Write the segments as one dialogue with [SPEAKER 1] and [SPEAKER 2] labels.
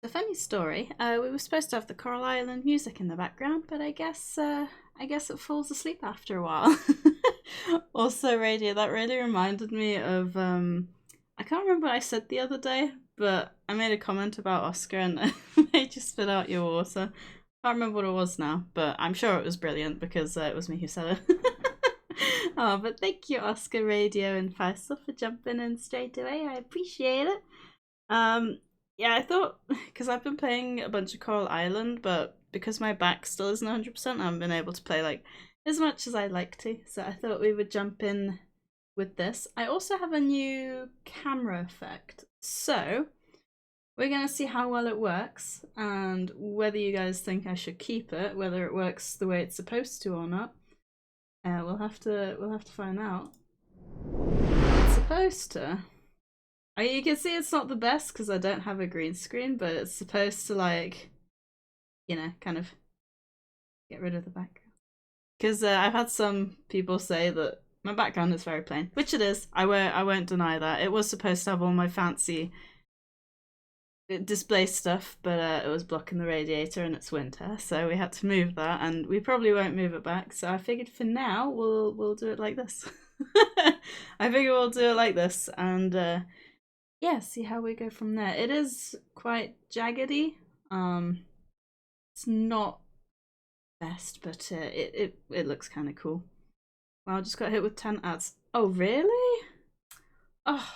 [SPEAKER 1] The funny story, we were supposed to have the Coral Island music in the background, but I guess it falls asleep after a while. Also, Radio, that really reminded me of I can't remember what I said the other day, but I made a comment about Oscar and made you spit out your water. I can't remember what it was now, but I'm sure it was brilliant because it was me who said it. Oh, but thank you, Oscar, Radio, and Faisal for jumping in straight away. I appreciate it. Um, yeah, I thought because I've been playing a bunch of Coral Island, but because my back still isn't 100%, I haven't been able to play like as much as I'd like to. So I thought we would jump in with this. I also have a new camera effect, so we're gonna see how well it works and whether you guys think I should keep it, whether it works the way it's supposed to or not. We'll have to find out. It's supposed to. I mean, you can see it's not the best because I don't have a green screen, but it's supposed to, like, you know, kind of get rid of the background. Because I've had some people say that my background is very plain, which it is. I won't deny that. It was supposed to have all my fancy display stuff, but it was blocking the radiator and it's winter, so we had to move that, and we probably won't move it back. So I figured for now we'll do it like this. I figure we'll do it like this, and yeah, see how we go from there. It is quite jaggedy. It's not best, but it looks kind of cool. Wow, I just got hit with 10 ads. Oh really? Oh,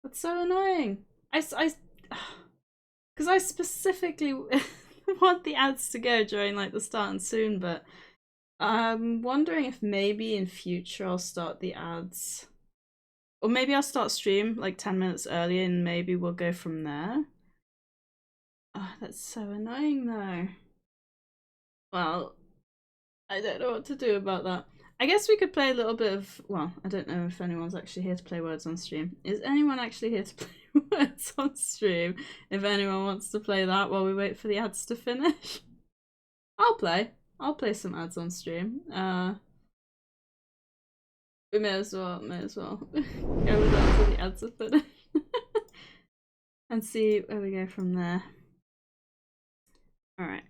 [SPEAKER 1] that's so annoying. Because I specifically want the ads to go during like the start and soon, but I'm wondering if maybe in future I'll start the ads. Or maybe I'll start stream like 10 minutes early and maybe we'll go from there. Oh, that's so annoying though. Well, I don't know what to do about that. I guess we could play a little bit of, well, I don't know if anyone's actually here to play Words on stream. Is anyone actually here to play Words on stream? If anyone wants to play that while we wait for the ads to finish. I'll play some ads on stream. We may as well go with that until the ads are finished. And see where we go from there. Alright.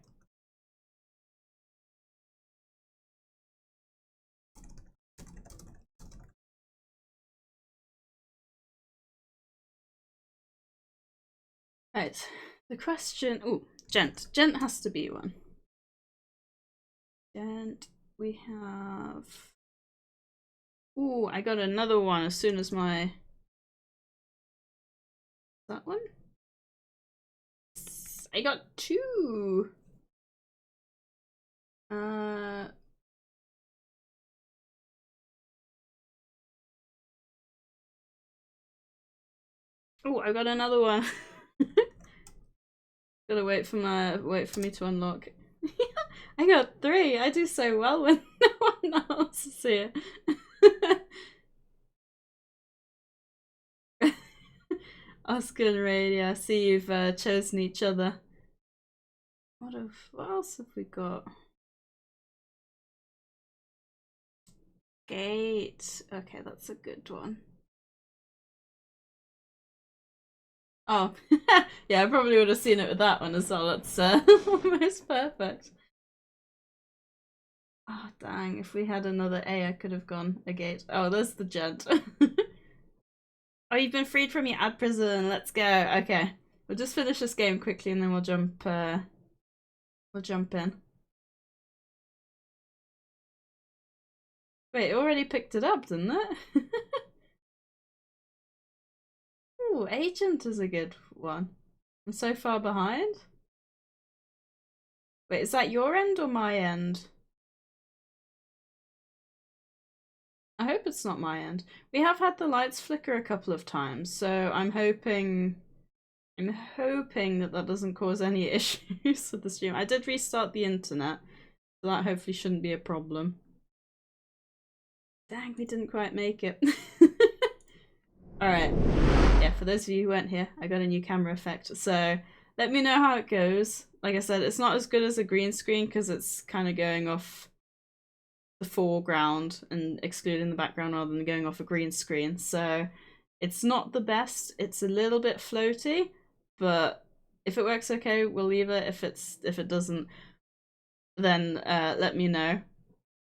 [SPEAKER 1] Right, the question. Oh, gent. Gent has to be one. Gent, we have. Ooh, I got another one as soon as my. That one? I got two. Oh, I got another one. Gotta wait for me to unlock. I got three. I do so well when no one else is here. Oscar and Radio, I see you've chosen each other. What else have we got? Gate. Okay, that's a good one. Oh, yeah, I probably would have seen it with that one as well. That's almost perfect. Oh, dang. If we had another A, I could have gone a gate. Oh, there's the gent. Oh, you've been freed from your ad prison. Let's go. Okay. We'll just finish this game quickly and then we'll jump in. Wait, it already picked it up, didn't it? Ooh, Agent is a good one. I'm so far behind. Wait, is that your end or my end? I hope it's not my end. We have had the lights flicker a couple of times, so I'm hoping that that doesn't cause any issues with the stream. I did restart the internet, so that hopefully shouldn't be a problem. Dang, we didn't quite make it. Alright. Yeah, for those of you who weren't here, I got a new camera effect, so let me know how it goes. Like I said, it's not as good as a green screen because it's kind of going off the foreground and excluding the background rather than going off a green screen, so it's not the best. It's a little bit floaty, but If it works okay, we'll leave it. If it doesn't, then let me know.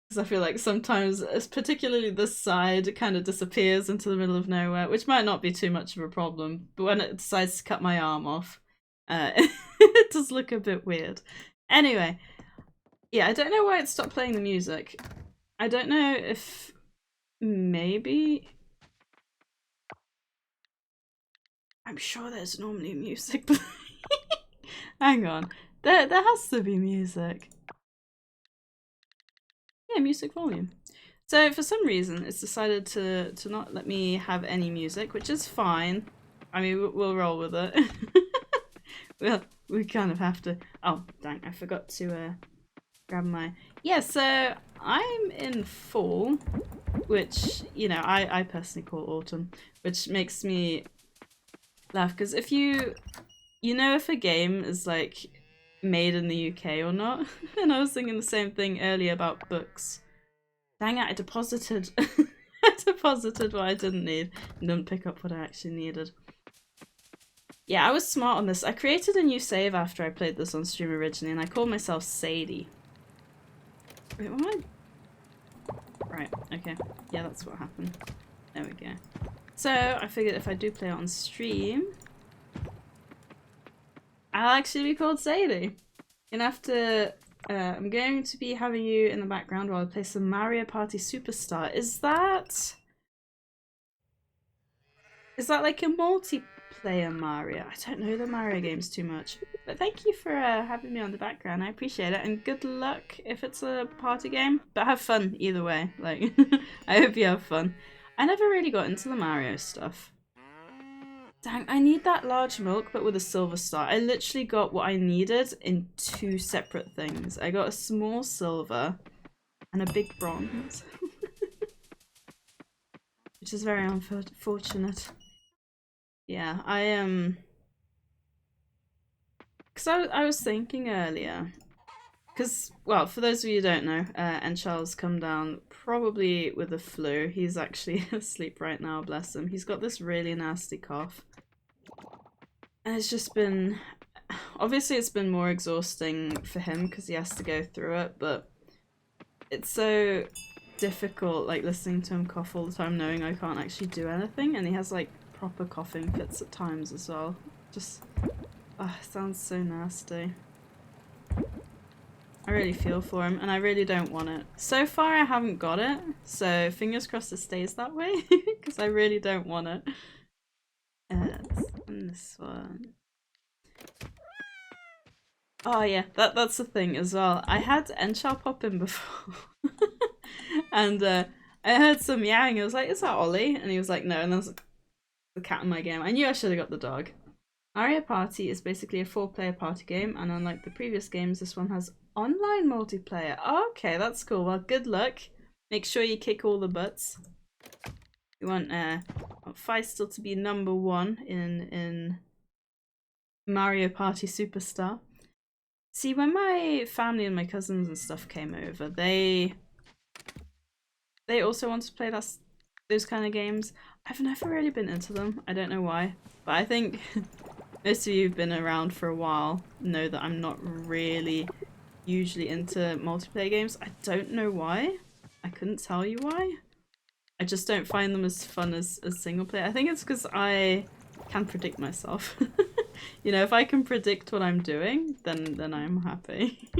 [SPEAKER 1] Because I feel like sometimes, particularly this side, it kind of disappears into the middle of nowhere, which might not be too much of a problem. But when it decides to cut my arm off, it does look a bit weird. Anyway, yeah, I don't know why it stopped playing the music. I don't know if maybe... I'm sure there's normally music playing. Hang on. There has to be music. Yeah, music volume. So for some reason, it's decided to not let me have any music, which is fine. I mean, we'll roll with it. Well, we kind of have to. Oh, dang! I forgot to grab my. Yeah, so I'm in fall, which I personally call autumn, which makes me laugh because if if a game is like made in the UK or not, and I was thinking the same thing earlier about books. Dang it, I deposited what I didn't need and didn't pick up what I actually needed. Yeah, I was smart on this. I created a new save after I played this on stream originally and I called myself Sadie. Wait, what am I? Right, okay. Yeah, that's what happened. There we go. So, I figured if I do play it on stream, I'll actually be called Sadie. You're gonna have to... I'm going to be having you in the background while I play some Mario Party Superstar. Is that like a multiplayer Mario? I don't know the Mario games too much. But thank you for having me on the background. I appreciate it. And good luck if it's a party game. But have fun either way. Like, I hope you have fun. I never really got into the Mario stuff. Dang, I need that large milk, but with a silver star. I literally got what I needed in 2 separate things. I got a small silver and a big bronze. Which is very unfortunate. Yeah, because I was thinking earlier, because, well, for those of you who don't know, Charles come down probably with the flu. He's actually asleep right now, bless him. He's got this really nasty cough. And it's just been, obviously it's been more exhausting for him because he has to go through it, but it's so difficult like listening to him cough all the time knowing I can't actually do anything, and he has like proper coughing fits at times as well. Just, it sounds so nasty. I really feel for him and I really don't want it. So far I haven't got it, so fingers crossed it stays that way because I really don't want it. And this one. Oh yeah, that's the thing as well. I had Enchar pop in before, and I heard some meowing. I was like, "Is that Ollie?" And he was like, "No." And there was the cat in my game. I knew I should have got the dog. Mario Party is basically a 4-player party game, and unlike the previous games, this one has online multiplayer. Oh, okay, that's cool. Well, good luck. Make sure you kick all the butts. We want Feistel to be number 1 in Mario Party Superstar. See, when my family and my cousins and stuff came over, they also wanted to play those kind of games. I've never really been into them. I don't know why, but I think most of you who've been around for a while know that I'm not really usually into multiplayer games. I don't know why. I couldn't tell you why. I just don't find them as fun as single player. I think it's because I can predict myself. You know, if I can predict what I'm doing, then I'm happy.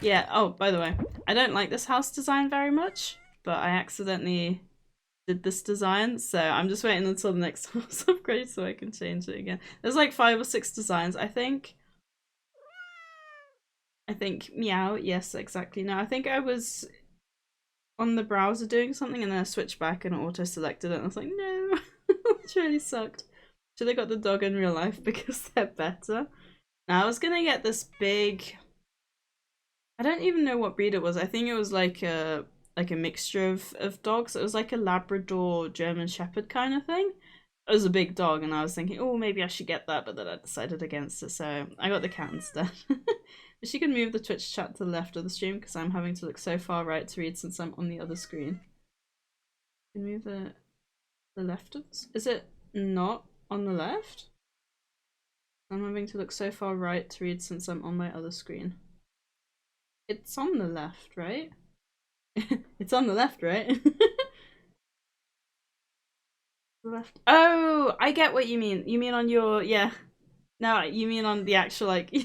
[SPEAKER 1] Yeah, oh, by the way, I don't like this house design very much, but I accidentally did this design, so I'm just waiting until the next house upgrade so I can change it again. There's like 5 or 6 designs, I think. Meow, yes, exactly. No, I think I was on the browser doing something and then I switched back and auto-selected it and I was like, no, it really sucked. Should have got the dog in real life because they're better. Now I was gonna get this big, I don't even know what breed it was. I think it was like a mixture of dogs. It was like a Labrador German Shepherd kind of thing. It was a big dog and I was thinking, oh, maybe I should get that, but then I decided against it, so I got the cat instead. But she can move the Twitch chat to the left of the stream because I'm having to look so far right to read since I'm on the other screen. Can you move the left of this? Is it not? on the left? I'm having to look so far right to read since I'm on my other screen. It's on the left, right? It's on the left, right? Left. Oh, I get what you mean. You mean on your, yeah. No, you mean on the actual, like,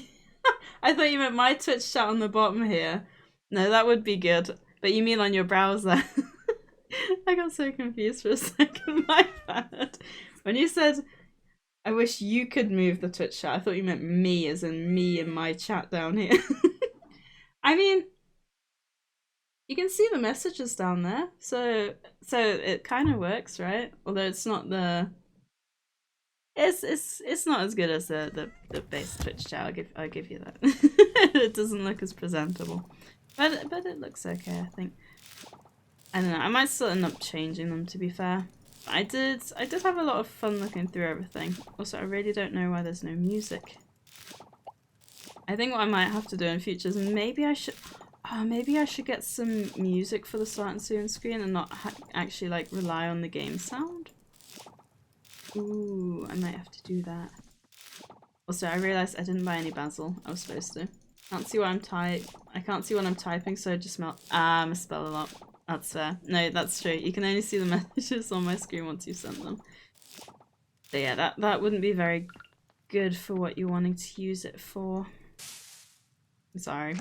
[SPEAKER 1] I thought you meant my Twitch chat on the bottom here. No, that would be good. But you mean on your browser. I got so confused for a second, my bad. When you said, I wish you could move the Twitch chat, I thought you meant me, as in me and my chat down here. I mean, you can see the messages down there, so it kind of works, right? Although it's not the, it's not as good as the base Twitch chat. I'll give you that. It doesn't look as presentable, but it looks okay, I think. I don't know. I might still end up changing them, to be fair. I did have a lot of fun looking through everything. Also, I really don't know why there's no music. I think what I might have to do in future is maybe I should get some music for the start and soon screen and not actually like rely on the game sound. Ooh, I might have to do that. Also, I realised I didn't buy any basil. I was supposed to. Can't see what I can't see what I'm typing, so I just misspell a lot. That's fair. No, that's true. You can only see the messages on my screen once you sent them. So yeah, that wouldn't be very good for what you're wanting to use it for. I'm sorry.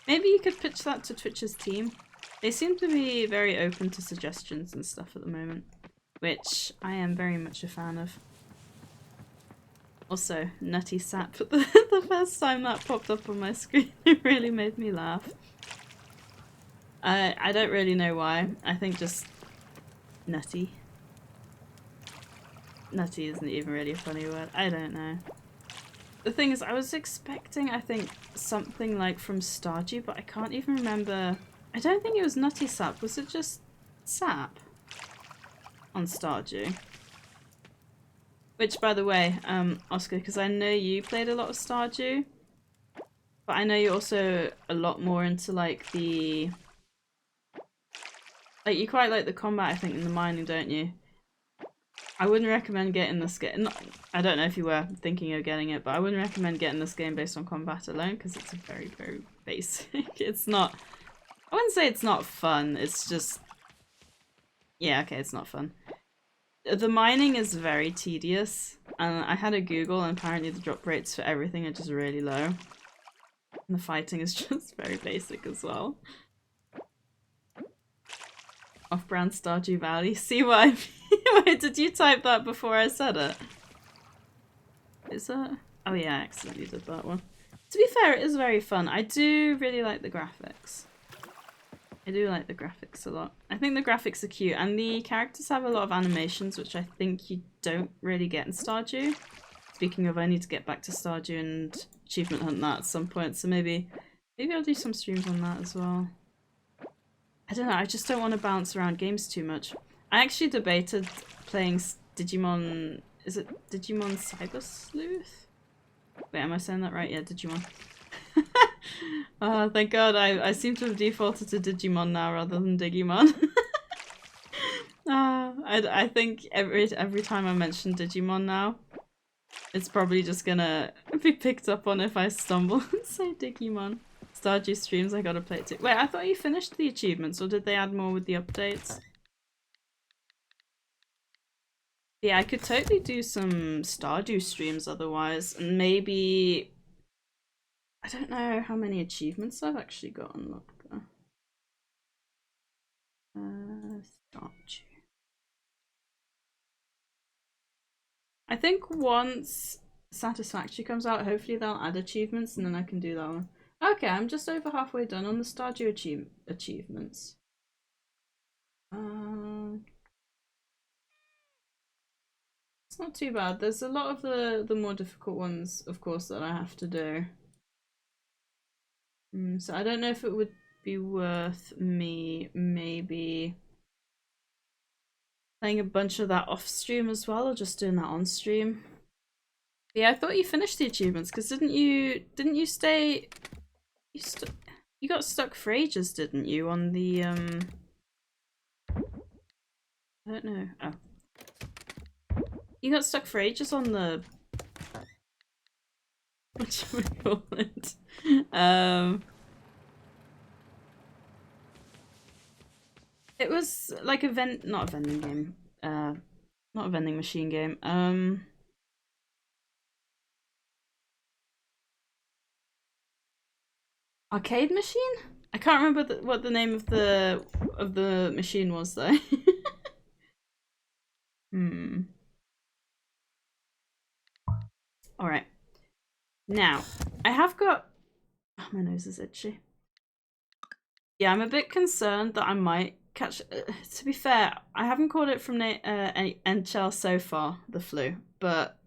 [SPEAKER 1] Maybe you could pitch that to Twitch's team. They seem to be very open to suggestions and stuff at the moment, which I am very much a fan of. Also, Nutty Sap. The first time that popped up on my screen, it really made me laugh. I don't really know why. I think just nutty. Nutty isn't even really a funny word. I don't know. The thing is, I was expecting, I think, something like from Stardew, but I can't even remember. I don't think it was Nutty Sap. Was it just Sap on Stardew? Which, by the way, Oscar, because I know you played a lot of Stardew, but I know you're also a lot more into like the... Like, you quite like the combat, I think, in the mining, don't you? I wouldn't recommend getting this game. I don't know if you were thinking of getting it, but I wouldn't recommend getting this game based on combat alone, because it's very, very basic. It's not... I wouldn't say it's not fun, it's just... Yeah, okay, it's not fun. The mining is very tedious, and I had a Google, and apparently the drop rates for everything are just really low. And the fighting is just very basic as well. Off-brand Stardew Valley. See what I mean? Wait, did you type that before I said it? Is that? Oh yeah, I accidentally did that one. To be fair, it is very fun. I do really like the graphics. I do like the graphics a lot. I think the graphics are cute, and the characters have a lot of animations, which I think you don't really get in Stardew. Speaking of, I need to get back to Stardew and achievement hunt that at some point, so maybe I'll do some streams on that as well. I don't know, I just don't want to bounce around games too much. I actually debated playing Digimon... Is it Digimon Cyber Sleuth? Wait, am I saying that right? Yeah, Digimon. Oh, thank god, I seem to have defaulted to Digimon now rather than Digimon. I think every time I mention Digimon now, it's probably just gonna be picked up on if I stumble and say Digimon. Stardew streams, I gotta play it too. Wait, I thought you finished the achievements, or did they add more with the updates? Yeah, I could totally do some Stardew streams otherwise, and maybe... I don't know how many achievements I've actually got unlocked though. Stardew. I think once Satisfactory comes out, hopefully they'll add achievements and then I can do that one. Okay, I'm just over halfway done on the Stardew achievements. It's not too bad. There's a lot of the more difficult ones, of course, that I have to do. So I don't know if it would be worth me maybe playing a bunch of that off stream as well, or just doing that on stream. Yeah, I thought you finished the achievements, because didn't you stay... You got stuck for ages, didn't you, on the I don't know. Oh. You got stuck for ages on the... what should we call it? It was like a not a vending game. Not a vending machine game. Arcade machine? I can't remember what the name of the machine was though. Alright. Now, I have got... oh, my nose is itchy. Yeah, I'm a bit concerned that I might catch... to be fair, I haven't caught it from NHL so far, the flu, but...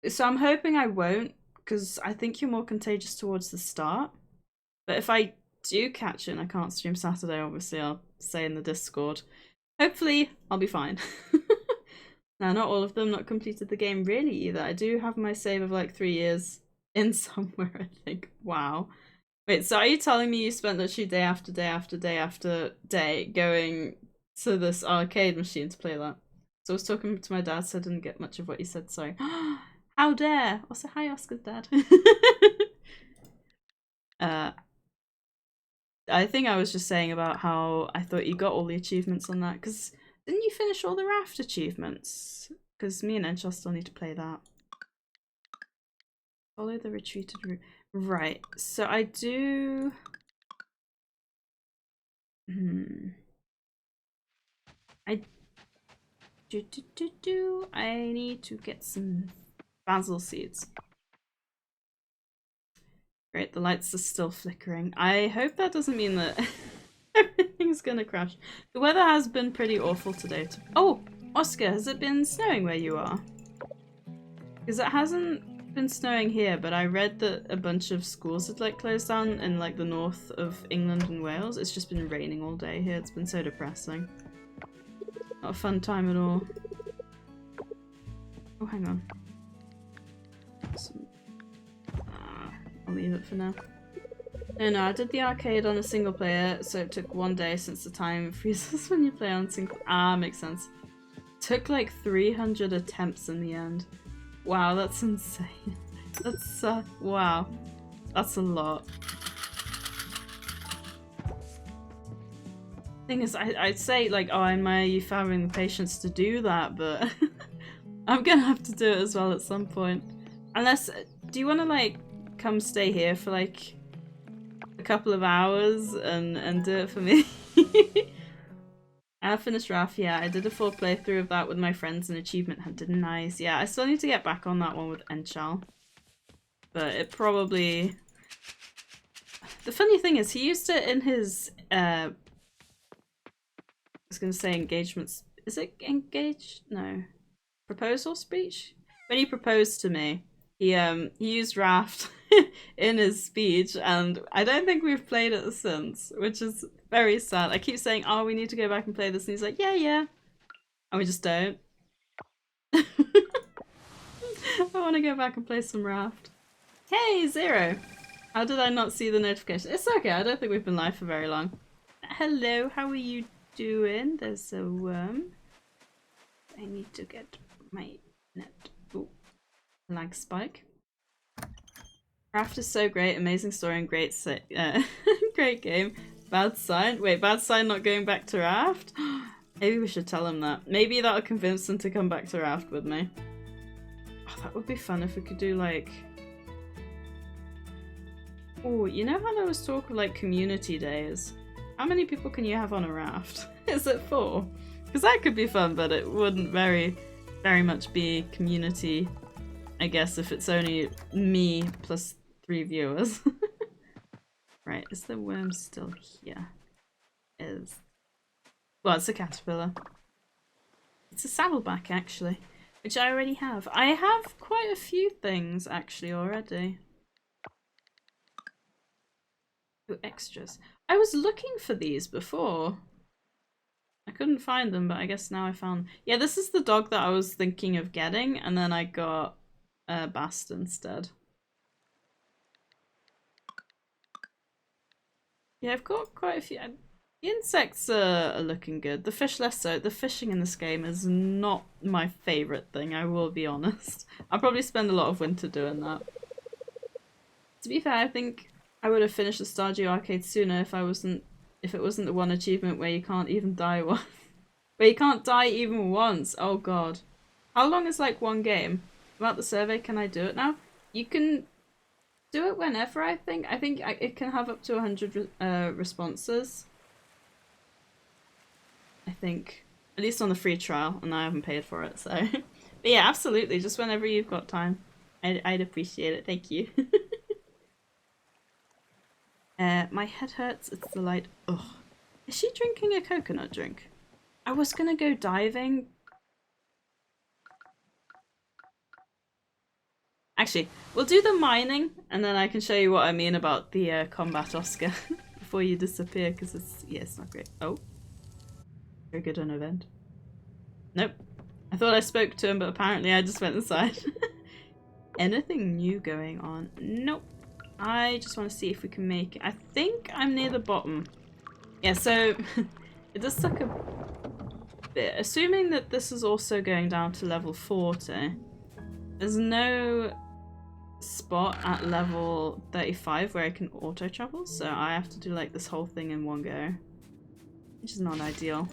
[SPEAKER 1] so I'm hoping I won't, because I think you're more contagious towards the start. But if I do catch it and I can't stream Saturday, obviously I'll say in the Discord. Hopefully, I'll be fine. Now, not all of them, not completed the game really either. I do have my save of like 3 years in somewhere, I think. Wow. Wait, so are you telling me you spent literally day after day after day after day going to this arcade machine to play that? So I was talking to my dad, so I didn't get much of what he said, sorry. How dare! Also, hi Oscar's dad. I think I was just saying about how I thought you got all the achievements on that, because didn't you finish all the raft achievements? Because me and Enchel still need to play that. Follow the retreated route. Right, so I do... I need to get some basil seeds. Great, the lights are still flickering. I hope that doesn't mean that everything's gonna crash. The weather has been pretty awful today. Oh, Oscar, has it been snowing where you are? Because it hasn't been snowing here, but I read that a bunch of schools had like closed down in like the north of England and Wales. It's just been raining all day here. It's been so depressing. Not a fun time at all. Oh, hang on. I'll leave it for now. No, I did the arcade on a single player, so it took 1 day since the time freezes when you play on single. Ah, makes sense. Took like 300 attempts in the end. Wow, that's insane. That's wow, that's a lot. Thing is, I'd say like, oh, I admire you for having the patience to do that, but I'm gonna have to do it as well at some point. Unless, do you want to like come stay here for like a couple of hours and do it for me? I finished Raph, yeah. I did a full playthrough of that with my friends and achievement hunted. Nice. Yeah, I still need to get back on that one with Enchal. But it probably... the funny thing is, he used it in his... I was going to say engagements. Is it engaged? No. Proposal speech? When he proposed to me, he used Raft in his speech, and I don't think we've played it since, which is very sad. I keep saying, oh, we need to go back and play this, and he's like, yeah, yeah. And we just don't. I want to go back and play some Raft. Hey, Zero! How did I not see the notification? It's okay, I don't think we've been live for very long. Hello, how are you doing? There's a worm. I need to get my net. Ooh. Lag spike. Raft is so great, amazing story and great great game. Bad sign? Wait, bad sign not going back to Raft? Maybe we should tell him that. Maybe that'll convince him to come back to Raft with me. Oh, that would be fun if we could do like... oh, you know how there was talk of like community days? How many people can you have on a raft? Is it 4? Because that could be fun, but it wouldn't very much be community, I guess, if it's only me plus 3 viewers. Right, is the worm still here? Well, it's a caterpillar. It's a saddleback, actually, which I already have. I have quite a few things, actually, already. Oh, extras. I was looking for these before. I couldn't find them, but I guess now I found... yeah, this is the dog that I was thinking of getting, and then I got Bast instead. Yeah, I've got quite a few. The insects are looking good. The fish less so. The fishing in this game is not my favourite thing, I will be honest. I'll probably spend a lot of winter doing that. To be fair, I think I would have finished the Stardew Arcade sooner if it wasn't the one achievement where you can't even die once. Where you can't die even once. Oh god. How long is like one game? About the survey, can I do it now? You can do it whenever, I think. I think it can have up to 100 responses. I think. At least on the free trial, and I haven't paid for it, so. But yeah, absolutely. Just whenever you've got time. I'd appreciate it. Thank you. My head hurts. It's the light. Ugh. Is she drinking a coconut drink? I was gonna go diving. Actually, we'll do the mining, and then I can show you what I mean about the combat Oscar before you disappear, because it's not great. Oh. Very good on event. Nope. I thought I spoke to him, but apparently I just went inside. Anything new going on? Nope. I just want to see if we can make it. I think I'm near the bottom. Yeah, so it does suck a bit. Assuming that this is also going down to level 40, there's no spot at level 35 where I can auto travel, so I have to do like this whole thing in one go, which is not ideal.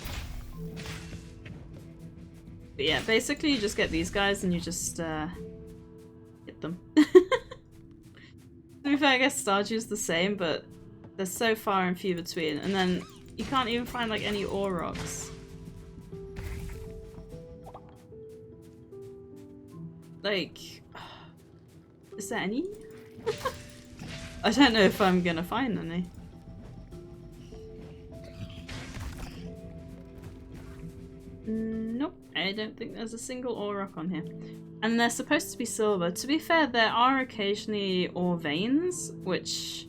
[SPEAKER 1] But yeah, basically you just get these guys and you just hit them. To be fair, I guess Stardew's the same, but they're so far and few between, and then you can't even find like any ore rocks. Like, is there any? I don't know if I'm gonna find any. Nope, I don't think there's a single ore rock on here. And they're supposed to be silver. To be fair, there are occasionally ore veins, which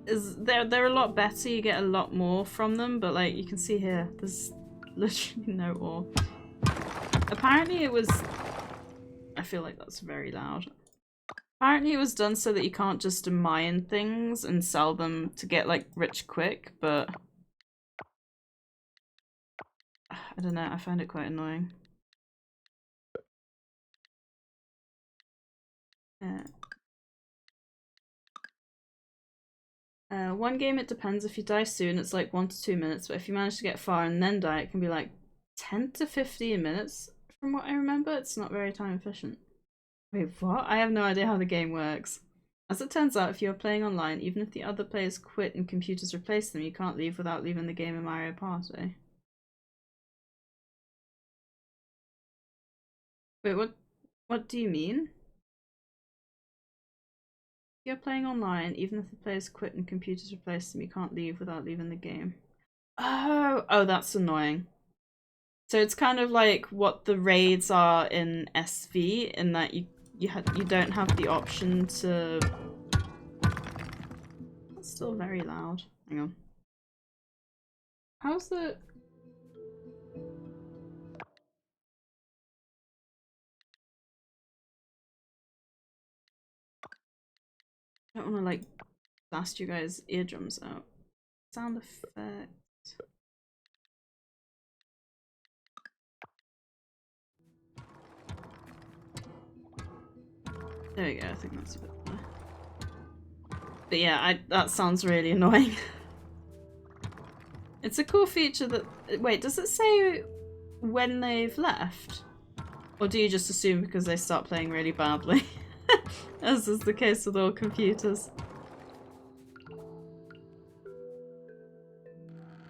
[SPEAKER 1] is they're a lot better. You get a lot more from them, but like you can see here, there's literally no ore. Apparently it was... I feel like that's very loud. Apparently it was done so that you can't just mine things and sell them to get like rich quick, but I don't know, I find it quite annoying. One game it depends. If you die soon it's like 1 to 2 minutes, but if you manage to get far and then die it can be like 10 to 15 minutes from what I remember. It's not very time efficient. Wait, what? I have no idea how the game works. As it turns out, if you are playing online, even if the other players quit and computers replace them, you can't leave without leaving the game in Mario Party. Wait, what do you mean? If you're playing online, even if the players quit and computers replace them, you can't leave without leaving the game. Oh, that's annoying. So it's kind of like what the raids are in SV, in that you don't have the option to... That's still very loud. Hang on. How's the... I don't want to like blast you guys' eardrums out. Sound effect. There we go, I think that's a bit better. But yeah, that sounds really annoying. It's a cool feature that... Wait, does it say when they've left? Or do you just assume because they start playing really badly? As is the case with all computers.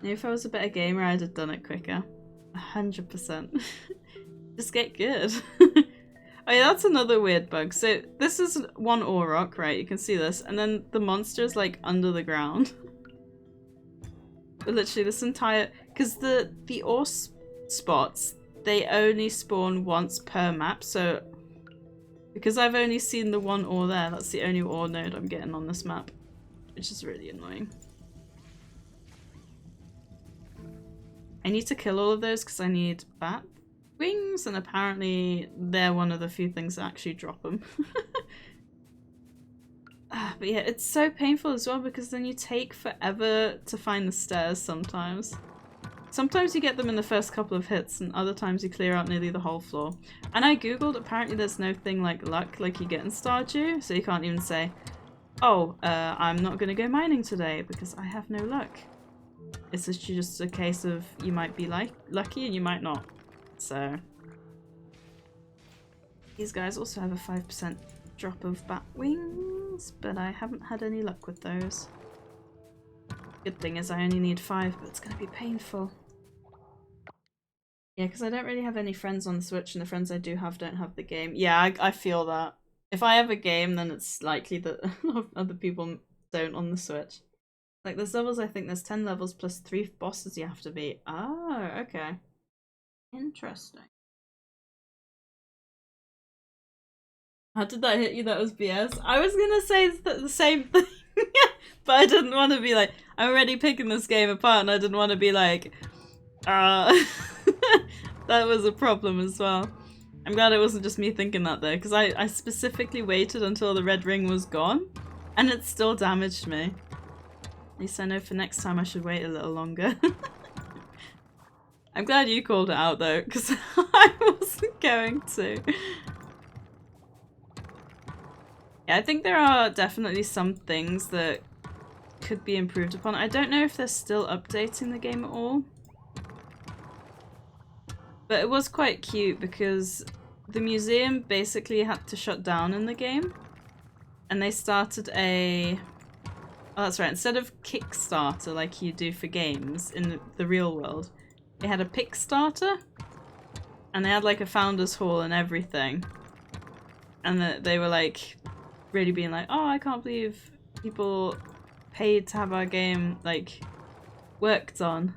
[SPEAKER 1] If I was a better gamer, I'd have done it quicker. 100%. Just get good. Oh yeah, that's another weird bug. So this is one ore rock, right? You can see this. And then the monster is like under the ground. But literally this entire... Because the ore spots, they only spawn once per map. So because I've only seen the one ore there, that's the only ore node I'm getting on this map. Which is really annoying. I need to kill all of those because I need bat wings, and apparently they're one of the few things that actually drop them. But yeah, it's so painful as well because then you take forever to find the stairs sometimes. Sometimes you get them in the first couple of hits and other times you clear out nearly the whole floor. And I googled, apparently there's no thing like luck like you get in Stardew, so you can't even say, oh, I'm not gonna go mining today because I have no luck. It's literally just a case of you might be lucky and you might not. So these guys also have a 5% drop of bat wings, but I haven't had any luck with those. Good thing is I only need 5, but it's gonna be painful. Yeah, because I don't really have any friends on the Switch, and the friends I do have don't have the game. Yeah, I feel that. If I have a game, then it's likely that other people don't on the Switch. Like, there's levels, I think there's 10 levels plus 3 bosses you have to beat. Oh, okay. Interesting. How did that hit you? That was BS? I was gonna say the same thing, but I didn't want to be like, I'm already picking this game apart, and I didn't want to be like, that was a problem as well. I'm glad it wasn't just me thinking that though, because I specifically waited until the red ring was gone, and it still damaged me. At least I know for next time I should wait a little longer. I'm glad you called it out though, because I wasn't going to. Yeah, I think there are definitely some things that could be improved upon. I don't know if they're still updating the game at all. But it was quite cute because the museum basically had to shut down in the game. And they started a... Oh, that's right. Instead of Kickstarter like you do for games in the real world, they had a Pickstarter. And they had like a founders hall and everything. And they were like really being like, oh, I can't believe people paid to have our game like worked on.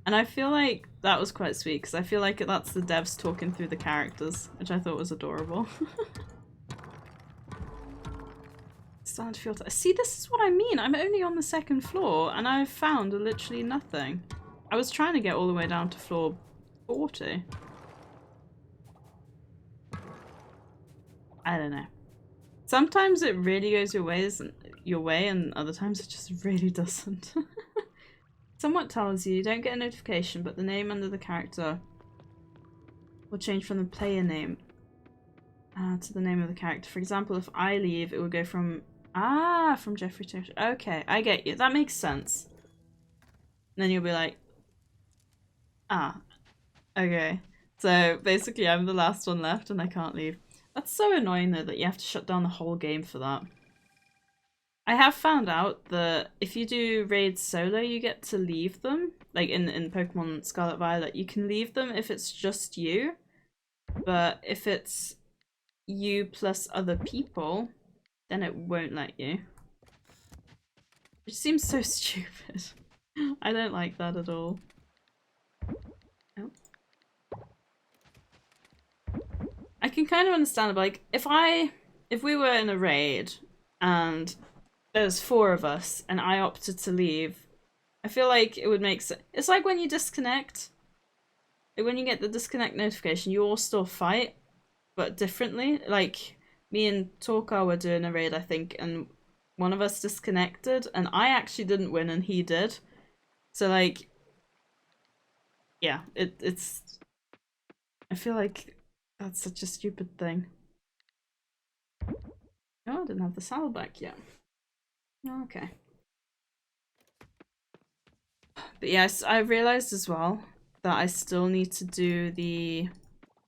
[SPEAKER 1] And I feel like that was quite sweet because I feel like that's the devs talking through the characters, which I thought was adorable. Starting to feel see, this is what I mean. I'm only on the 2nd floor and I've found literally nothing. I was trying to get all the way down to floor 40. I don't know. Sometimes it really goes your way and other times it just really doesn't. Somewhat tells you don't get a notification, but the name under the character will change from the player name to the name of the character. For example, if I leave, it will go from Jeffrey to... Okay, I get you. That makes sense. And then you'll be like, okay. So basically I'm the last one left and I can't leave. That's so annoying though that you have to shut down the whole game for that. I have found out that if you do raids solo, you get to leave them. Like in Pokemon Scarlet Violet, you can leave them if it's just you. But if it's you plus other people, then it won't let you. Which seems so stupid. I don't like that at all. Oh. I can kind of understand it, but like if we were in a raid and there's 4 of us and I opted to leave, I feel like it would make sense. It's like when you disconnect. When you get the disconnect notification, you all still fight, but differently. Like me and Torkar were doing a raid, I think, and one of us disconnected and I actually didn't win and he did. So like, yeah, it's I feel like that's such a stupid thing. Oh, I didn't have the saddleback yet. Okay. But yes, I realized as well that I still need to do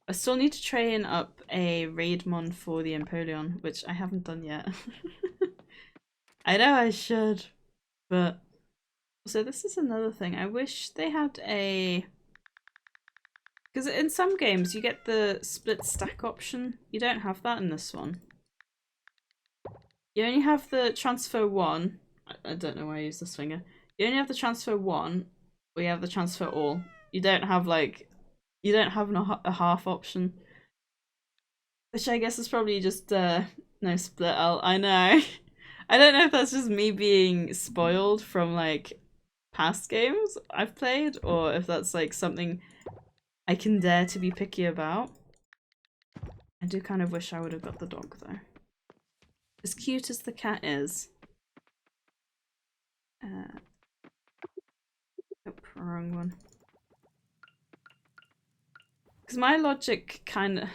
[SPEAKER 1] I still need to train up a raidmon for the Empoleon, which I haven't done yet. I know I should, but so this is another thing. I wish they had a... Because in some games you get the split stack option. You don't have that in this one. You only have the transfer 1. I don't know why I use this finger. You only have the transfer 1, or you have the transfer all. You don't have like... You don't have a half option. Which I guess is probably just no split out. I know. I don't know if that's just me being spoiled from like past games I've played, or if that's like something I can dare to be picky about. I do kind of wish I would have got the dog though. as cute as the cat is. Oh, wrong one. Because my logic kind of...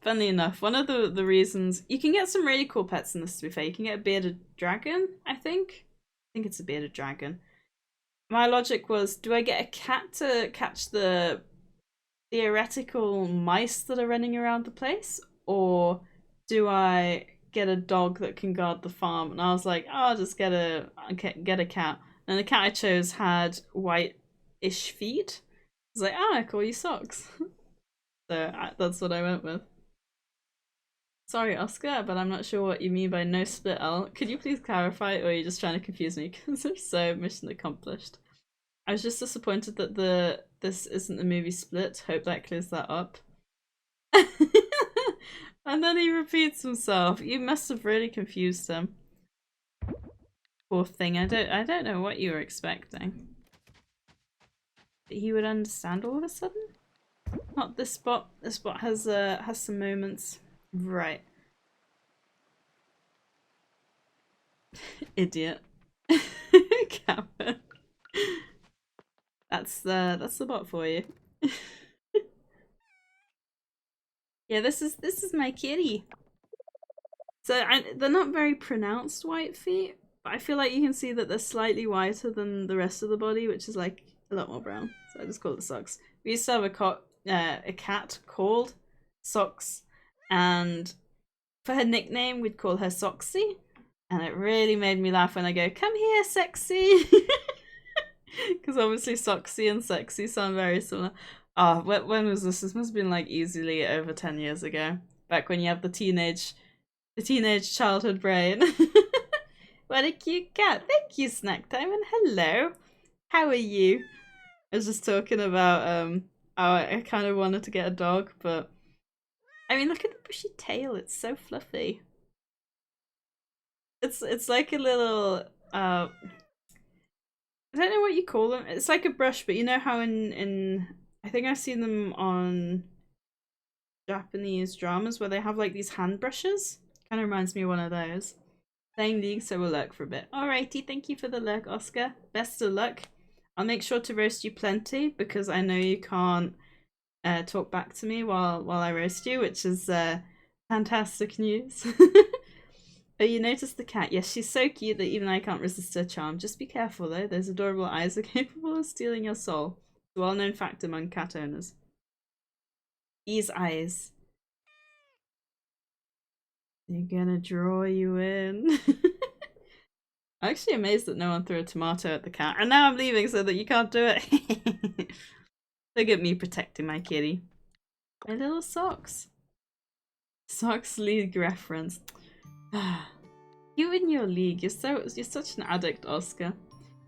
[SPEAKER 1] Funnily enough, one of the reasons... You can get some really cool pets in this, to be fair. You can get a bearded dragon, I think. I think it's a bearded dragon. My logic was, do I get a cat to catch the theoretical mice that are running around the place? Or do I get a dog that can guard the farm? And I was like, oh, I'll just get a cat. And the cat I chose had white-ish feet. I was like, I call you Socks. So that's what I went with. Sorry, Oscar, but I'm not sure what you mean by no split L. Could you please clarify, or are you just trying to confuse me? Because if so, mission accomplished. I was just disappointed that this isn't the movie Split. Hope that clears that up. And then he repeats himself. You must have really confused him. Poor thing. I don't know what you were expecting. That he would understand all of a sudden? Not this spot. This spot has some moments. Right. Idiot. Captain. That's the bot for you. Yeah, this is my kitty. So they're not very pronounced white feet, but I feel like you can see that they're slightly whiter than the rest of the body, which is like a lot more brown. So I just call it Socks. We used to have a cat called Socks, and for her nickname we'd call her Soxy, and it really made me laugh when I go, "Come here, sexy," because obviously Soxy and sexy sound very similar. Oh, when was this? This must have been like easily over 10 years ago. Back when you have the teenage childhood brain. What a cute cat. Thank you, Snack Time, and hello. How are you? I was just talking about I kind of wanted to get a dog, but I mean, look at the bushy tail. It's so fluffy. It's like a little I don't know what you call them. It's like a brush, but you know how in I think I've seen them on Japanese dramas where they have like these hand brushes. Kind of reminds me of one of those. Playing League, so we'll lurk for a bit. Alrighty, thank you for the lurk, Oscar. Best of luck. I'll make sure to roast you plenty because I know you can't talk back to me while I roast you, which is fantastic news. Oh, you noticed the cat? Yes, she's so cute that even I can't resist her charm. Just be careful though, those adorable eyes are capable of stealing your soul. It's a well-known fact among cat owners. These eyes. They're gonna draw you in. I'm actually amazed that no one threw a tomato at the cat. And now I'm leaving so that you can't do it. Look at me protecting my kitty. My little Socks. Socks League reference. You in your league. You're such an addict, Oscar.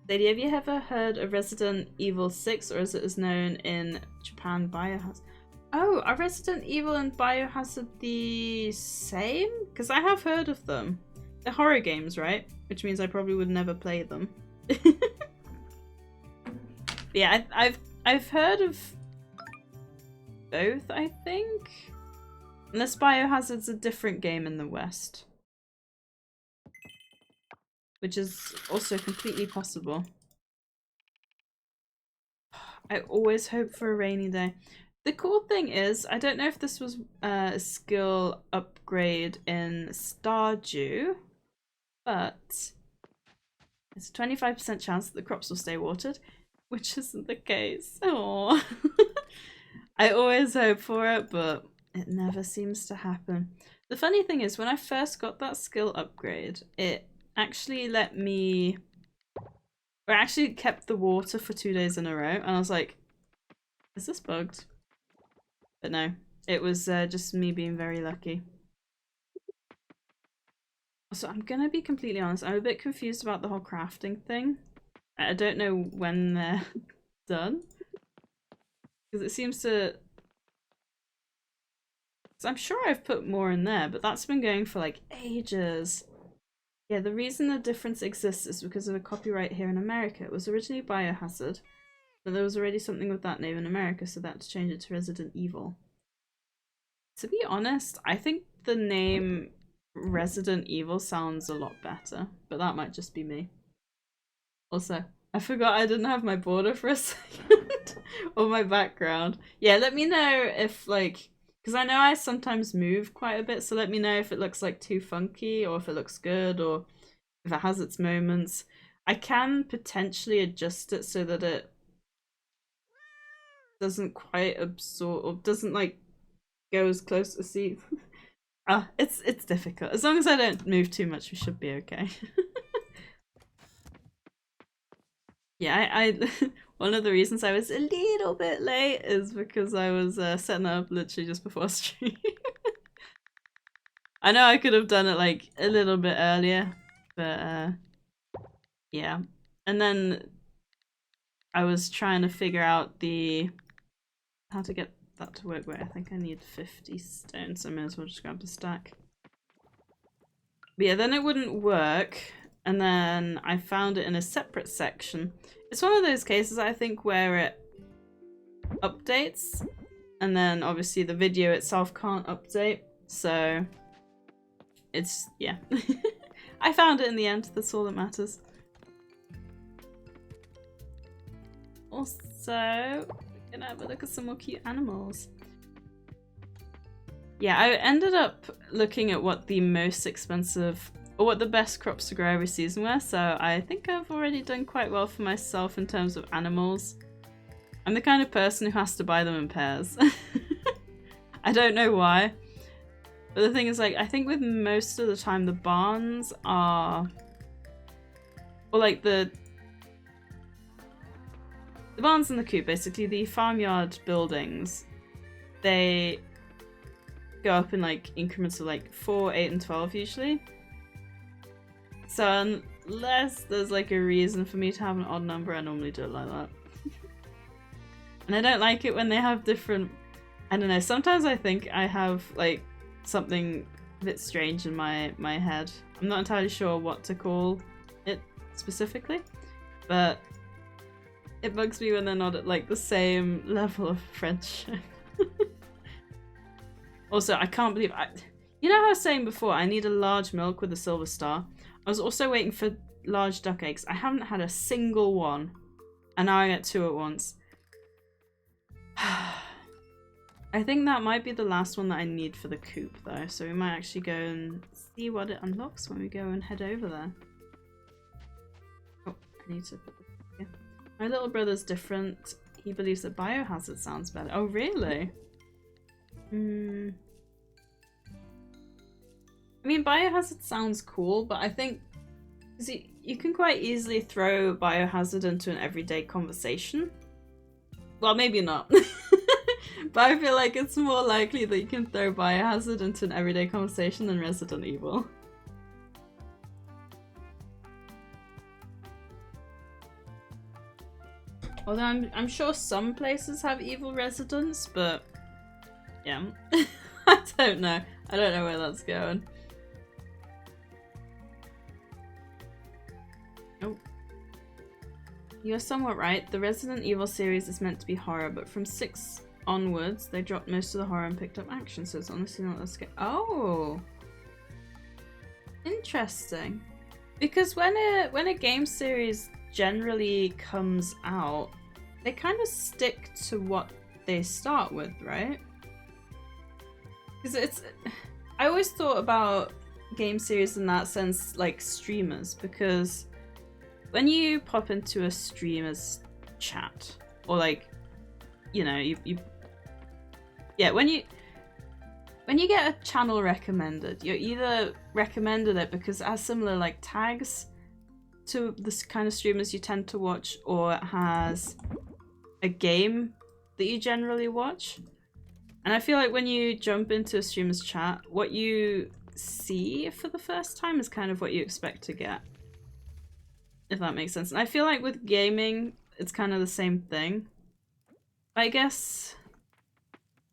[SPEAKER 1] Sadie, have you ever heard of Resident Evil 6, or as it is known in Japan, Biohazard? Oh, are Resident Evil and Biohazard the same? Because I have heard of them. They're horror games, right? Which means I probably would never play them. Yeah, I've heard of both, I think. Unless Biohazard's a different game in the West. Which is also completely possible. I always hope for a rainy day. The cool thing is, I don't know if this was a skill upgrade in Stardew, but it's a 25% chance that the crops will stay watered, which isn't the case. Aww. I always hope for it, but it never seems to happen. The funny thing is, when I first got that skill upgrade, it actually let me... Or actually kept the water for 2 days in a row, and I was like, is this bugged? But no, it was just me being very lucky. So I'm gonna be completely honest, I'm a bit confused about the whole crafting thing. I don't know when they're done. Because it seems to... So I'm sure I've put more in there, but that's been going for like ages. Yeah, the reason the difference exists is because of a copyright here in America. It was originally Biohazard, but there was already something with that name in America, so they had to change it to Resident Evil. To be honest, I think the name Resident Evil sounds a lot better, but that might just be me. Also, I forgot I didn't have my border for a second, or my background. Yeah, let me know if, like, because I know I sometimes move quite a bit, so let me know if it looks like too funky, or if it looks good, or if it has its moments. I can potentially adjust it so that it doesn't quite absorb, or doesn't, like, go as close to see. It's difficult. As long as I don't move too much, we should be okay. Yeah, I one of the reasons I was a little bit late is because I was setting up literally just before stream. I know I could have done it like a little bit earlier, but yeah. And then I was trying to figure out how to get that to work. Where I think I need 50 stones, so I may as well just grab the stack. But yeah, then it wouldn't work, and then I found it in a separate section. It's one of those cases, I think, where it updates, and then obviously the video itself can't update, so it's, yeah. I found it in the end, that's all that matters. Also, we're gonna have a look at some more cute animals. Yeah, I ended up looking at what the most expensive, or what the best crops to grow every season were, so I think I've already done quite well for myself in terms of animals. I'm the kind of person who has to buy them in pairs. I don't know why. But the thing is, like, I think with most of the time the barns are... Or like the barns and the coop, basically, the farmyard buildings, they go up in like increments of like 4, 8, and 12 usually. So unless there's like a reason for me to have an odd number, I normally do it like that. And I don't like it when they have different... I don't know, sometimes I think I have like something a bit strange in my head. I'm not entirely sure what to call it specifically, but it bugs me when they're not at like the same level of friendship. Also, I can't believe you know how I was saying before, I need a large milk with a silver star? I was also waiting for large duck eggs. I haven't had a single one, and now I get 2 at once. I think that might be the last one that I need for the coop though, so we might actually go and see what it unlocks when we go and head over there. Oh, I need to put this here. My little brother's different. He believes that biohazard sounds better. Oh, really? I mean, biohazard sounds cool, but I think you can quite easily throw biohazard into an everyday conversation. Well, maybe not. But I feel like it's more likely that you can throw biohazard into an everyday conversation than Resident Evil. Although I'm sure some places have evil residents, but yeah. I don't know. I don't know where that's going. Oh. You're somewhat right. The Resident Evil series is meant to be horror, but from 6 onwards, they dropped most of the horror and picked up action, so it's honestly not that scary. Oh! Interesting. Because when a game series generally comes out, they kind of stick to what they start with, right? Because I always thought about game series in that sense like streamers, because when you pop into a streamer's chat, or like, you know, yeah, when you get a channel recommended, you're either recommended it because it has similar like tags to this kind of streamers you tend to watch, or it has a game that you generally watch. And I feel like when you jump into a streamer's chat, what you see for the first time is kind of what you expect to get, if that makes sense. And I feel like with gaming, it's kind of the same thing. I guess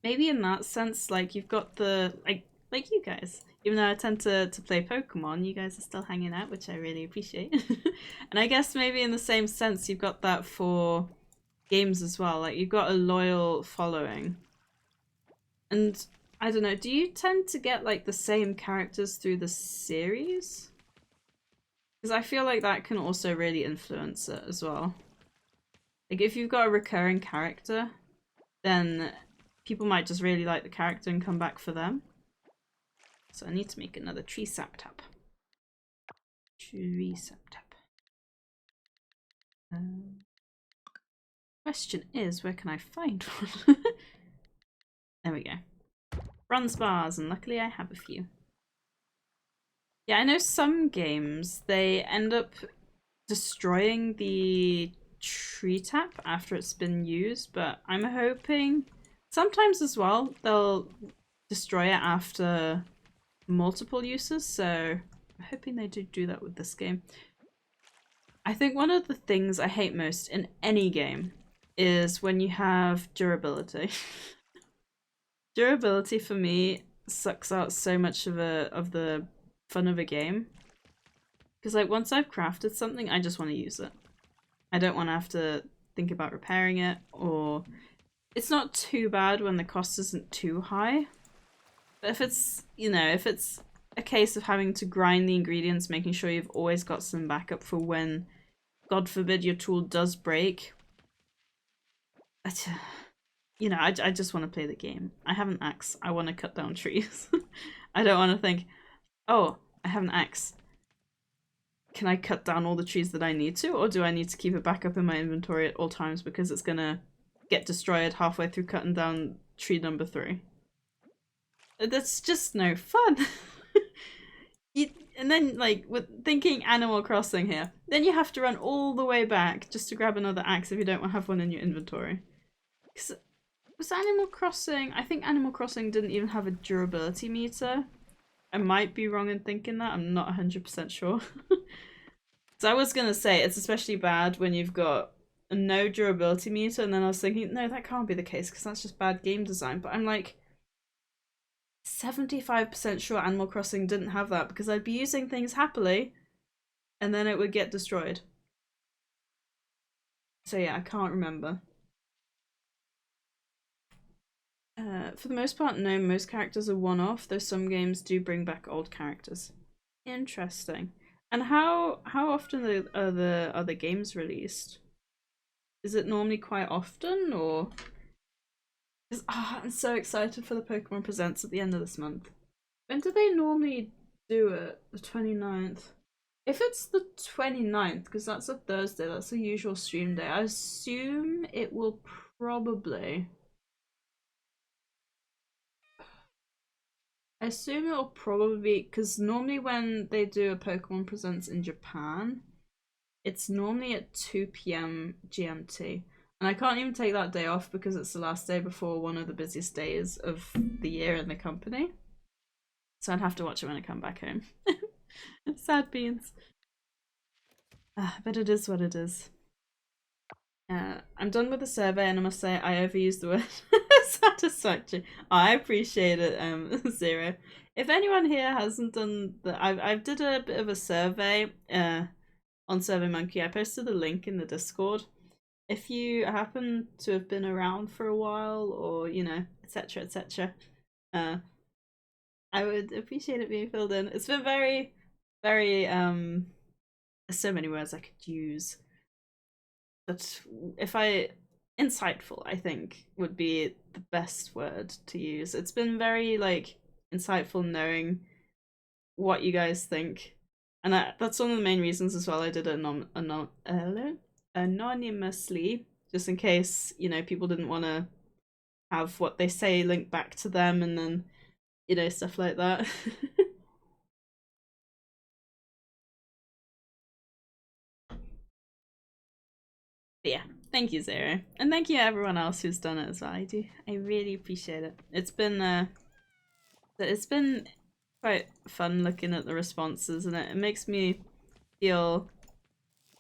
[SPEAKER 1] maybe in that sense, like you've got the like you guys. Even though I tend to play Pokemon, you guys are still hanging out, which I really appreciate. And I guess maybe in the same sense, you've got that for games as well. Like you've got a loyal following. And I don't know, do you tend to get like the same characters through the series? Because I feel like that can also really influence it as well. Like if you've got a recurring character, then people might just really like the character and come back for them. So I need to make another tree sap tap. Tree sap tap. Question is, where can I find one? There we go. Bronze bars, and luckily I have a few. Yeah, I know some games, they end up destroying the tree tap after it's been used, but I'm hoping sometimes as well they'll destroy it after multiple uses, so I'm hoping they do that with this game. I think one of the things I hate most in any game is when you have durability. Durability for me sucks out so much of the fun of a game. Because like once I've crafted something, I just want to use it. I don't want to have to think about repairing it, or it's not too bad when the cost isn't too high. But if it's, you know, if it's a case of having to grind the ingredients, making sure you've always got some backup for when, God forbid, your tool does break. You know, I just want to play the game. I have an axe. I want to cut down trees. I don't want to think, oh, I have an axe. Can I cut down all the trees that I need to? Or do I need to keep it back up in my inventory at all times because it's gonna get destroyed halfway through cutting down tree number 3? That's just no fun. And then, like, with thinking Animal Crossing here, then you have to run all the way back just to grab another axe if you don't have one in your inventory. Because was Animal Crossing... I think Animal Crossing didn't even have a durability meter. I might be wrong in thinking that. I'm not 100% sure. So I was gonna say, it's especially bad when you've got a no durability meter, and then I was thinking, no, that can't be the case because that's just bad game design. But I'm like 75% sure Animal Crossing didn't have that because I'd be using things happily and then it would get destroyed. So yeah, I can't remember. For the most part, no, most characters are one-off, though some games do bring back old characters. Interesting. And how often are the games released? Is it normally quite often, or? I'm so excited for the Pokemon Presents at the end of this month. When do they normally do it? The 29th? If it's the 29th, because that's a Thursday, that's the usual stream day, I assume it will probably... I assume it'll probably be, because normally when they do a Pokemon Presents in Japan, it's normally at 2 PM GMT. And I can't even take that day off because it's the last day before one of the busiest days of the year in the company. So I'd have to watch it when I come back home. Sad beans. But it is what it is. I'm done with the survey, and I must say I overused the word satisfactory. I appreciate it, Zero. If anyone here hasn't done the, I've did a bit of a survey on SurveyMonkey. I posted the link in the Discord. If you happen to have been around for a while, or you know, etc., etc., I would appreciate it being filled in. It's been very, very there's so many words I could use. But if insightful, I think, would be the best word to use. It's been very, like, insightful knowing what you guys think. And that's one of the main reasons as well I did it anonymously, just in case, you know, people didn't want to have what they say linked back to them and then, you know, stuff like that. But yeah, thank you, Zero, and thank you everyone else who's done it as well. I really appreciate it. It's been quite fun looking at the responses, and it makes me feel,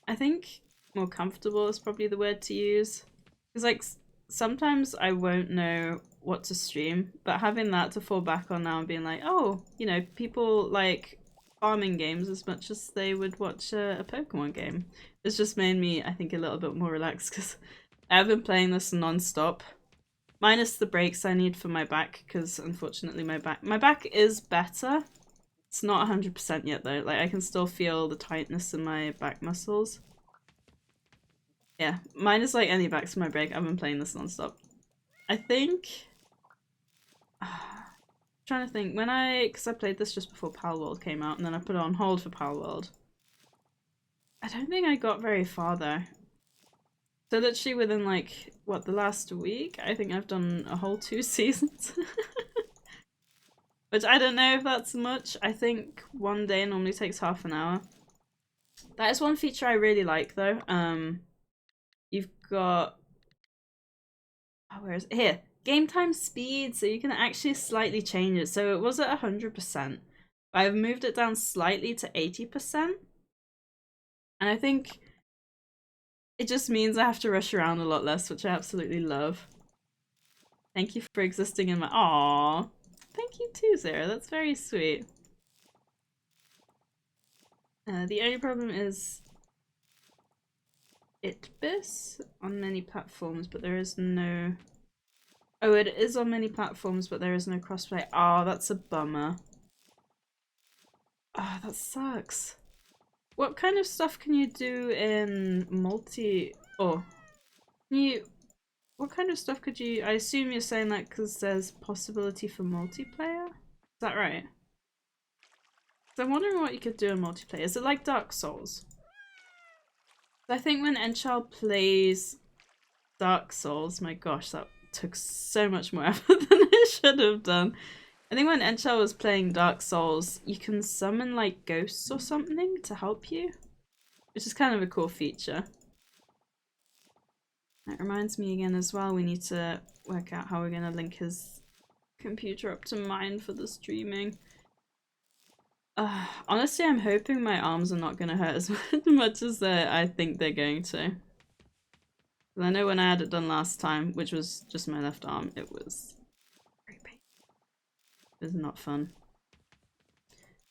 [SPEAKER 1] I think, more comfortable is probably the word to use. Because like sometimes I won't know what to stream, but having that to fall back on now and being like, oh, you know, people like farming games as much as they would watch a Pokemon game. It's just made me, I think, a little bit more relaxed because I've been playing this non-stop minus the breaks I need for my back, because unfortunately my back is better. It's not 100% yet though. Like I can still feel the tightness in my back muscles. Yeah, minus like any backs for my break. I've been playing this non-stop. I think trying to think, because I played this just before Palworld came out and then I put it on hold for Palworld. I don't think I got very far though. So literally within like, what, the last week, I think I've done a whole 2 seasons. Which I don't know if that's much. I think one day normally takes half an hour. That is one feature I really like though. You've got, oh, where is it? Here. Game time speed, so you can actually slightly change it. So it was at 100%. I've moved it down slightly to 80%. And I think it just means I have to rush around a lot less, which I absolutely love. Thank you for existing in my— aww. Thank you too, Zara. That's very sweet. The only problem is Itbis on many platforms, but there is no— oh, it is on many platforms, but there is no crossplay. Oh, that's a bummer. Ah, oh, that sucks. What kind of stuff can you do in multi— oh, what kind of stuff could you— I assume you're saying that because there's possibility for multiplayer? Is that right? So I'm wondering what you could do in multiplayer. Is it like Dark Souls? I think when Enchal plays Dark Souls, my gosh, that took so much more effort than it should have done. I think when Enchal was playing Dark Souls, you can summon like ghosts or something to help you, which is kind of a cool feature. That reminds me again as well, we need to work out how we're going to link his computer up to mine for the streaming. Honestly, I'm hoping my arms are not going to hurt as much as I think they're going to. I know when I had it done last time, which was just my left arm, it was very painful. It was not fun.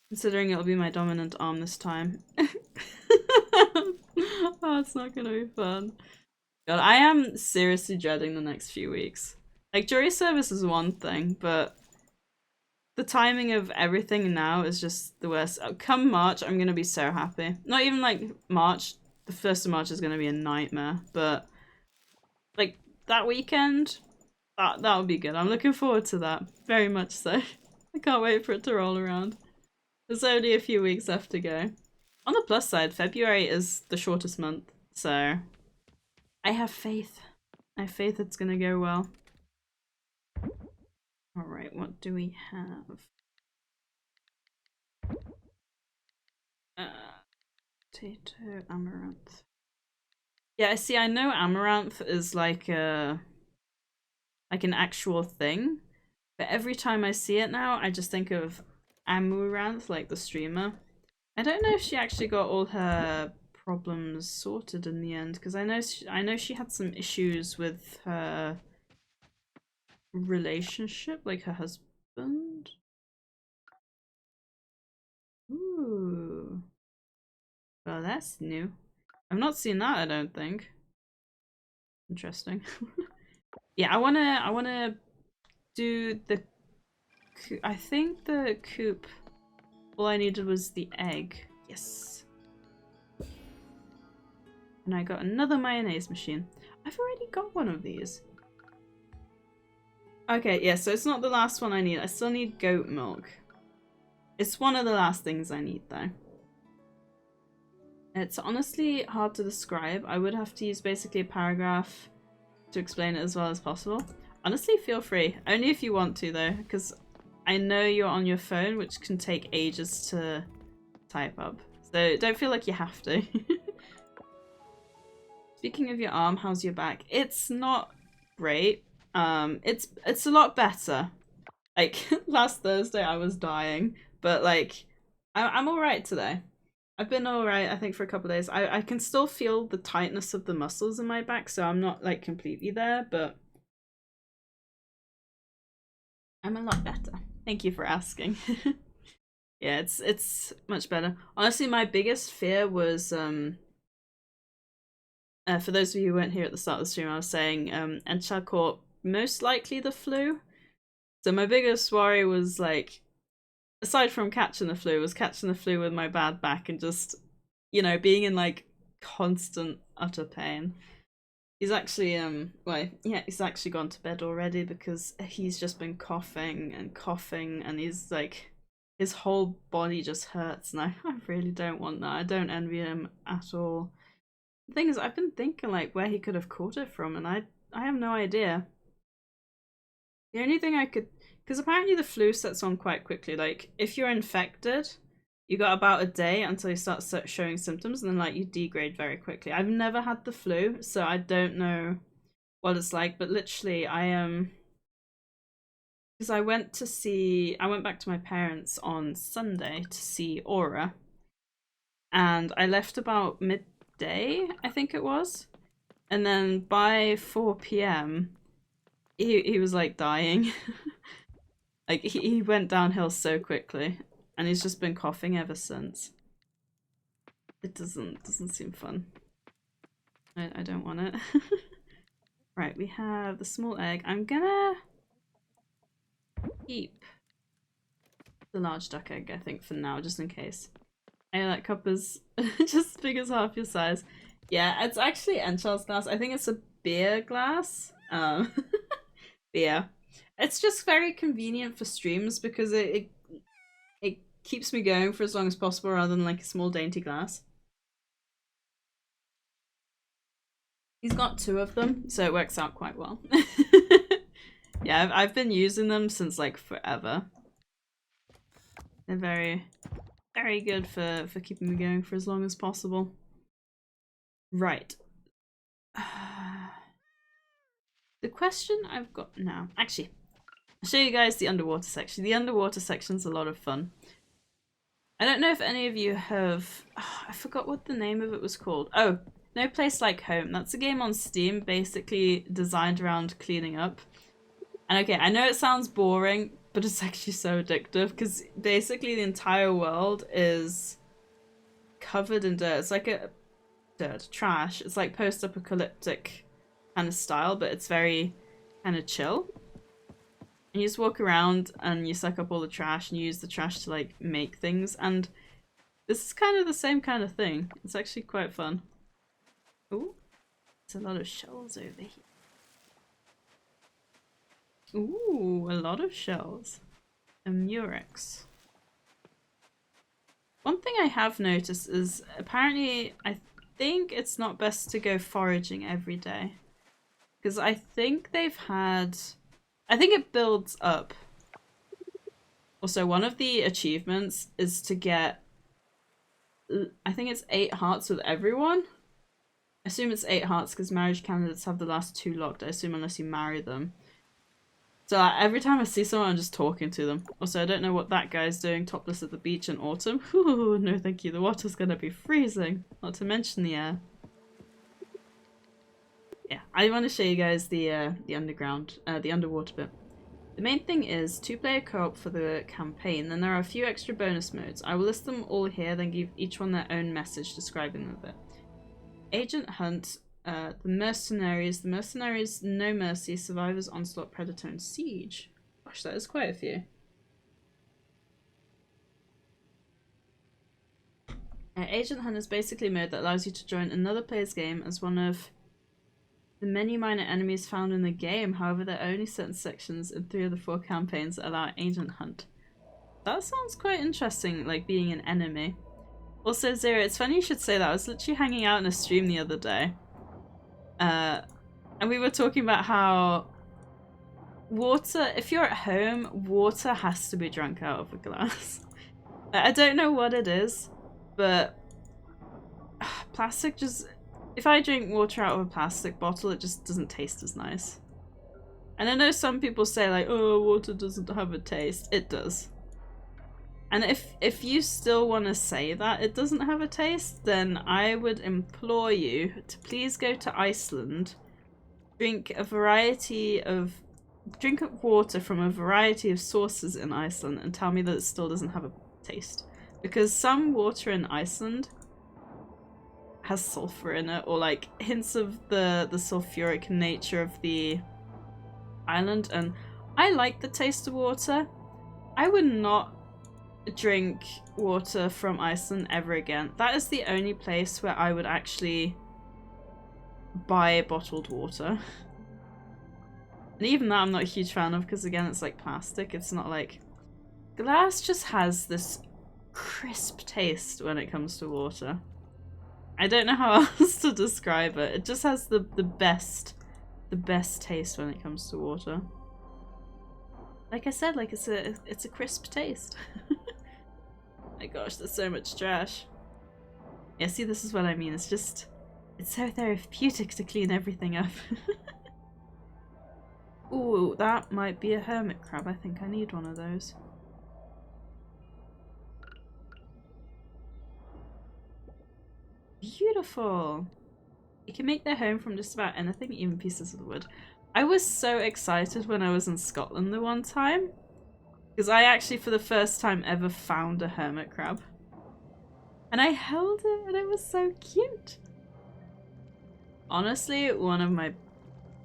[SPEAKER 1] Considering it'll be my dominant arm this time. Oh, it's not gonna be fun. God, I am seriously dreading the next few weeks. Like, jury service is one thing, but the timing of everything now is just the worst. Come March, I'm gonna be so happy. Not even like March. The 1st of March is gonna be a nightmare, but like that weekend, that would be good. I'm looking forward to that. Very much so. I can't wait for it to roll around. There's only a few weeks left to go. On the plus side, February is the shortest month, so I have faith. I have faith it's gonna go well. Alright, what do we have? Potato, amaranth. Yeah, see, I know amaranth is like an actual thing, but every time I see it now, I just think of Amaranth, like the streamer. I don't know if she actually got all her problems sorted in the end, because I know she had some issues with her relationship, like her husband. Ooh. Well, that's new. I've not seen that, I don't think. Interesting. Yeah, I wanna do the— I think the coop, all I needed was the egg. Yes. And I got another mayonnaise machine. I've already got one of these. Okay, yeah, so it's not the last one I need. I still need goat milk. It's one of the last things I need, though. It's honestly hard to describe. I would have to use basically a paragraph to explain it as well as possible. Honestly, feel free. Only if you want to, though, because I know you're on your phone, which can take ages to type up. So don't feel like you have to. Speaking of your arm, how's your back? It's not great. It's a lot better. Like, last Thursday I was dying, but like, I'm alright today. I've been alright, I think, for a couple of days. I can still feel the tightness of the muscles in my back, so I'm not like completely there, but I'm a lot better. Thank you for asking. Yeah, it's much better. Honestly, my biggest fear was for those of you who weren't here at the start of the stream, I was saying Enchal caught most likely the flu. So my biggest worry was like, aside from catching the flu, was catching the flu with my bad back and just, you know, being in like constant utter pain. He's actually well, yeah, he's actually gone to bed already because he's just been coughing and he's like, his whole body just hurts, and I really don't want that. I don't envy him at all. The thing is, I've been thinking like where he could have caught it from, and I have no idea. The only thing I could, because apparently the flu sets on quite quickly. Like if you're infected, you got about a day until you start showing symptoms, and then like you degrade very quickly. I've never had the flu, so I don't know what it's like. But literally, because I went back to my parents on Sunday to see Aura, and I left about midday, I think it was, and then by 4 p.m. he was like dying. Like he went downhill so quickly, and he's just been coughing ever since. It doesn't seem fun. I don't want it. Right, we have the small egg. I'm gonna keep the large duck egg, I think, for now, just in case. I know that cup is just as big as half your size. Yeah, it's actually Enchar's glass. I think it's a beer glass. Yeah. It's just very convenient for streams because it keeps me going for as long as possible rather than like a small dainty glass. He's got 2 of them, so it works out quite well. Yeah, I've been using them since like forever. They're very, very good for keeping me going for as long as possible. Right. The question I've got now, actually, I'll show you guys the underwater section. The underwater section's a lot of fun. I don't know if any of you have, I forgot what the name of it was called. Oh, No Place Like Home. That's a game on Steam basically designed around cleaning up. And okay, I know it sounds boring, but it's actually so addictive because basically the entire world is covered in dirt. It's like trash. It's like post-apocalyptic kind of style, but it's very kind of chill. And you just walk around and you suck up all the trash and you use the trash to like make things, and this is kind of the same kind of thing. It's actually quite fun. Ooh, there's a lot of shells over here. Ooh, a lot of shells. A murex. One thing I have noticed is apparently I think it's not best to go foraging every day. Because I think they've had... I think it builds up. Also, one of the achievements is to get... I think it's 8 hearts with everyone. I assume it's 8 hearts because marriage candidates have the last 2 locked. I assume unless you marry them. So every time I see someone, I'm just talking to them. Also, I don't know what that guy's doing topless at the beach in autumn. Ooh, no thank you. The water's gonna be freezing. Not to mention the air. Yeah, I want to show you guys the underwater bit. The main thing is 2-player co-op for the campaign. Then there are a few extra bonus modes. I will list them all here, then give each one their own message describing them a bit. Agent Hunt, the Mercenaries, No Mercy, Survivors, Onslaught, Predator, and Siege. Gosh, that is quite a few. Agent Hunt is basically a mode that allows you to join another player's game as one of the many minor enemies found in the game. However, there are only certain sections in 3 of the 4 campaigns that allow Agent Hunt. That sounds quite interesting, like being an enemy. Also, Zero, it's funny you should say that. I was literally hanging out in a stream the other day. And we were talking about how water, if you're at home, water has to be drunk out of a glass. I don't know what it is, but plastic just... If I drink water out of a plastic bottle, it just doesn't taste as nice. And I know some people say like, oh, water doesn't have a taste. It does. And if you still want to say that it doesn't have a taste, then I would implore you to please go to Iceland, drink water from a variety of sources in Iceland, and tell me that it still doesn't have a taste. Because some water in Iceland has sulfur in it, or like hints of the sulfuric nature of the island, and I like the taste of water. I would not drink water from Iceland ever again. That is the only place where I would actually buy bottled water. And even that I'm not a huge fan of, because again it's like plastic. It's not like... Glass just has this crisp taste when it comes to water. I don't know how else to describe it. It just has the best taste when it comes to water. Like I said, like it's a crisp taste. My gosh, there's so much trash. Yeah, see, this is what I mean. It's just, it's so therapeutic to clean everything up. Ooh, that might be a hermit crab. I think I need one of those. Beautiful. You can make their home from just about anything, even pieces of wood. I was so excited when I was in Scotland the one time, because I actually for the first time ever found a hermit crab. And I held it and it was so cute. Honestly, one of my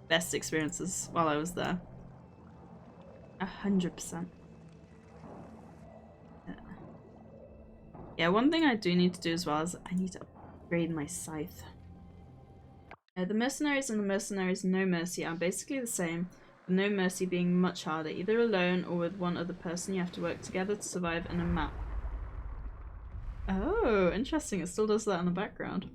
[SPEAKER 1] best experiences while I was there. 100%. Yeah, one thing I do need to do as well is I need to upgrade my scythe. The Mercenaries and the Mercenaries No Mercy are basically the same, with No Mercy being much harder, either alone or with one other person. You have to work together to survive in a map. Oh, interesting. It still does that in the background.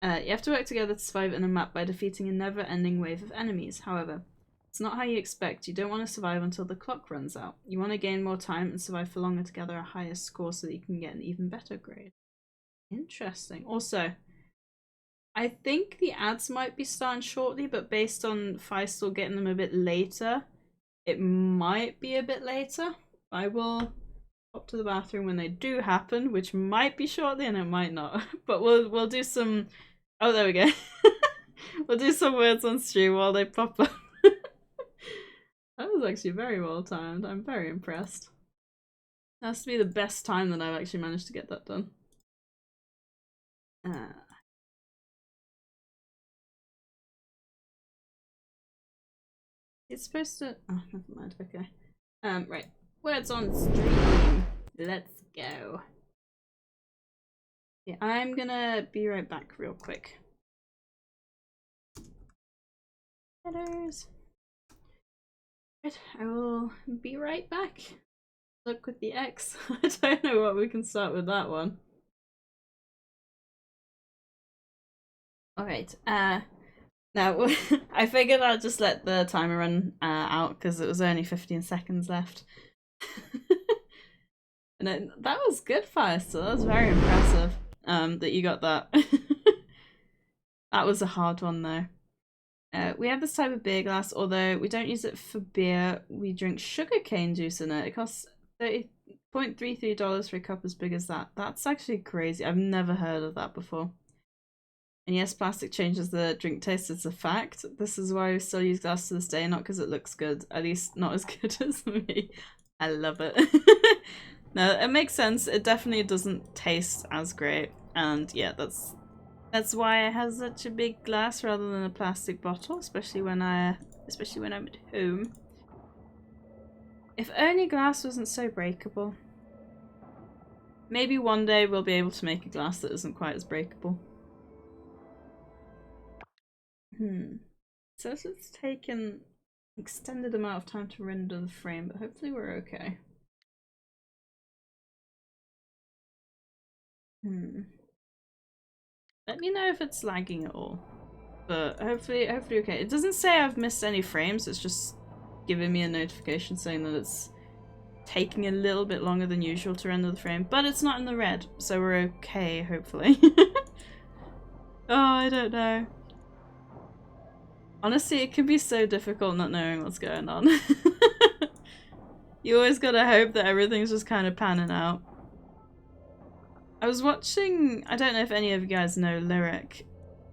[SPEAKER 1] You have to work together to survive in a map by defeating a never-ending wave of enemies. However, it's not how you expect. You don't want to survive until the clock runs out. You want to gain more time and survive for longer to gather a higher score so that you can get an even better grade. Interesting. Also, I think the ads might be starting shortly, but based on Feistal getting them a bit later, it might be a bit later. I will pop to the bathroom when they do happen, which might be shortly and it might not. But we'll do some... Oh, there we go. We'll do some words on stream while they pop up. That was actually very well timed. I'm very impressed. That has to be the best time that I've actually managed to get that done. It's supposed to... Oh, never mind. Okay. Right. Words on stream. Let's go. Yeah, I'm gonna be right back real quick. Headers. Right, I will be right back. Look with the X. I don't know what we can start with that one. Alright, now I figured I'd just let the timer run out because it was only 15 seconds left. And that was good, Feistal. That was very impressive that you got that. That was a hard one though. We have this type of beer glass, although we don't use it for beer. We drink sugarcane juice in it. It costs $30.33 for a cup as big as that. That's actually crazy. I've never heard of that before. And yes, plastic changes the drink taste. It's a fact. This is why we still use glass to this day, not because it looks good. At least not as good as me. I love it. No, it makes sense. It definitely doesn't taste as great. And yeah, that's why I have such a big glass rather than a plastic bottle, especially when I'm at home. If only glass wasn't so breakable. Maybe one day we'll be able to make a glass that isn't quite as breakable. So it's taken an extended amount of time to render the frame, but hopefully we're okay. Let me know if it's lagging at all. But hopefully okay. It doesn't say I've missed any frames, it's just giving me a notification saying that it's taking a little bit longer than usual to render the frame, but it's not in the red, so we're okay, hopefully. Oh, I don't know. Honestly, it can be so difficult not knowing what's going on. You always gotta hope that everything's just kind of panning out. I was watching, I don't know if any of you guys know Lyric.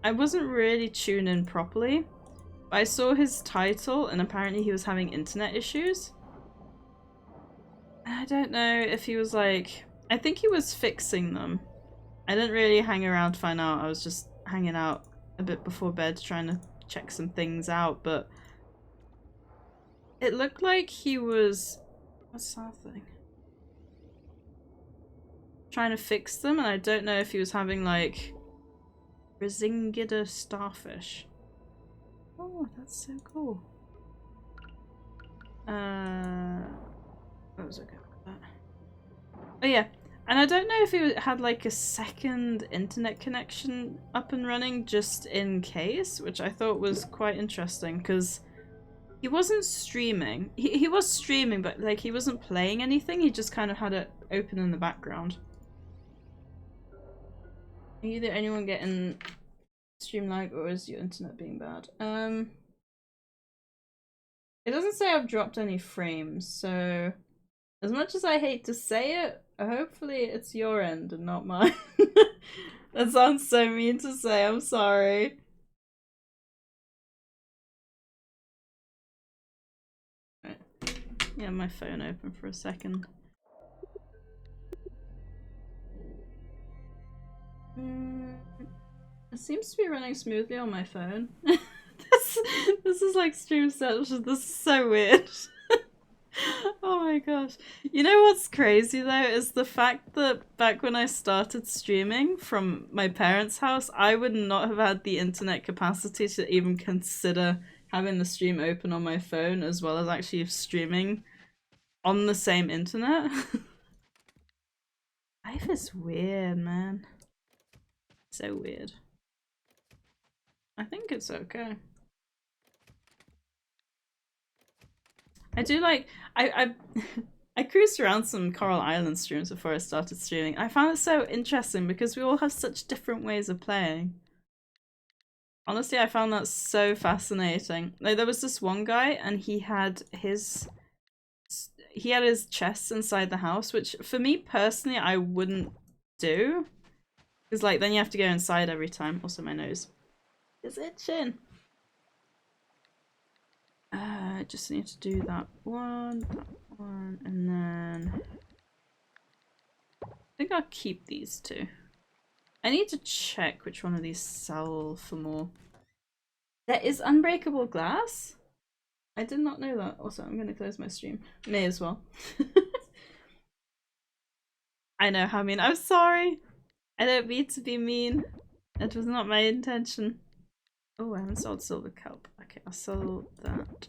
[SPEAKER 1] I wasn't really tuned in properly, but I saw his title and apparently he was having internet issues. I don't know if he was like, I think he was fixing them. I didn't really hang around to find out. I was just hanging out a bit before bed trying to check some things out, but It looked like he was... What's that thing? Trying to fix them, and I don't know if he was having, like, Resingida starfish. Oh, that's so cool. What was I going with that? Oh yeah, and I don't know if he had like a second internet connection up and running just in case, which I thought was quite interesting because he wasn't streaming. He was streaming, but like he wasn't playing anything. He just kind of had it open in the background. Are you the only one getting stream lag, or is your internet being bad? It doesn't say I've dropped any frames, so as much as I hate to say it, hopefully it's your end and not mine. That sounds so mean to say, I'm sorry. Right. Yeah, my phone open for a second. It seems to be running smoothly on my phone. This is like stream session. This is so weird. Oh my gosh. You know what's crazy though is the fact that back when I started streaming from my parents' house, I would not have had the internet capacity to even consider having the stream open on my phone as well as actually streaming on the same internet. Life is weird, man. So weird. I think it's okay. I do like I cruised around some Coral Island streams before I started streaming. I found it so interesting because we all have such different ways of playing. Honestly, I found that so fascinating. Like there was this one guy and he had his chests inside the house, which for me personally I wouldn't do. Because like then you have to go inside every time. Also my nose is itching. I just need to do that one, and then I think I'll keep these two. I need to check which one of these sell for more. There is unbreakable glass? I did not know that. Also, I'm going to close my stream. May as well. I know how mean. I'm sorry. I don't mean to be mean. It was not my intention. Oh, I haven't sold silver kelp. Okay, I'll sell that.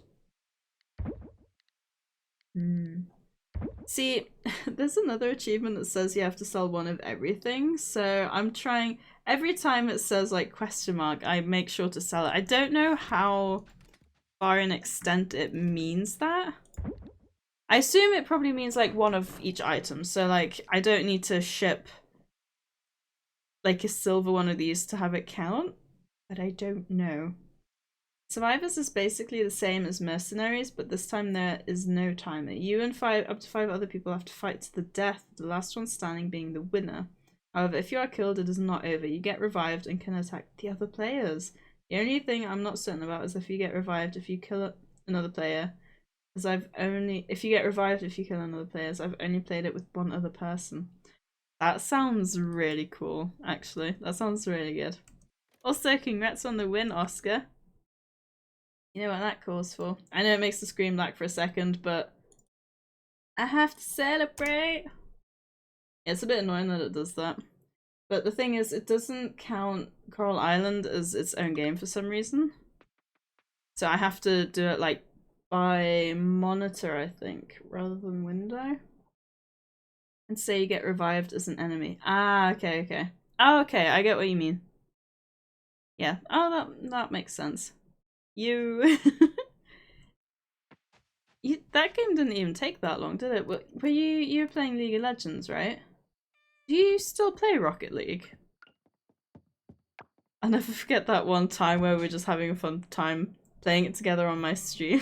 [SPEAKER 1] See, there's another achievement that says you have to sell one of everything, so I'm trying, every time it says like question mark, I make sure to sell it. I don't know how far in extent it means that. I assume it probably means like one of each item, so like I don't need to ship like a silver one of these to have it count, but I don't know. Survivors is basically the same as mercenaries, but this time there is no timer. You and up to 5 other people have to fight to the death, the last one standing being the winner. However, if you are killed, it is not over. You get revived and can attack the other players. The only thing I'm not certain about is if you get revived if you kill another player. As if you get revived if you kill another player, I've only played it with one other person. That sounds really cool, actually. That sounds really good. Also, congrats on the win, Oscar. You know what that calls for. I know it makes the screen black for a second, but I have to celebrate. It's a bit annoying that it does that. But the thing is, it doesn't count Coral Island as its own game for some reason. So I have to do it like by monitor, I think, rather than window. And say you get revived as an enemy. Ah, okay, okay. Oh, okay, I get what you mean. Yeah. Oh, that makes sense. You... that game didn't even take that long, did it? Were you were playing League of Legends, right? Do you still play Rocket League? I'll never forget that one time where we were just having a fun time playing it together on my stream.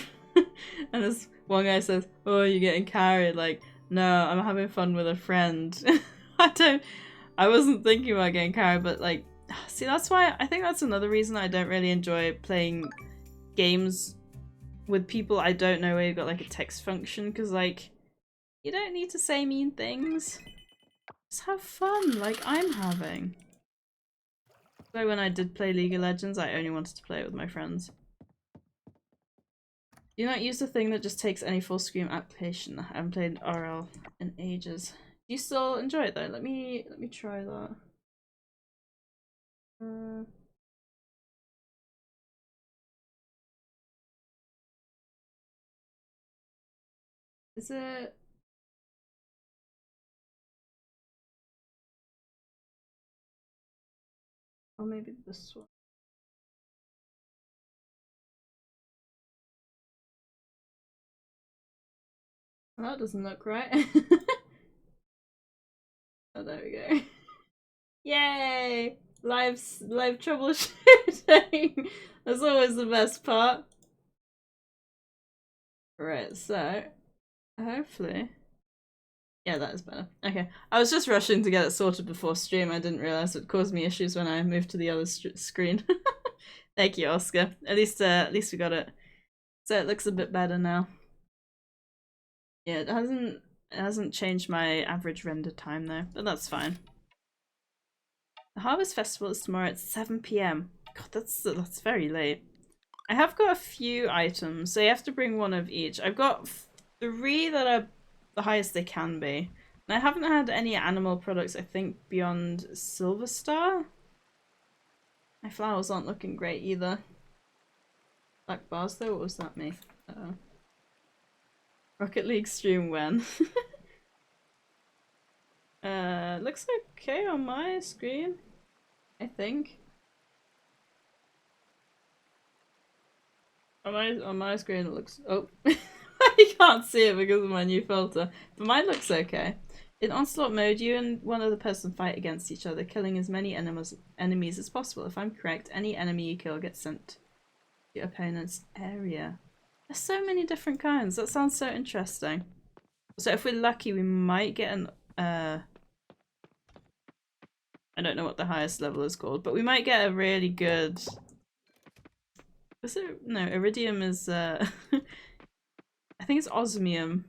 [SPEAKER 1] And this one guy says, "Oh, you're getting carried." Like, no, I'm having fun with a friend. I wasn't thinking about getting carried, but like, see, that's why I think that's another reason I don't really enjoy playing games with people I don't know where you've got like a text function, because like you don't need to say mean things. Just have fun like I'm having. So when I did play League of Legends, I only wanted to play it with my friends. Do not use the thing that just takes any full screen application. I haven't played RL in ages. Do you still enjoy it though? Let me try that. Is it? Or maybe this one. Oh, that doesn't look right. Oh, there we go. Yay! Live troubleshooting. That's always the best part. Right, so hopefully, yeah, that is better. Okay, I was just rushing to get it sorted before stream. I didn't realize it caused me issues when I moved to the other screen. Thank you, Oscar. At least we got it. So it looks a bit better now. Yeah, it hasn't changed my average render time though, but that's fine. The Harvest Festival is tomorrow at 7 PM. God, that's very late. I have got a few items, so you have to bring one of each. I've got 3 that are the highest they can be. And I haven't had any animal products, I think, beyond Silver Star. My flowers aren't looking great either. Black bars though, what was that me? Uh-oh. Rocket League stream when? Looks okay on my screen, I think. On my screen it looks... Oh, I can't see it because of my new filter. But mine looks okay. In Onslaught mode, you and one other person fight against each other, killing as many enemies as possible. If I'm correct, any enemy you kill gets sent to your opponent's area. There's so many different kinds. That sounds so interesting. So if we're lucky, we might get an... I don't know what the highest level is called, but we might get a really good... Is it? No, Iridium is... I think it's Osmium.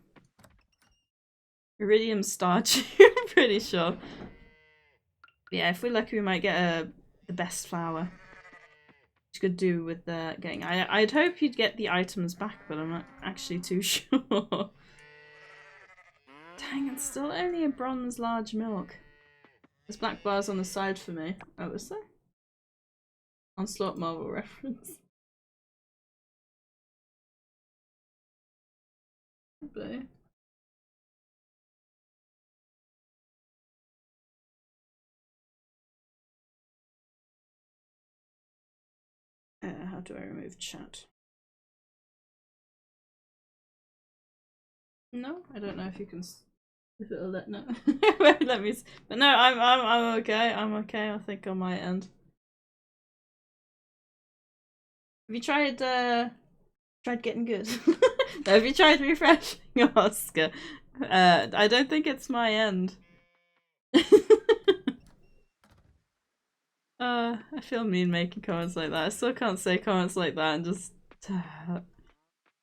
[SPEAKER 1] Iridium Starch, I'm pretty sure. But yeah, if we're lucky, we might get the best flower. Which could do with getting... I'd hope you'd get the items back, but I'm not actually too sure. Dang, it's still only a bronze large milk. There's black bars on the side for me. Oh, is there? Onslaught Marvel reference. Probably. How do I remove chat? No, I don't know if you can. If it'll let no. Wait, let me. But no, I'm okay. I'm okay. I think on my end. Have you tried getting good? No, have you tried refreshing, Oscar? I don't think it's my end. I feel mean making comments like that. I still can't say comments like that and just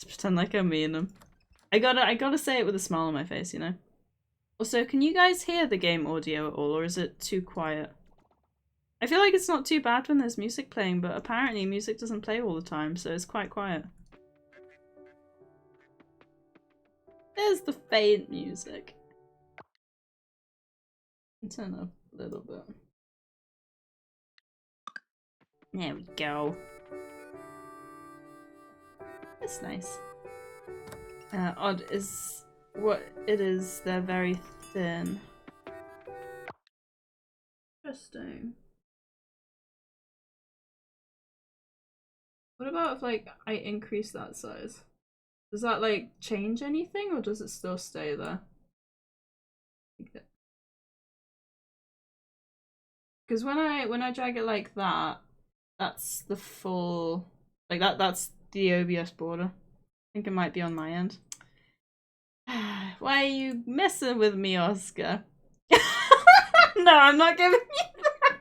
[SPEAKER 1] pretend like I mean them. I gotta say it with a smile on my face, you know? Also, can you guys hear the game audio at all, or is it too quiet? I feel like it's not too bad when there's music playing, but apparently music doesn't play all the time, so it's quite quiet. There's the faint music. Turn up a little bit. There we go. That's nice. Odd is what it is. They're very thin. Interesting. What about if like I increase that size? Does that like change anything, or does it still stay there? Because when I drag it like that, that's the full like that's the OBS border. I think it might be on my end. Why are you messing with me, Oscar? No, I'm not giving you that.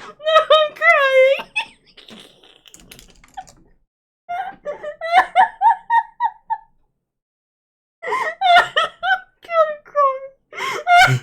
[SPEAKER 1] No, I'm crying. God, I'm crying.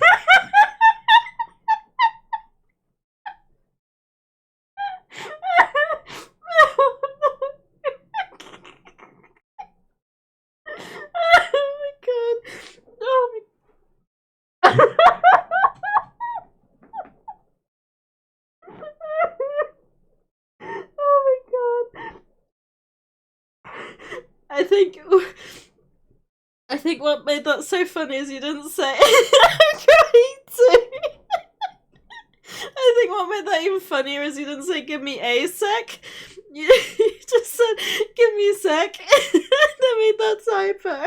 [SPEAKER 1] I think what made that so funny is you didn't say I'm trying to. I think what made that even funnier is you didn't say give me a sec. You just said give me a sec. That made that typo.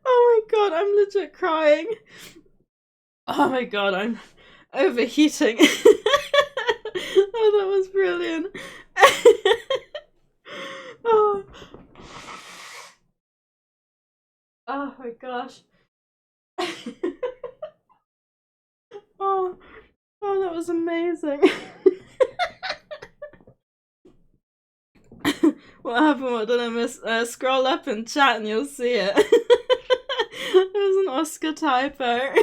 [SPEAKER 1] Oh my god, I'm legit crying. Oh my god, I'm overheating. Oh, that was brilliant. Oh. Oh my gosh. Oh, that was amazing. What happened? What did I miss? Scroll up in chat and you'll see it. It was an Oscar typo.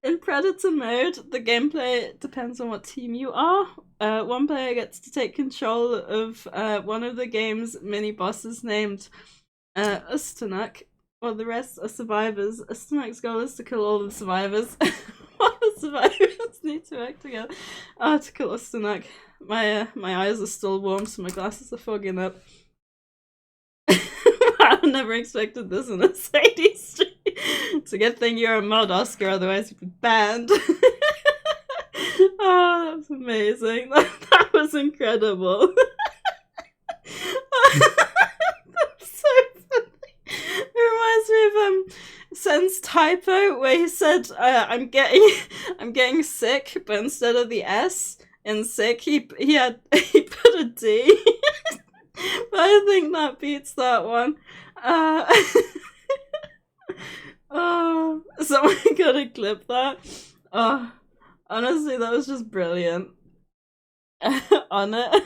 [SPEAKER 1] In Predator mode, the gameplay depends on what team you are. One player gets to take control of one of the game's mini bosses named Ustanuk, while the rest are survivors. Ustanuk's goal is to kill all the survivors. All the survivors need to work together to kill Ustanuk. My eyes are still warm, so my glasses are fogging up. I never expected this in a Sadie stream. It's a good thing you're a mod, Oscar, otherwise you'd be banned. Oh, that was amazing. That was incredible. That's so funny. It reminds me of Sen's typo where he said I'm getting sick, but instead of the S in sick he put a D. But I think that beats that one. Oh, someone gotta clip that. Oh, honestly, that was just brilliant. On it.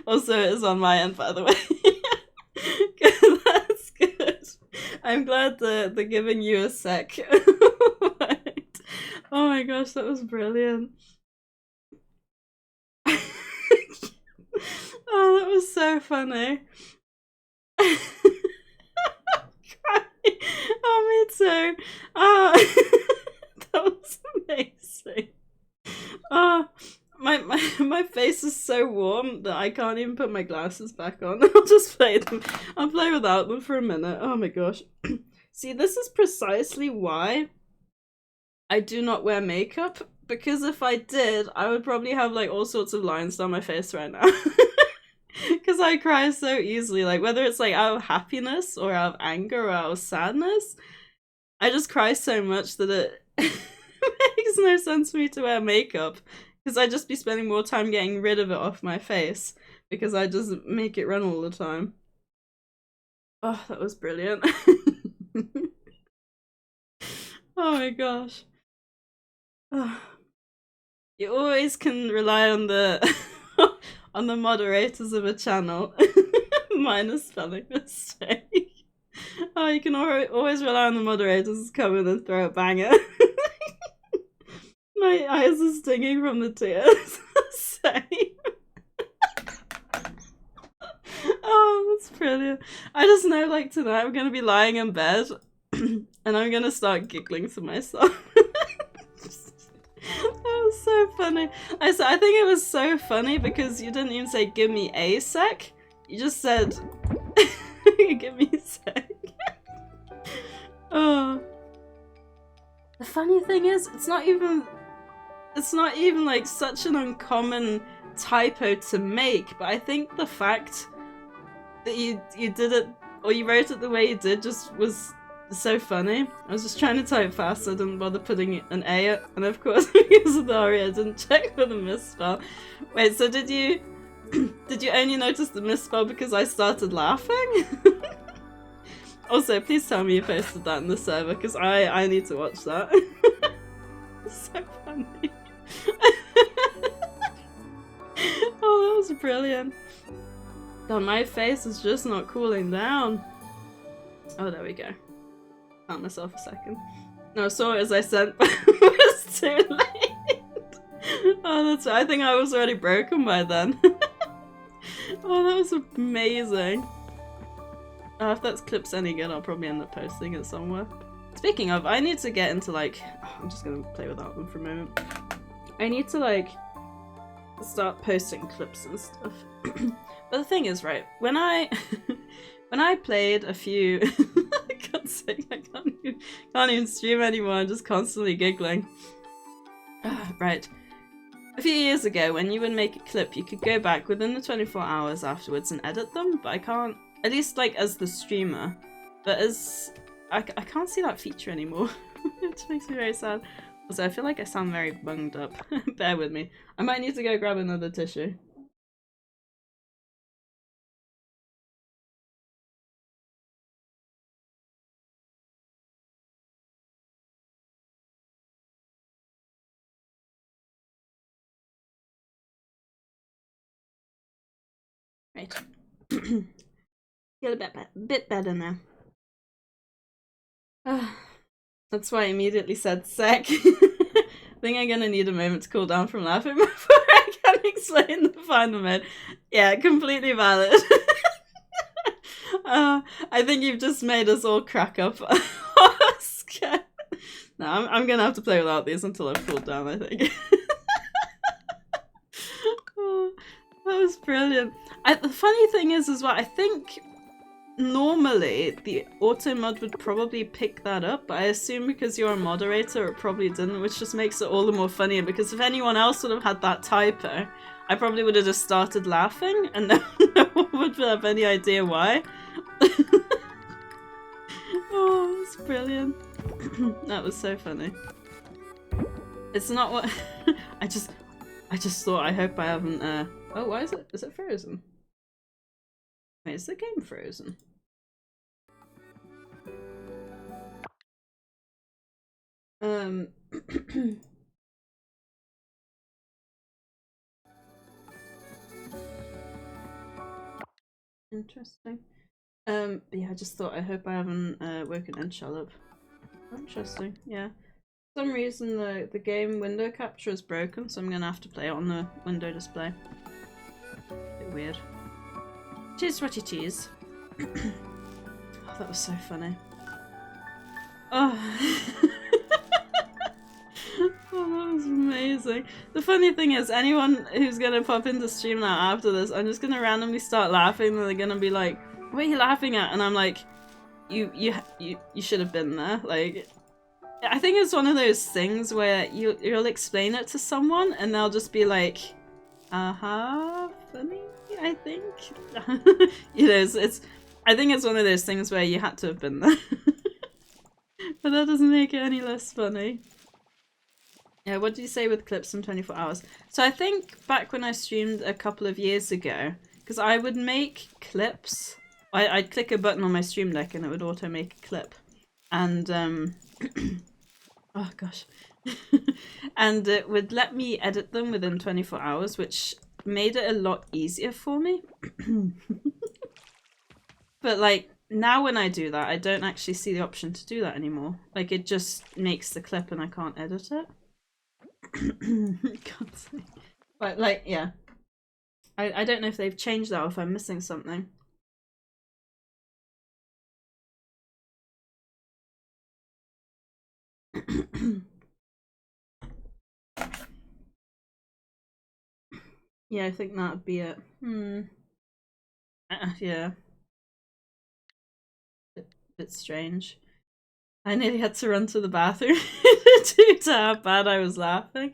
[SPEAKER 1] Also, it is on my end, by the way. That's good. I'm glad they're giving you a sec. Right. Oh my gosh, that was brilliant. Oh, that was so funny. Oh, me too. That was amazing. My face is so warm that I can't even put my glasses back on. I'll just play them. I'll play without them for a minute. Oh my gosh. See, this is precisely why I do not wear makeup, because if I did, I would probably have like all sorts of lines down my face right now. Because I cry so easily, like whether it's like out of happiness or out of anger or out of sadness, I just cry so much that it makes no sense for me to wear makeup, because I'd just be spending more time getting rid of it off my face because I just make it run all the time. Oh, that was brilliant. Oh my gosh. Oh. You always can rely on the on the moderators of a channel. Minus spelling mistake. Oh, you can always rely on the moderators to come in and throw a banger. My eyes are stinging from the tears. Same. Oh, that's brilliant. I just know, like, tonight I'm gonna be lying in bed and I'm gonna start giggling to myself. That was so funny. I think it was so funny because you didn't even say give me a sec. You just said give me a sec. Oh. The funny thing is, it's not even like such an uncommon typo to make, but I think the fact that you did it, or you wrote it the way you did, just was so funny. I was just trying to type fast, so I didn't bother putting an A, and of course because of the Aria I didn't check for the misspell. Wait, so did you only notice the misspell because I started laughing? Also, please tell me you posted that in the server, because I need to watch that. It's so funny. Oh, that was brilliant. God, my face is just not cooling down. Oh, there we go. Found myself a second. No, I saw it as I sent, but it was too late. Oh, that's right. I think I was already broken by then. Oh, that was amazing. Oh, if that clip's any good, I'll probably end up posting it somewhere. Speaking of, I need to get into like... Oh, I'm just gonna play without them for a moment. I need to like start posting clips and stuff. But the thing is, right, when I when I played a few God's sake, I can't even stream anymore, I'm just constantly giggling. Right. A few years ago, when you would make a clip, you could go back within the 24 hours afterwards and edit them, but I can't, at least like as the streamer, but as, I can't see that feature anymore, which makes me very sad. Also, I feel like I sound very bunged up. Bear with me. I might need to go grab another tissue. Right. Feel a bit better now. That's why I immediately said sec. I think I'm gonna need a moment to cool down from laughing before I can explain the final mode. Yeah, completely valid. I think you've just made us all crack up. Oscar. No, I'm gonna have to play without these until I've cooled down, I think. Oh, that was brilliant. The funny thing is as well, I think normally the auto mod would probably pick that up, but I assume because you're a moderator it probably didn't, which just makes it all the more funnier, because if anyone else would have had that typo, I probably would have just started laughing and no one would have any idea why. Oh, it's brilliant. That was so funny. It's not what I just thought, I hope I haven't oh, why is it frozen? Wait, is the game frozen? Interesting. But yeah, I just thought, I hope I haven't woken Enshell up. Interesting, yeah. For some reason the game window capture is broken, so I'm gonna have to play it on the window display. Bit weird. Cheese, sweaty cheese. Oh, that was so funny. Oh. Oh, that was amazing. The funny thing is, anyone who's gonna pop into stream now after this, I'm just gonna randomly start laughing and they're gonna be like, what are you laughing at? And I'm like, you should have been there. Like, I think it's one of those things where you'll explain it to someone and they'll just be like, funny, I think. You know, I think it's one of those things where you had to have been there. But that doesn't make it any less funny. Yeah, what did you say with clips in 24 hours? So I think back when I streamed a couple of years ago, because I would make clips, I'd click a button on my stream deck and it would auto make a clip. And, oh gosh. And it would let me edit them within 24 hours, which made it a lot easier for me. But like, now when I do that, I don't actually see the option to do that anymore. Like, it just makes the clip and I can't edit it. God's sake. But like, yeah. I don't know if they've changed that or if I'm missing something. Yeah, I think that would be it. Yeah. Bit strange. I nearly had to run to the bathroom due to how bad I was laughing.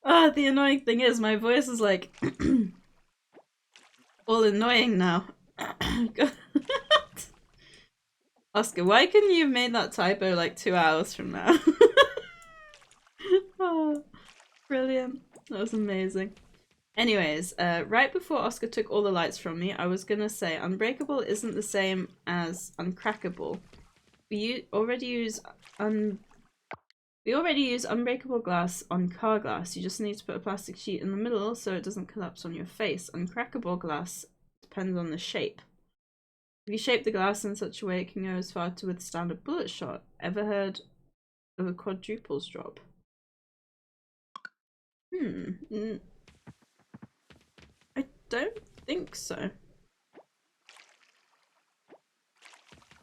[SPEAKER 1] Oh, the annoying thing is my voice is like all annoying now. Oscar, why couldn't you have made that typo like 2 hours from now? Oh, brilliant. That was amazing. Anyways, right before Oscar took all the lights from me, I was gonna say Unbreakable isn't the same as Uncrackable. We already use unbreakable glass on car glass. You just need to put a plastic sheet in the middle so it doesn't collapse on your face. Uncrackable glass depends on the shape. If you shape the glass in such a way, it can go as far to withstand a bullet shot. Ever heard of a quadruples drop? I don't think so.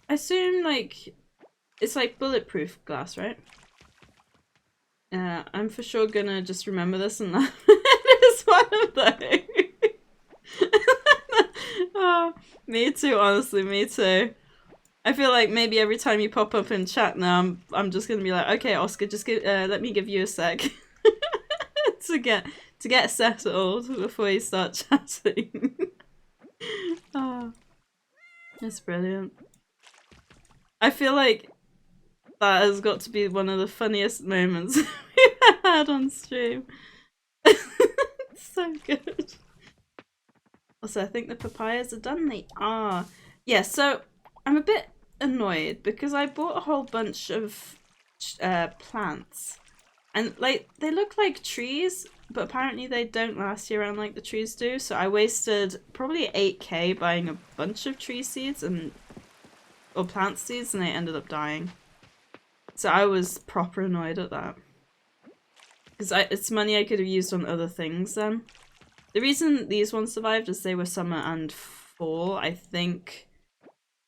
[SPEAKER 1] I assume like it's like bulletproof glass, right? I'm for sure gonna just remember this and laugh at was one of those. Oh, me too, honestly, me too. I feel like maybe every time you pop up in chat now, I'm just gonna be like, okay, Oscar, just let me give you a sec to get settled before you start chatting. Oh, it's brilliant. I feel like that has got to be one of the funniest moments we've had on stream. It's so good. Also, I think the papayas are done. They are. Yeah, so I'm a bit annoyed because I bought a whole bunch of plants. And, like, they look like trees, but apparently they don't last year round like the trees do. So I wasted probably 8k buying a bunch of tree seeds or plant seeds, and they ended up dying. So I was proper annoyed at that. Because it's money I could have used on other things then. The reason these ones survived is they were summer and fall. I think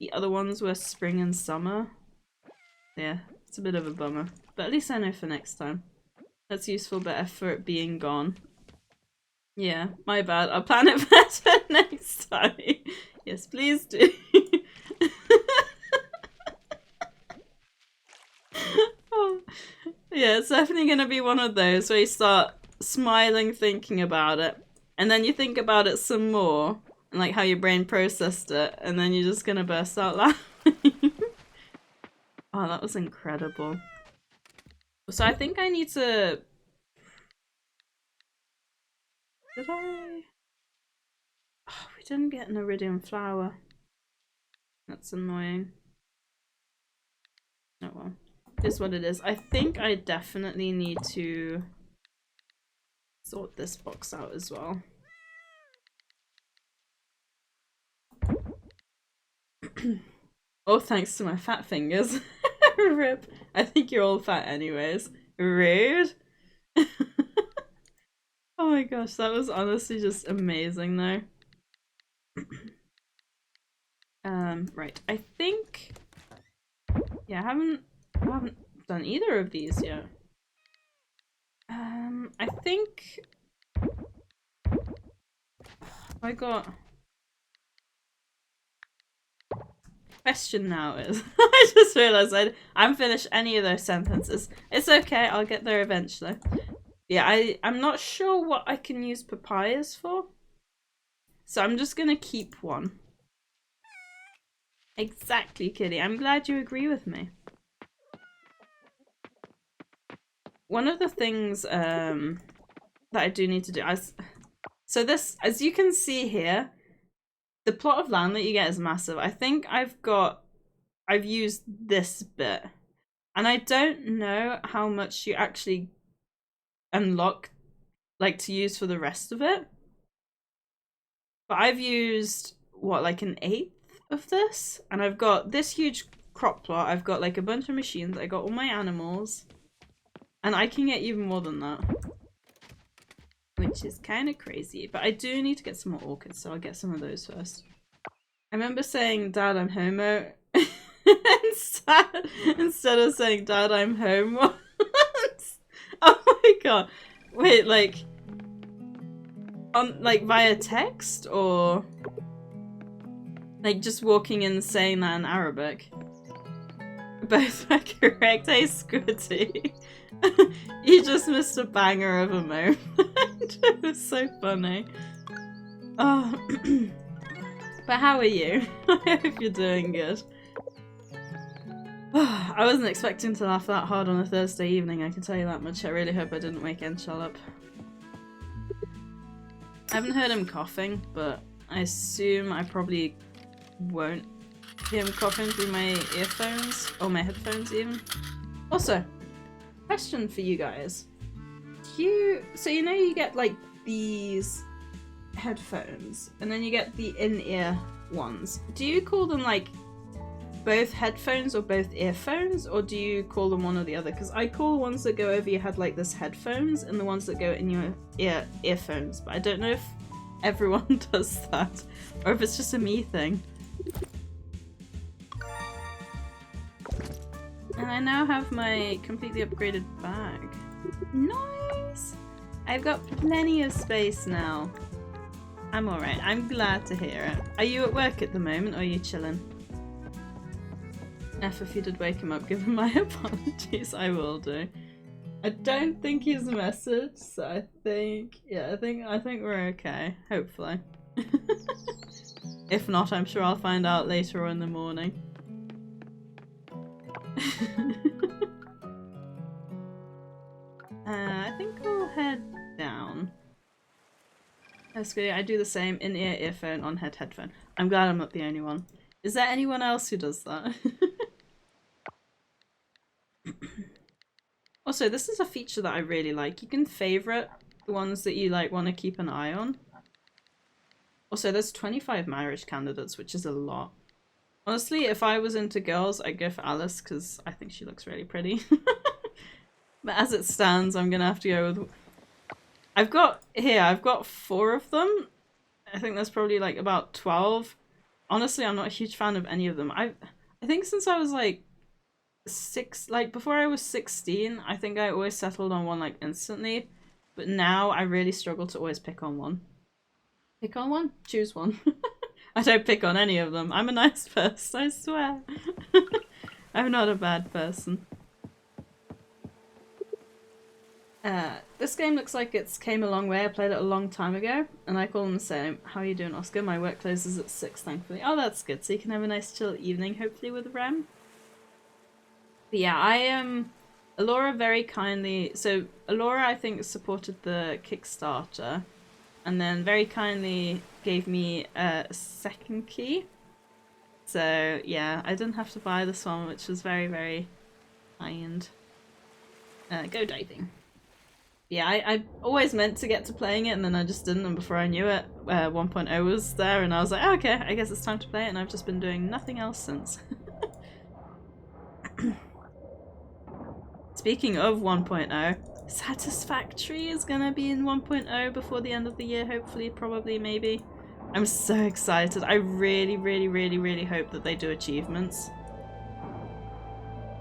[SPEAKER 1] the other ones were spring and summer. Yeah, it's a bit of a bummer. But at least I know for next time. That's useful, better for it being gone. Yeah, my bad. I'll plan it better next time. Yes, please do. Oh. Yeah, it's definitely gonna be one of those where you start smiling thinking about it, and then you think about it some more, and like how your brain processed it, and then you're just gonna burst out laughing. Oh, that was incredible. So I think I need to... Did I? Oh, we didn't get an iridium flower. That's annoying. Oh well. It is what it is. I think I definitely need to sort this box out as well. Oh, thanks to my fat fingers. Rip. I think you're all fat anyways. Rude. Oh my gosh, that was honestly just amazing though. Right. I think... Yeah, I haven't done either of these yet. I think... I got... Question now is... I just realised I haven't finished any of those sentences. It's okay, I'll get there eventually. Yeah, I'm not sure what I can use papayas for. So I'm just gonna keep one. Exactly, Kitty. I'm glad you agree with me. One of the things that I do need to do... So this, as you can see here, the plot of land that you get is massive. I think I've used this bit. And I don't know how much you actually unlock, like, to use for the rest of it. But I've used, what, like an 1/8 of this? And I've got this huge crop plot. I've got, like, a bunch of machines. I got all my animals. And I can get even more than that. Which is kind of crazy. But I do need to get some more orchids, so I'll get some of those first. I remember saying, Dad, I'm homo. Instead of saying, Dad, I'm home once. Oh my god. Wait, like... like, via text? Or... like, just walking in saying that in Arabic? Both are correct. Hey, Squiddy. You just missed a banger of a moment. It was so funny. Oh. But how are you? I hope you're doing good. I wasn't expecting to laugh that hard on a Thursday evening, I can tell you that much. I really hope I didn't wake Enshell up. I haven't heard him coughing, but I assume I probably won't hear him coughing through my earphones, or my headphones even. Also, question for you guys. So you know you get like these headphones, and then you get the in-ear ones. Do you call them like both headphones or both earphones, or do you call them one or the other? Because I call the ones that go over your head like this headphones, and the ones that go in your earphones, but I don't know if everyone does that, or if it's just a me thing. And I now have my completely upgraded bag. Nice! I've got plenty of space now. I'm alright. I'm glad to hear it. Are you at work at the moment or are you chilling? If you did wake him up, give him my apologies. I will do. I don't think he's messaged, so I think, yeah, I think we're okay. Hopefully. If not, I'm sure I'll find out later in the morning. I think we'll head down. That's good. I do the same. In-ear earphone, on-head headphone. I'm glad I'm not the only one. Is there anyone else who does that? Also, this is a feature that I really like. You can favorite the ones that you like want to keep an eye on. Also, there's 25 marriage candidates, which is a lot. Honestly, if I was into girls, I'd go for Alice because I think she looks really pretty. But as it stands, I'm gonna have to go with... I've got 4 of them. I think there's probably like about 12. Honestly, I'm not a huge fan of any of them. I think since I was like before I was 16, I think I always settled on one like instantly. But now I really struggle to always pick on one. Pick on one? Choose one. I don't pick on any of them. I'm a nice person, I swear. I'm not a bad person. This game looks like it's came a long way. I played it a long time ago, and I call them the same. How are you doing, Oscar? My work closes at 6, thankfully. Oh, that's good. So you can have a nice chill evening, hopefully, with Rem. But yeah, Alora very kindly... So, Alora, I think, supported the Kickstarter, and then very kindly gave me a second key. So, yeah, I didn't have to buy this one, which was very, very kind. Go diving. Yeah, I always meant to get to playing it, and then I just didn't, and before I knew it, 1.0 was there, and I was like, oh, okay, I guess it's time to play it, and I've just been doing nothing else since. Speaking of 1.0, Satisfactory is gonna be in 1.0 before the end of the year, hopefully, probably, maybe. I'm so excited. I really, really, really, really hope that they do achievements.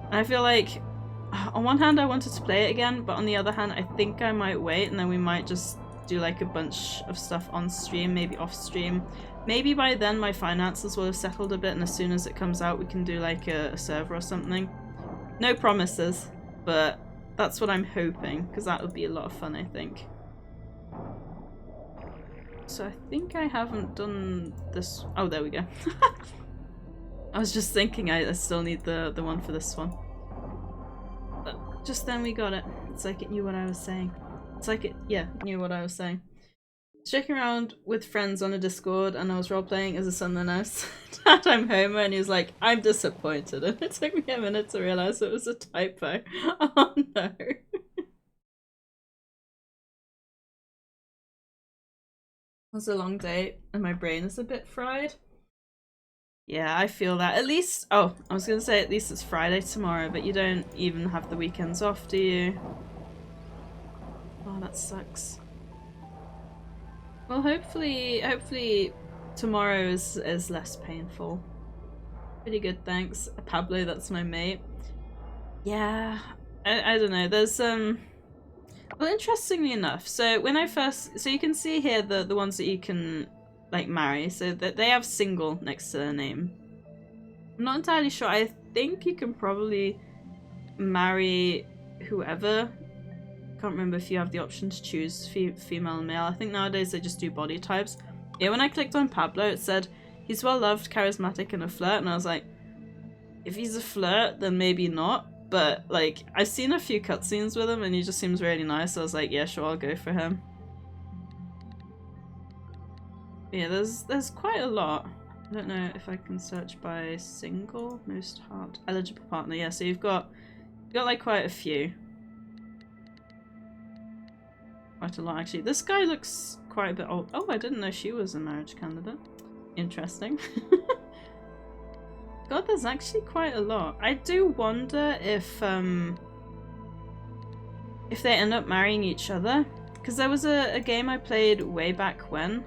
[SPEAKER 1] And I feel like, on one hand I wanted to play it again, but on the other hand I think I might wait and then we might just do like a bunch of stuff on stream, maybe off stream. Maybe by then my finances will have settled a bit and as soon as it comes out we can do like a server or something. No promises, but that's what I'm hoping, because that would be a lot of fun, I think. So I think I haven't done this... Oh, there we go. I was just thinking I still need the one for this one. But just then we got it. It's like it knew what I was saying. It's like it, yeah, knew what I was saying. Checking around with friends on a Discord and I was role-playing as a son and I said, Dad, I'm Homer, and he was like, I'm disappointed. And it took me a minute to realise it was a typo. Oh no. It was a long day and my brain is a bit fried. Yeah, I feel that. At least, oh, I was gonna say at least it's Friday tomorrow, but you don't even have the weekends off, do you? Oh, that sucks. Well, hopefully tomorrow is less painful. Pretty good, thanks. Pablo, that's my mate. Yeah, I don't know. There's well, interestingly enough, so when I first, so you can see here the ones that you can like marry, so that they have single next to their name. I'm not entirely sure. I think you can probably marry whoever. Can't remember if you have the option to choose female and male. I think nowadays they just do body types. Yeah, when I clicked on Pablo, it said he's well loved, charismatic, and a flirt, and I was like, if he's a flirt, then maybe not. But like, I've seen a few cutscenes with him, and he just seems really nice. So I was like, yeah, sure, I'll go for him. Yeah, there's quite a lot. I don't know if I can search by single, most heart, eligible partner. Yeah, so you've got like quite a few. Quite a lot, actually. This guy looks quite a bit old. Oh, I didn't know she was a marriage candidate. Interesting. God, there's actually quite a lot. I do wonder if they end up marrying each other. Because there was a game I played way back when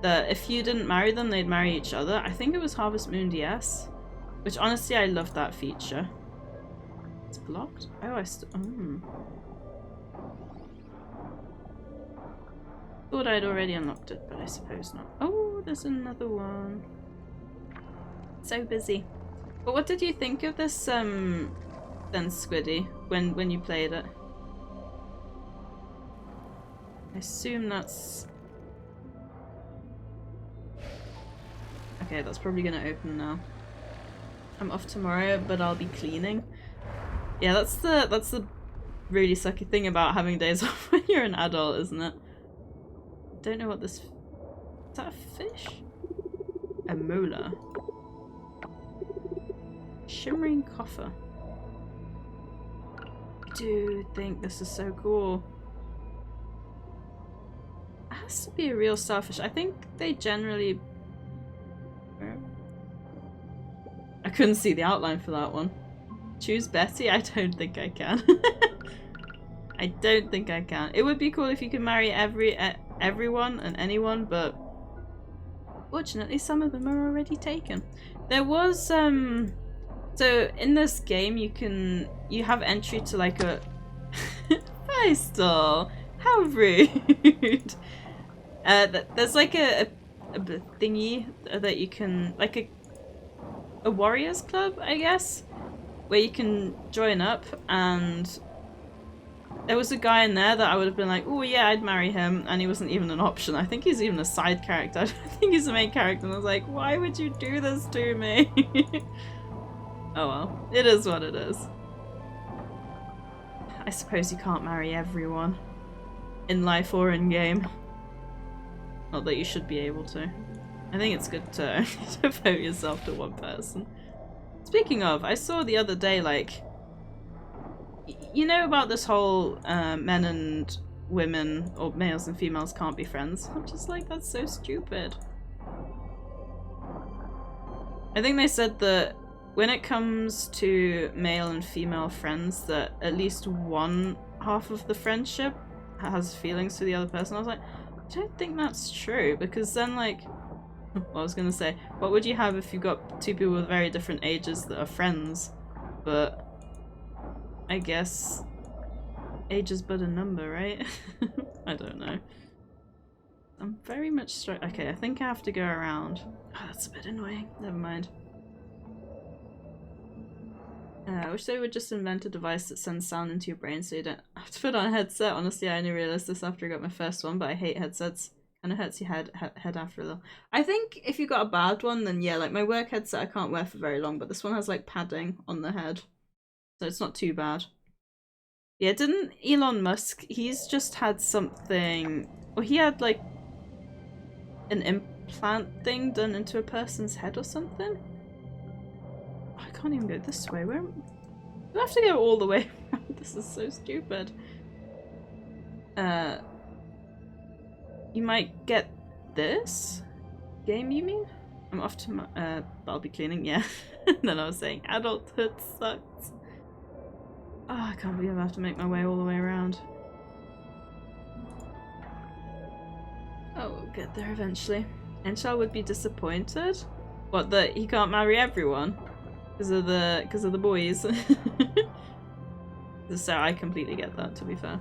[SPEAKER 1] that if you didn't marry them, they'd marry each other. I think it was Harvest Moon DS. Which, honestly, I loved that feature. It's blocked? Oh, Thought I'd already unlocked it, but I suppose not. Oh, there's another one. So busy. But what did you think of this, then, Squiddy, when you played it? I assume that's... Okay, that's probably gonna open now. I'm off tomorrow, but I'll be cleaning. Yeah, that's the really sucky thing about having days off when you're an adult, isn't it? Don't know what this... Is that a fish? A molar. Shimmering coffer. I do think this is so cool. It has to be a real starfish. I think they generally... I couldn't see the outline for that one. Choose Betty? I don't think I can. I don't think I can. It would be cool if you could marry everyone and anyone, but fortunately some of them are already taken. There was so in this game you have entry to like a Feistal, how rude. There's like a thingy that you can, like a warriors club, I guess, where you can join up, and there was a guy in there that I would have been like, oh yeah, I'd marry him, and he wasn't even an option. I think he's even a side character. I don't think he's the main character, and I was like, why would you do this to me? Oh well, it is what it is. I suppose you can't marry everyone in life or in game. Not that you should be able to. I think it's good to devote yourself to one person. Speaking of, I saw the other day, like, you know about this whole men and women, or males and females can't be friends? I'm just like, that's so stupid. I think they said that when it comes to male and female friends, that at least one half of the friendship has feelings to the other person. I was like, I don't think that's true, because then, like, well, I was gonna say, what would you have if you got two people with very different ages that are friends? But I guess age is but a number, right? I don't know. I'm very much okay, I think I have to go around. Oh, that's a bit annoying. Never mind. I wish they would just invent a device that sends sound into your brain so you don't have to put on a headset. Honestly, I only realised this after I got my first one, but I hate headsets. And it hurts your head after a little. I think if you got a bad one, then yeah, like my work headset I can't wear for very long, but this one has like padding on the head, so it's not too bad. Yeah, didn't Elon Musk, he's just had something, or he had like an implant thing done into a person's head or something? I can't even go this way. Where? I have to go all the way around. This is so stupid. You might get this game, you mean? I'm off to my, I'll be cleaning, yeah. And then I was saying adulthood sucks. Oh, I can't believe I have to make my way all the way around. Oh, we'll get there eventually. Enshal would be disappointed. What, that he can't marry everyone? Because of the boys. So I completely get that, to be fair.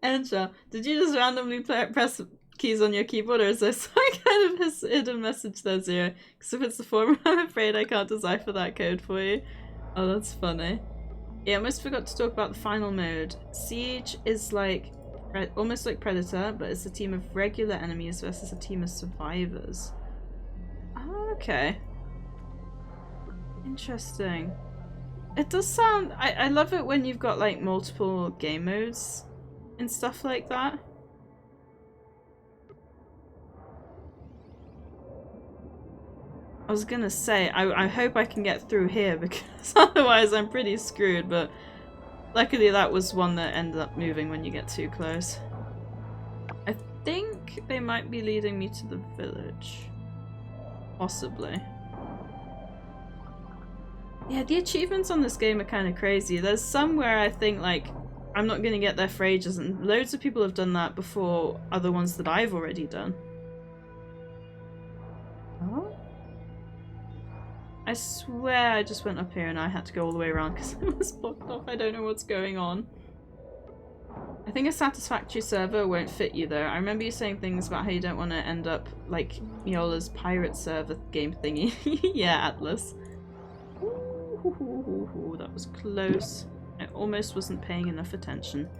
[SPEAKER 1] Enshal, did you just randomly press keys on your keyboard, or is there some kind of hidden message there, Zero? Because if it's the former, I'm afraid I can't decipher that code for you. Oh, that's funny. Yeah, I almost forgot to talk about the final mode. Siege is like almost like Predator, but it's a team of regular enemies versus a team of survivors. Oh, okay. Interesting. It does sound... I love it when you've got like multiple game modes and stuff like that. I was gonna say, I hope I can get through here, because otherwise I'm pretty screwed, but luckily that was one that ended up moving when you get too close. I think they might be leading me to the village. Possibly. Yeah, the achievements on this game are kind of crazy. There's some where I think, like, I'm not going to get there for ages, and loads of people have done that before other ones that I've already done. Oh? I swear I just went up here and I had to go all the way around because I was blocked off. I don't know what's going on. I think a satisfactory server won't fit you though. I remember you saying things about how you don't want to end up like Miola's pirate server game thingy. Yeah, Atlas. Ooh, that was close. I almost wasn't paying enough attention.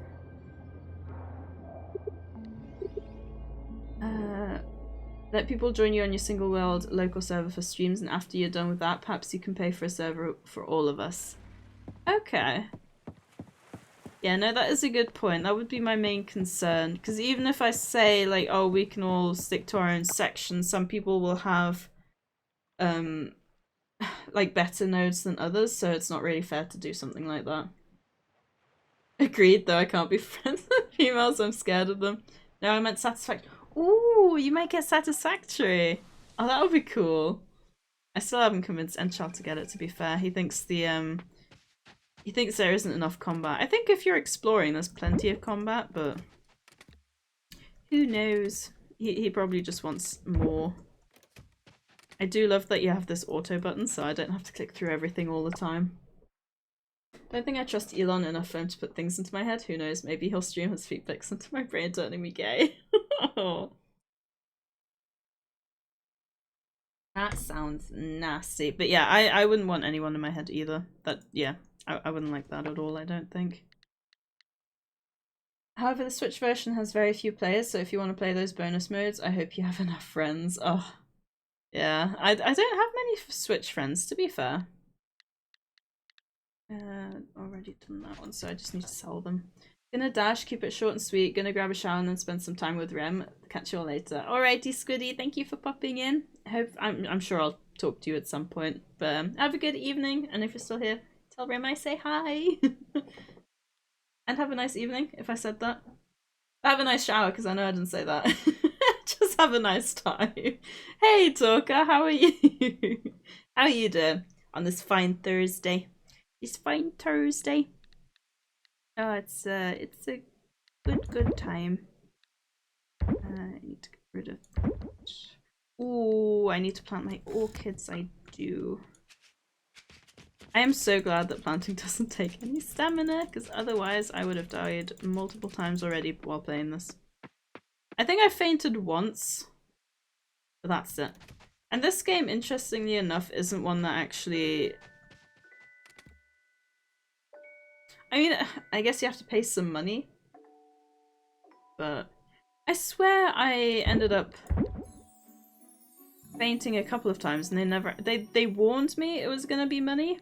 [SPEAKER 1] Let people join you on your single world local server for streams, and after you're done with that, perhaps you can pay for a server for all of us. Okay. Yeah, no, that is a good point. That would be my main concern. Because even if I say, like, oh, we can all stick to our own section, some people will have, like, better nodes than others, so it's not really fair to do something like that. Agreed, though I can't be friends with females, I'm scared of them. No, I meant satisfactory. Ooh, you might get satisfactory. Oh, that would be cool. I still haven't convinced Enchal to get it, to be fair. He thinks the, he thinks there isn't enough combat. I think if you're exploring, there's plenty of combat, but who knows? He probably just wants more. I do love that you have this auto button, so I don't have to click through everything all the time. Don't think I trust Elon enough for him to put things into my head. Who knows? Maybe he'll stream his feet pics into my brain, turning me gay. Oh. That sounds nasty. But yeah, I wouldn't want anyone in my head either. That, yeah, I wouldn't like that at all, I don't think. However, the Switch version has very few players, so if you want to play those bonus modes, I hope you have enough friends. Oh, yeah. I don't have many Switch friends, to be fair. Already done that one, so I just need to sell them. Gonna dash, keep it short and sweet. Gonna grab a shower and then spend some time with Rem. Catch you all later. Alrighty, Squiddy, thank you for popping in. I'm sure I'll talk to you at some point. But have a good evening, and if you're still here, tell Rem I say hi. And have a nice evening, if I said that. Have a nice shower, because I know I didn't say that. Just have a nice time. Hey, Talker, how are you? How are you doing on this fine Thursday? This fine Thursday. Oh, it's a good time. I need to get rid of. Ooh, I need to plant my orchids. I do. I am so glad that planting doesn't take any stamina, because otherwise I would have died multiple times already while playing this. I think I fainted once, but that's it. And this game, interestingly enough, isn't one that actually... I mean, I guess you have to pay some money, but I swear I ended up fainting a couple of times and they warned me it was gonna be money,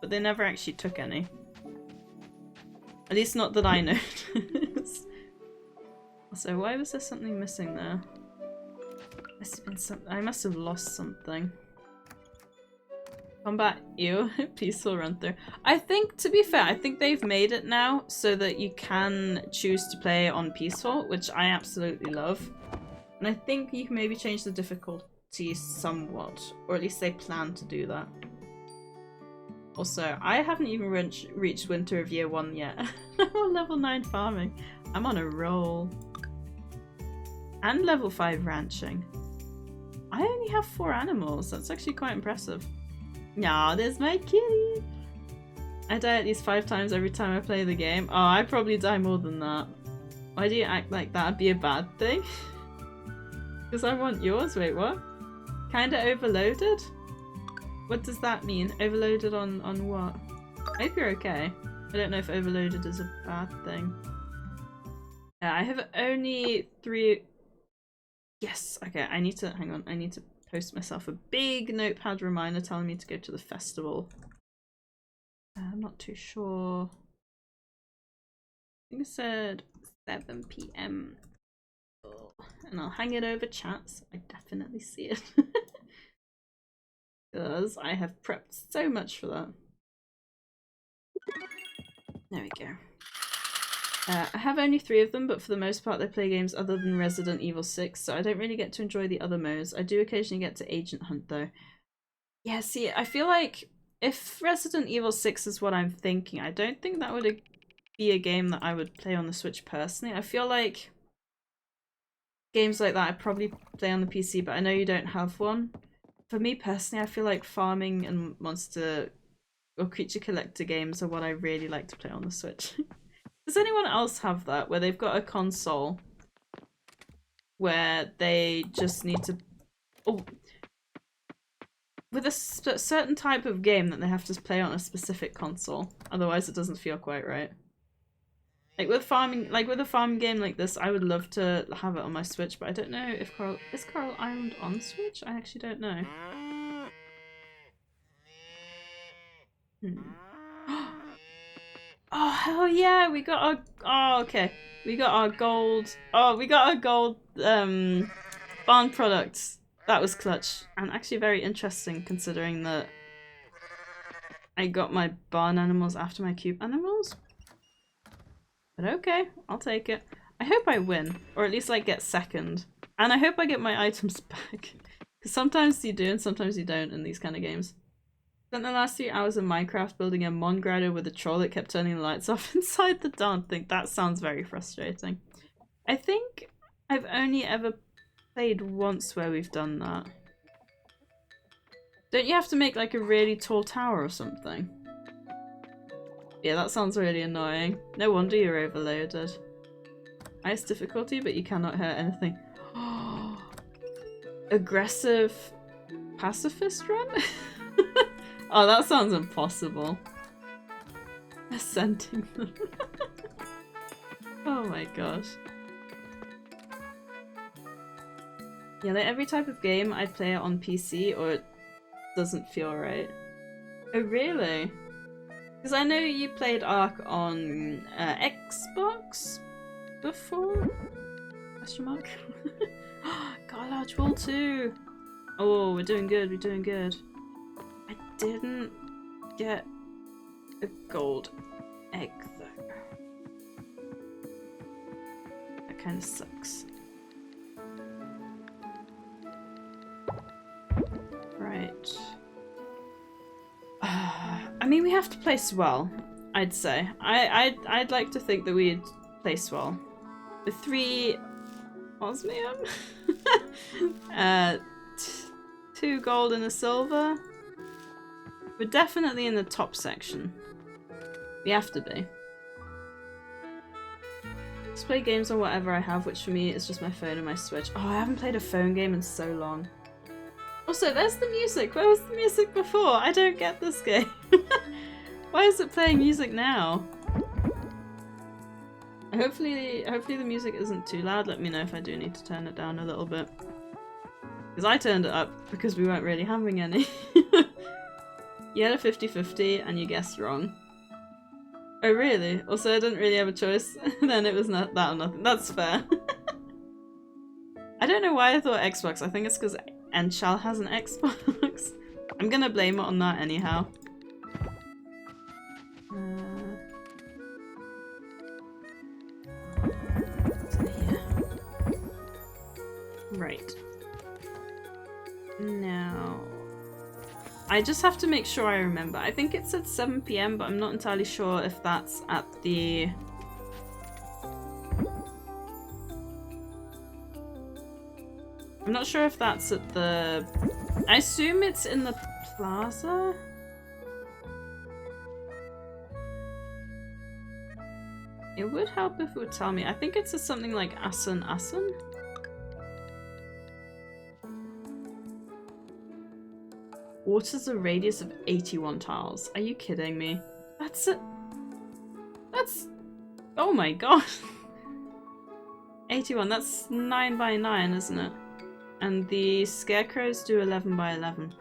[SPEAKER 1] but they never actually took any. At least not that I noticed. Also, why was there something missing there? Must have been I must have lost something. Combat, ew, peaceful run through. I think, to be fair, I think they've made it now so that you can choose to play on peaceful, which I absolutely love. And I think you can maybe change the difficulty somewhat, or at least they plan to do that. Also, I haven't even reached Winter of Year 1 yet. I'm on level 9 farming. I'm on a roll. And level 5 ranching. I only have 4 animals. That's actually quite impressive. Nah, there's my kitty! I die at least 5 times every time I play the game. Oh, I probably die more than that. Why do you act like that'd be a bad thing? Because I want yours. Wait, what? Kinda overloaded? What does that mean? Overloaded on what? I hope you're okay. I don't know if overloaded is a bad thing. Yeah, I have only 3... Yes, okay, I need to... Hang on, I need to post myself a big notepad reminder telling me to go to the festival. I'm not too sure. I think I said 7 PM. And I'll hang it over chat so I definitely see it. Because I have prepped so much for that. There we go. I have only 3 of them, but for the most part they play games other than Resident Evil 6, so I don't really get to enjoy the other modes. I do occasionally get to Agent Hunt though. Yeah, see, I feel like if Resident Evil 6 is what I'm thinking, I don't think that would be a game that I would play on the Switch personally. I feel like games like that I probably play on the PC, but I know you don't have one. For me personally, I feel like farming and monster or creature collector games are what I really like to play on the Switch. Does anyone else have that, where they've got a console where they just need to... Oh, with a certain type of game that they have to play on a specific console, otherwise it doesn't feel quite right. Like with a farming game like this, I would love to have it on my Switch, but I don't know if is Coral Island on Switch? I actually don't know. Oh hell yeah, we got our okay. We got our gold barn products. That was clutch, and actually very interesting considering that I got my barn animals after my cube animals. But okay, I'll take it. I hope I win, or at least I get second. And I hope I get my items back. Because sometimes you do and sometimes you don't in these kind of games. Spent the last few hours in Minecraft building a Mon grider with a troll that kept turning the lights off inside the darn thing. That sounds very frustrating. I think I've only ever played once where we've done that. Don't you have to make like a really tall tower or something? Yeah, that sounds really annoying. No wonder you're overloaded. Highest difficulty, but you cannot hurt anything. Aggressive pacifist run? Oh, that sounds impossible. Ascending them. Oh my gosh. Yeah, like every type of game I'd play it on PC or it doesn't feel right. Oh really? Because I know you played Ark on Xbox before? Question mark? Got a large wall too! Oh, we're doing good, we're doing good. I didn't get a gold egg though. That kind of sucks. Right. I mean, we have to place well, I'd say. I'd like to think that we'd place well. The 3 osmium, 2 gold and a silver. We're definitely in the top section. We have to be. Just play games on whatever I have, which for me is just my phone and my Switch. Oh, I haven't played a phone game in so long. Also, there's the music. Where was the music before? I don't get this game. Why is it playing music now? Hopefully the music isn't too loud. Let me know if I do need to turn it down a little bit. Because I turned it up because we weren't really having any. You had a 50-50 and you guessed wrong. Oh really? Also, I didn't really have a choice. Then it was not that or nothing. That's fair. I don't know why I thought Xbox. I think it's because Enchal has an Xbox. I'm gonna blame it on that anyhow. Right. Now... I just have to make sure I remember. I think it's at 7 PM, but I'm not entirely sure if that's at the... I'm not sure if that's at the... I assume it's in the plaza? It would help if it would tell me. I think it's at something like Asun Asun. Water's a radius of 81 tiles. Are you kidding me? That's a... That's... Oh my god. 81, that's 9 by 9, isn't it? And the scarecrows do 11 by 11.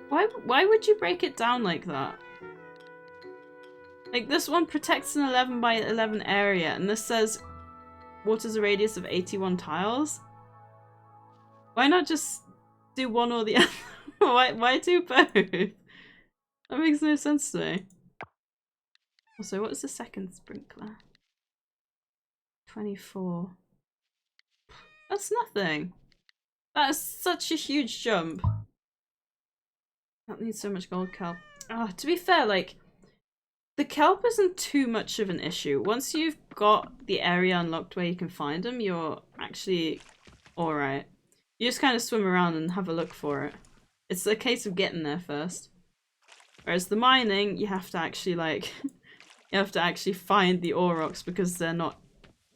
[SPEAKER 1] Why would you break it down like that? Like, this one protects an 11 by 11 area, and this says water's a radius of 81 tiles? Why not just do one or the other? Why do both? That makes no sense to me. Also, what is the second sprinkler? 24. That's nothing. That is such a huge jump. That needs so much gold kelp. Ah, to be fair, like, the kelp isn't too much of an issue. Once you've got the area unlocked where you can find them, you're actually alright. You just kind of swim around and have a look for it. It's a case of getting there first. Whereas the mining, you have to actually, like, You have to actually find the Aurochs because they're not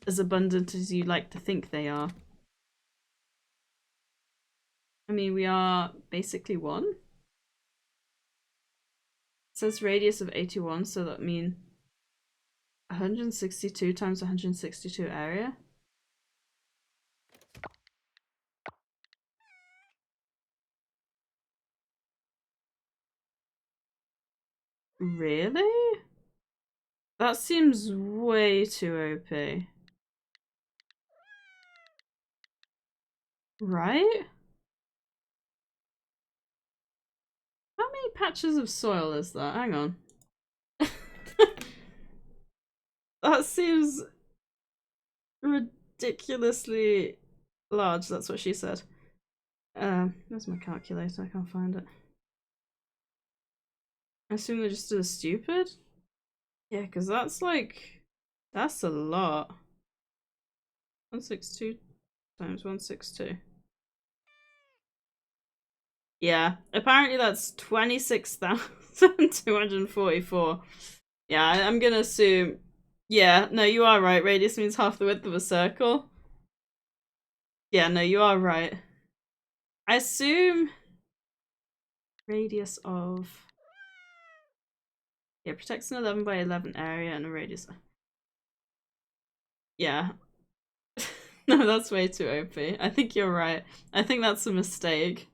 [SPEAKER 1] as abundant as you like to think they are. I mean, we are basically one. It says radius of 81, so that means 162 times 162 area. Really? That seems way too OP. Right? How many patches of soil is that? Hang on. That seems ridiculously large, that's what she said. Where's my calculator? I can't find it. I assume they just did a stupid? Yeah, because that's like... That's a lot. 162 times 162. Yeah, apparently that's 26,244. Yeah, I'm gonna assume... Yeah, no, you are right. Radius means half the width of a circle. Yeah, no, you are right. I assume... Radius of... Yeah, protects an 11 by 11 area and a radius... Yeah. No, that's way too OP. I think you're right. I think that's a mistake.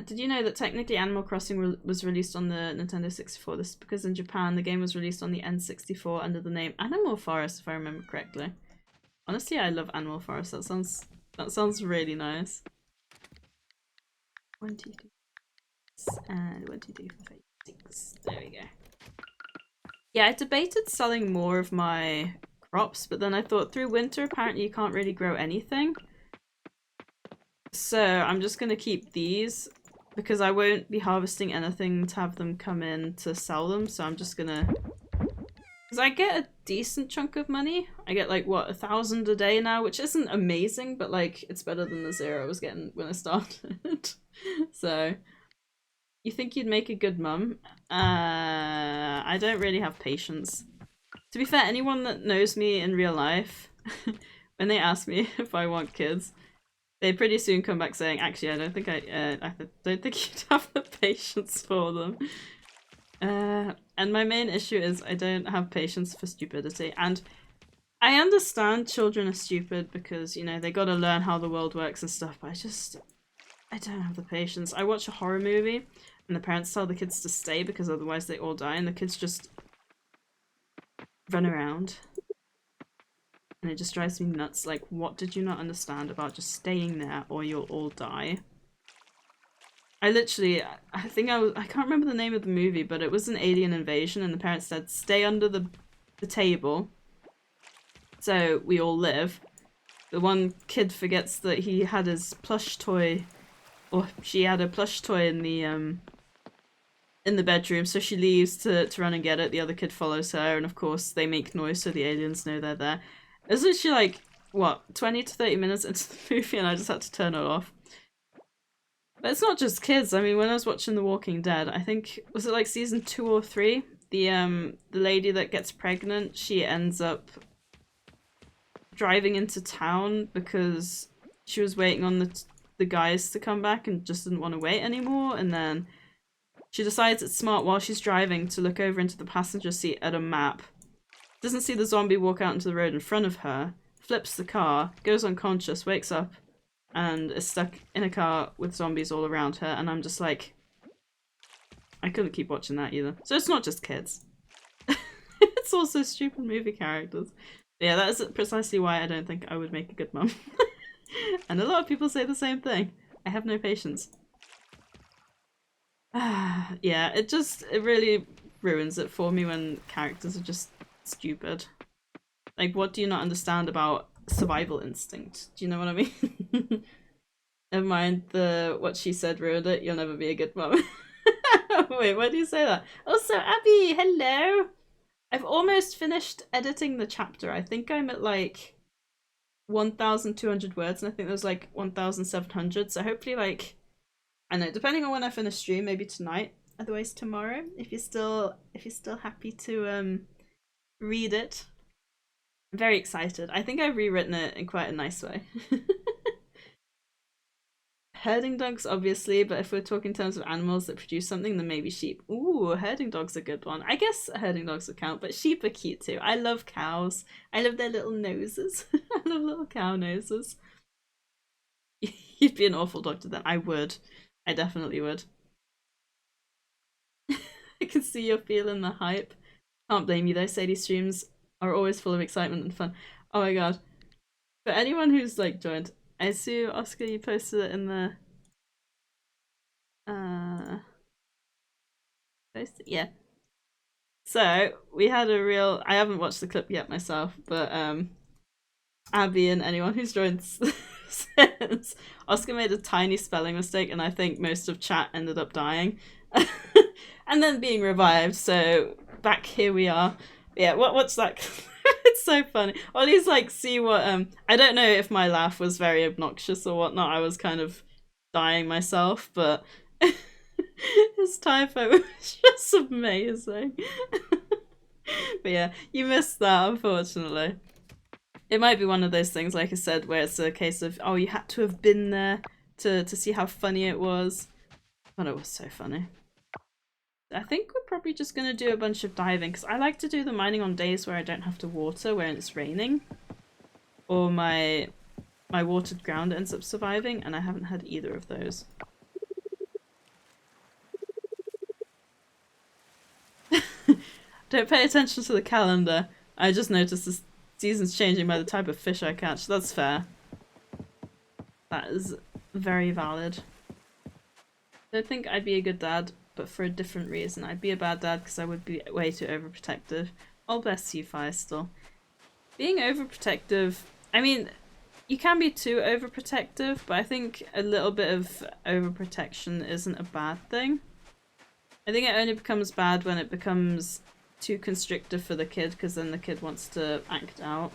[SPEAKER 1] Did you know that technically Animal Crossing was released on the Nintendo 64? This is because in Japan the game was released on the N64 under the name Animal Forest, if I remember correctly. Honestly, I love Animal Forest. That sounds really nice. 1, 2, 3, and 1, 2, 3, 4, 5, 6. There we go. Yeah, I debated selling more of my crops, but then I thought through winter apparently you can't really grow anything. So I'm just gonna keep these because I won't be harvesting anything to have them come in to sell them, so I'm just gonna... Because I get a decent chunk of money. I get like, what, 1,000 a day now, which isn't amazing, but like, it's better than the 0 I was getting when I started. So, you think you'd make a good mum? I don't really have patience. To be fair, anyone that knows me in real life, when they ask me if I want kids, they pretty soon come back saying, actually, I don't think I don't think you'd have the patience for them. And my main issue is I don't have patience for stupidity. And I understand children are stupid because, you know, they gotta learn how the world works and stuff, but I don't have the patience. I watch a horror movie and the parents tell the kids to stay because otherwise they all die, and the kids just run around. And it just drives me nuts. Like, what did you not understand about just staying there or you'll all die? I literally, I think I can't remember the name of the movie, but it was an alien invasion and the parents said, stay under the table so we all live. The one kid forgets that he had his plush toy, or she had a plush toy in the bedroom, so she leaves to run and get it. The other kid follows her, and of course they make noise so the aliens know they're there. It was literally like, what, 20 to 30 minutes into the movie and I just had to turn it off. But it's not just kids. I mean, when I was watching The Walking Dead, I think, was it like season 2 or 3? The lady that gets pregnant, she ends up driving into town because she was waiting on the guys to come back and just didn't want to wait anymore, and then she decides it's smart while she's driving to look over into the passenger seat at a map. Doesn't see the zombie walk out into the road in front of her, flips the car, goes unconscious, wakes up, and is stuck in a car with zombies all around her, and I'm just like... I couldn't keep watching that either. So it's not just kids. It's also stupid movie characters. But yeah, that is precisely why I don't think I would make a good mum. And a lot of people say the same thing. I have no patience. Yeah, it really ruins it for me when characters are just stupid. Like, what do you not understand about survival instinct? Do you know what I mean? Never mind, what she said ruined it. You'll never be a good mum. Wait, why do you say that? Also, Abby, hello! I've almost finished editing the chapter. I think I'm at like 1,200 words, and I think there's like 1,700, so hopefully, like, I don't know, depending on when I finish stream, maybe tonight, otherwise tomorrow, if you're still happy to read it. I'm very excited. I think I've rewritten it in quite a nice way. Herding dogs, obviously, but if we're talking in terms of animals that produce something, then maybe sheep. Ooh, herding dog's a good one. I guess herding dogs would count, but sheep are cute too. I love cows. I love their little noses. I love little cow noses. You'd be an awful doctor then. I would. I definitely would. I can see you're feeling the hype. Can't blame you though. Sadie streams are always full of excitement and fun. Oh my god. For anyone who's like joined, I assume Oscar you posted it in the yeah. So we had a real I haven't watched the clip yet myself, but Abby and anyone who's joined says Oscar made a tiny spelling mistake and I think most of chat ended up dying. And then being revived, so back here we are. Yeah, what's that? It's so funny. Ollie's like, see what I don't know if my laugh was very obnoxious or whatnot. I was kind of dying myself, but his typo was just amazing. But yeah, you missed that, unfortunately. It might be one of those things, like I said, where it's a case of, oh, you had to have been there to see how funny it was. But it was so funny. I think we're probably just going to do a bunch of diving, because I like to do the mining on days where I don't have to water, when it's raining. Or my watered ground ends up surviving, and I haven't had either of those. Don't pay attention to the calendar. I just noticed the season's changing by the type of fish I catch. That's fair. That is very valid. I don't think I'd be a good dad, but for a different reason. I'd be a bad dad because I would be way too overprotective. Oh, bless you, Feistel. Being overprotective, I mean, you can be too overprotective, but I think a little bit of overprotection isn't a bad thing. I think it only becomes bad when it becomes too constrictive for the kid, because then the kid wants to act out.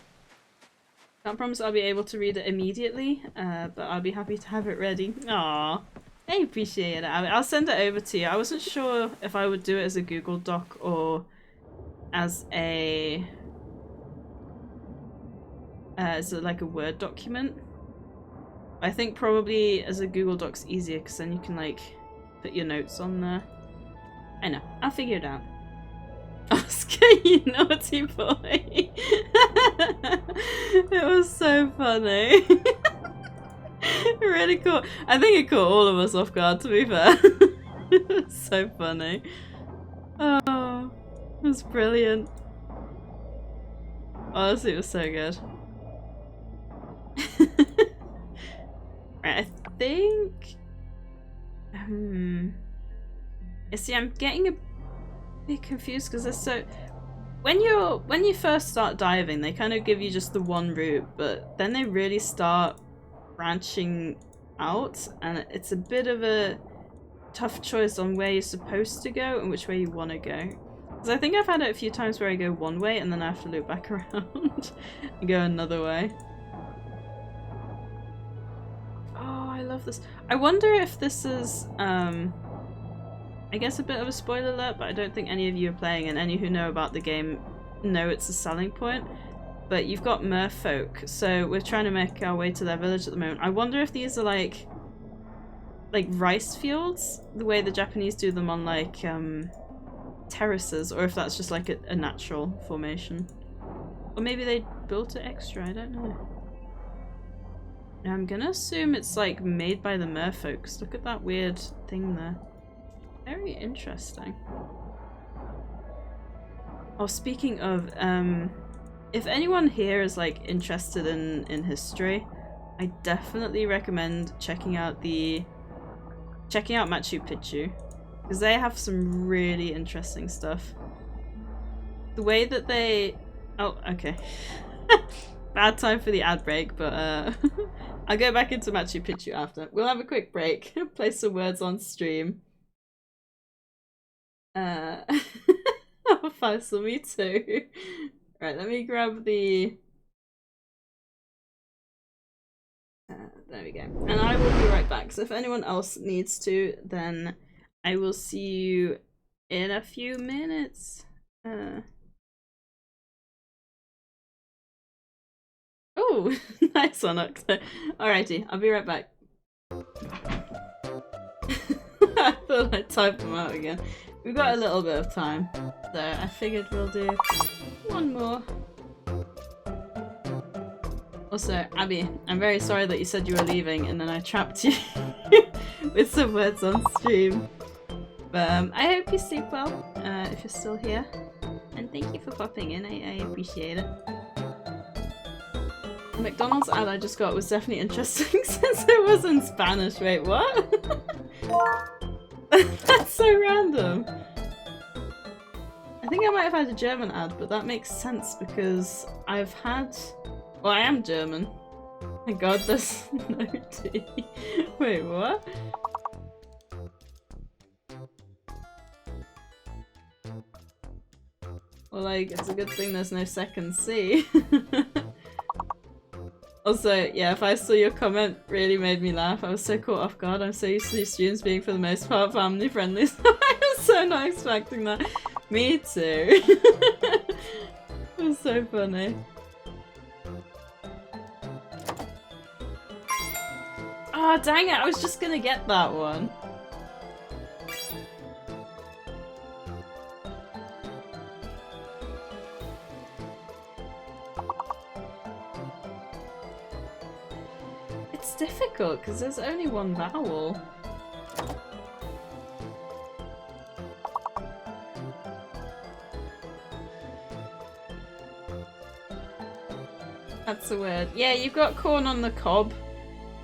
[SPEAKER 1] Can't promise I'll be able to read it immediately, but I'll be happy to have it ready. Aww. I appreciate it. I'll send it over to you. I wasn't sure if I would do it as a Google Doc or as a like a Word document. I think probably as a Google Doc's easier because then you can like put your notes on there. I know. I'll figure it out. Oscar, you naughty boy. It was so funny. Really cool. I think it caught all of us off guard, to be fair. It was so funny. Oh, it was brilliant. Honestly, it was so good. Right, I think... See, I'm getting a bit confused because there's so... When you first start diving, they kind of give you just the one route, but then they really start branching out, and it's a bit of a tough choice on where you're supposed to go and which way you want to go. Because I think I've had it a few times where I go one way and then I have to loop back around and go another way. Oh, I love this. I wonder if this is, I guess a bit of a spoiler alert, but I don't think any of you are playing, and any who know about the game know it's a selling point. But you've got merfolk, so we're trying to make our way to their village at the moment. I wonder if these are like rice fields, the way the Japanese do them on like terraces, or if that's just like a natural formation. Or maybe they built it extra, I don't know. Now I'm gonna assume it's like made by the merfolks. Look at that weird thing there. Very interesting. Oh, speaking of, if anyone here is like interested in history, I definitely recommend checking out Machu Picchu, because they have some really interesting stuff. The way that they... Oh, okay. Bad time for the ad break, but I'll go back into Machu Picchu after. We'll have a quick break, play some words on stream. Oh, Faisal, me too. Right, let me grab the... there we go. And I will be right back, so if anyone else needs to, then I will see you in a few minutes. Oh, nice one, Octo. Alrighty, I'll be right back. I thought I typed them out again. We've got a little bit of time, so I figured we'll do one more. Also, Abby, I'm very sorry that you said you were leaving and then I trapped you with some words on stream. But I hope you sleep well if you're still here. And thank you for popping in, I appreciate it. The McDonald's ad I just got was definitely interesting since it was in Spanish. Wait, what? That's so random. I think I might have had a German ad, but that makes sense because I've had... Well, I am German. My god, there's no T. Wait, what? Well, like, it's a good thing there's no second C. Also, yeah, if I saw your comment, really made me laugh. I was so caught off guard. I'm so used to these streams being for the most part family friendly, so I was so not expecting that. Me too. It was so funny. Oh, dang it, I was just gonna get that one. It's difficult because there's only one vowel. That's a word. Yeah, you've got corn on the cob.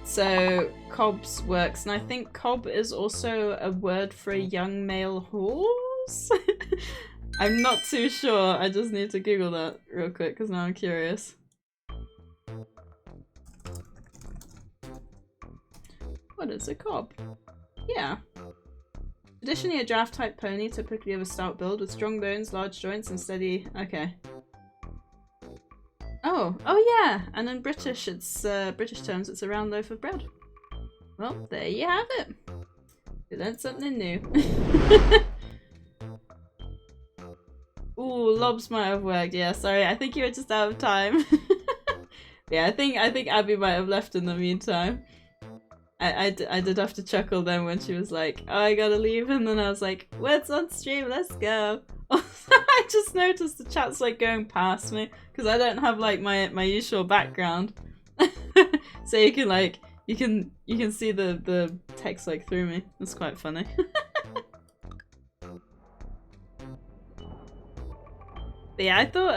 [SPEAKER 1] So, cobs works, and I think cob is also a word for a young male horse? I'm not too sure, I just need to Google that real quick because now I'm curious. What is a cob? Yeah. Additionally, a draft-type pony, typically of a stout build with strong bones, large joints, and steady... Okay. Oh yeah, and in British, it's British terms, it's a round loaf of bread. Well, there you have it. We learned something new. Ooh, lobs might have worked. Yeah, sorry, I think you were just out of time. Yeah, I think Abby might have left in the meantime. I did have to chuckle then when she was like, oh, I gotta leave, and then I was like, what's on stream? Let's go. I just noticed the chat's like going past me because I don't have like my usual background. So you can like you can see the text like through me. It's quite funny. But yeah, I thought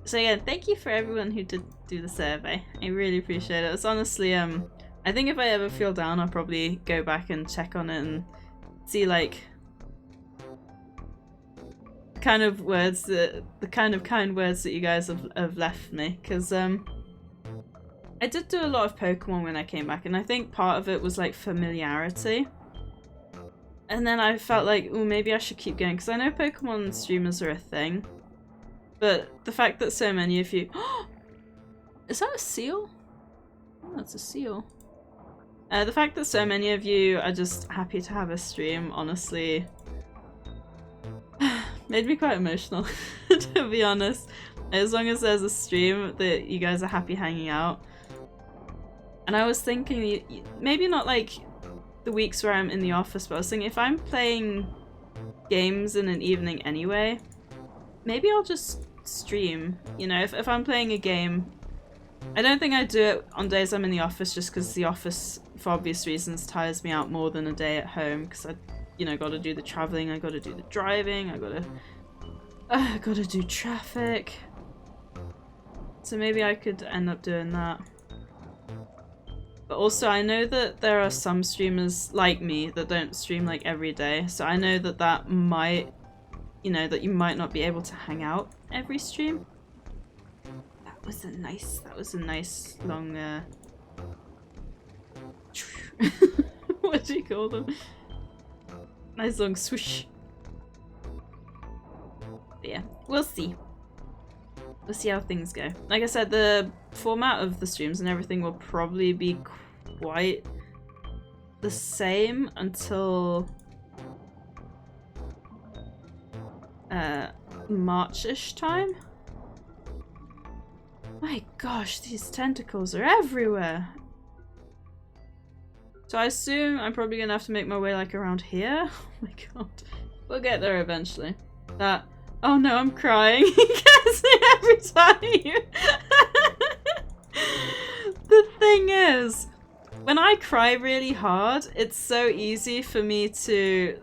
[SPEAKER 1] so yeah, thank you for everyone who did do the survey. I really appreciate it. It's honestly I think if I ever feel down, I'll probably go back and check on it and see like kind of words that the kind of kind words that you guys have left me, because I did do a lot of Pokemon when I came back, and I think part of it was like familiarity, and then I felt like, oh, maybe I should keep going because I know Pokemon streamers are a thing, but the fact that so many of you is that a seal? Oh, that's a seal. The fact that so many of you are just happy to have a stream, honestly made me quite emotional, to be honest. As long as there's a stream that you guys are happy hanging out. And I was thinking, maybe not like the weeks where I'm in the office, but I was thinking if I'm playing games in an evening anyway, maybe I'll just stream. You know, if I'm playing a game, I don't think I do it on days I'm in the office just because the office, for obvious reasons, tires me out more than a day at home because I you know, gotta do the traveling, I gotta do the driving, I gotta do traffic. So maybe I could end up doing that. But also I know that there are some streamers like me that don't stream like every day, so I know that that might, you know, that you might not be able to hang out every stream. That was a nice long what do you call them? Nice long swoosh. But yeah, we'll see. We'll see how things go. Like I said, the format of the streams and everything will probably be quite the same until March-ish time. My gosh, these tentacles are everywhere. So I assume I'm probably gonna have to make my way like around here. Oh my god. We'll get there eventually. That. Oh no, I'm crying. He gets me every time. The thing is, when I cry really hard, it's so easy for me to.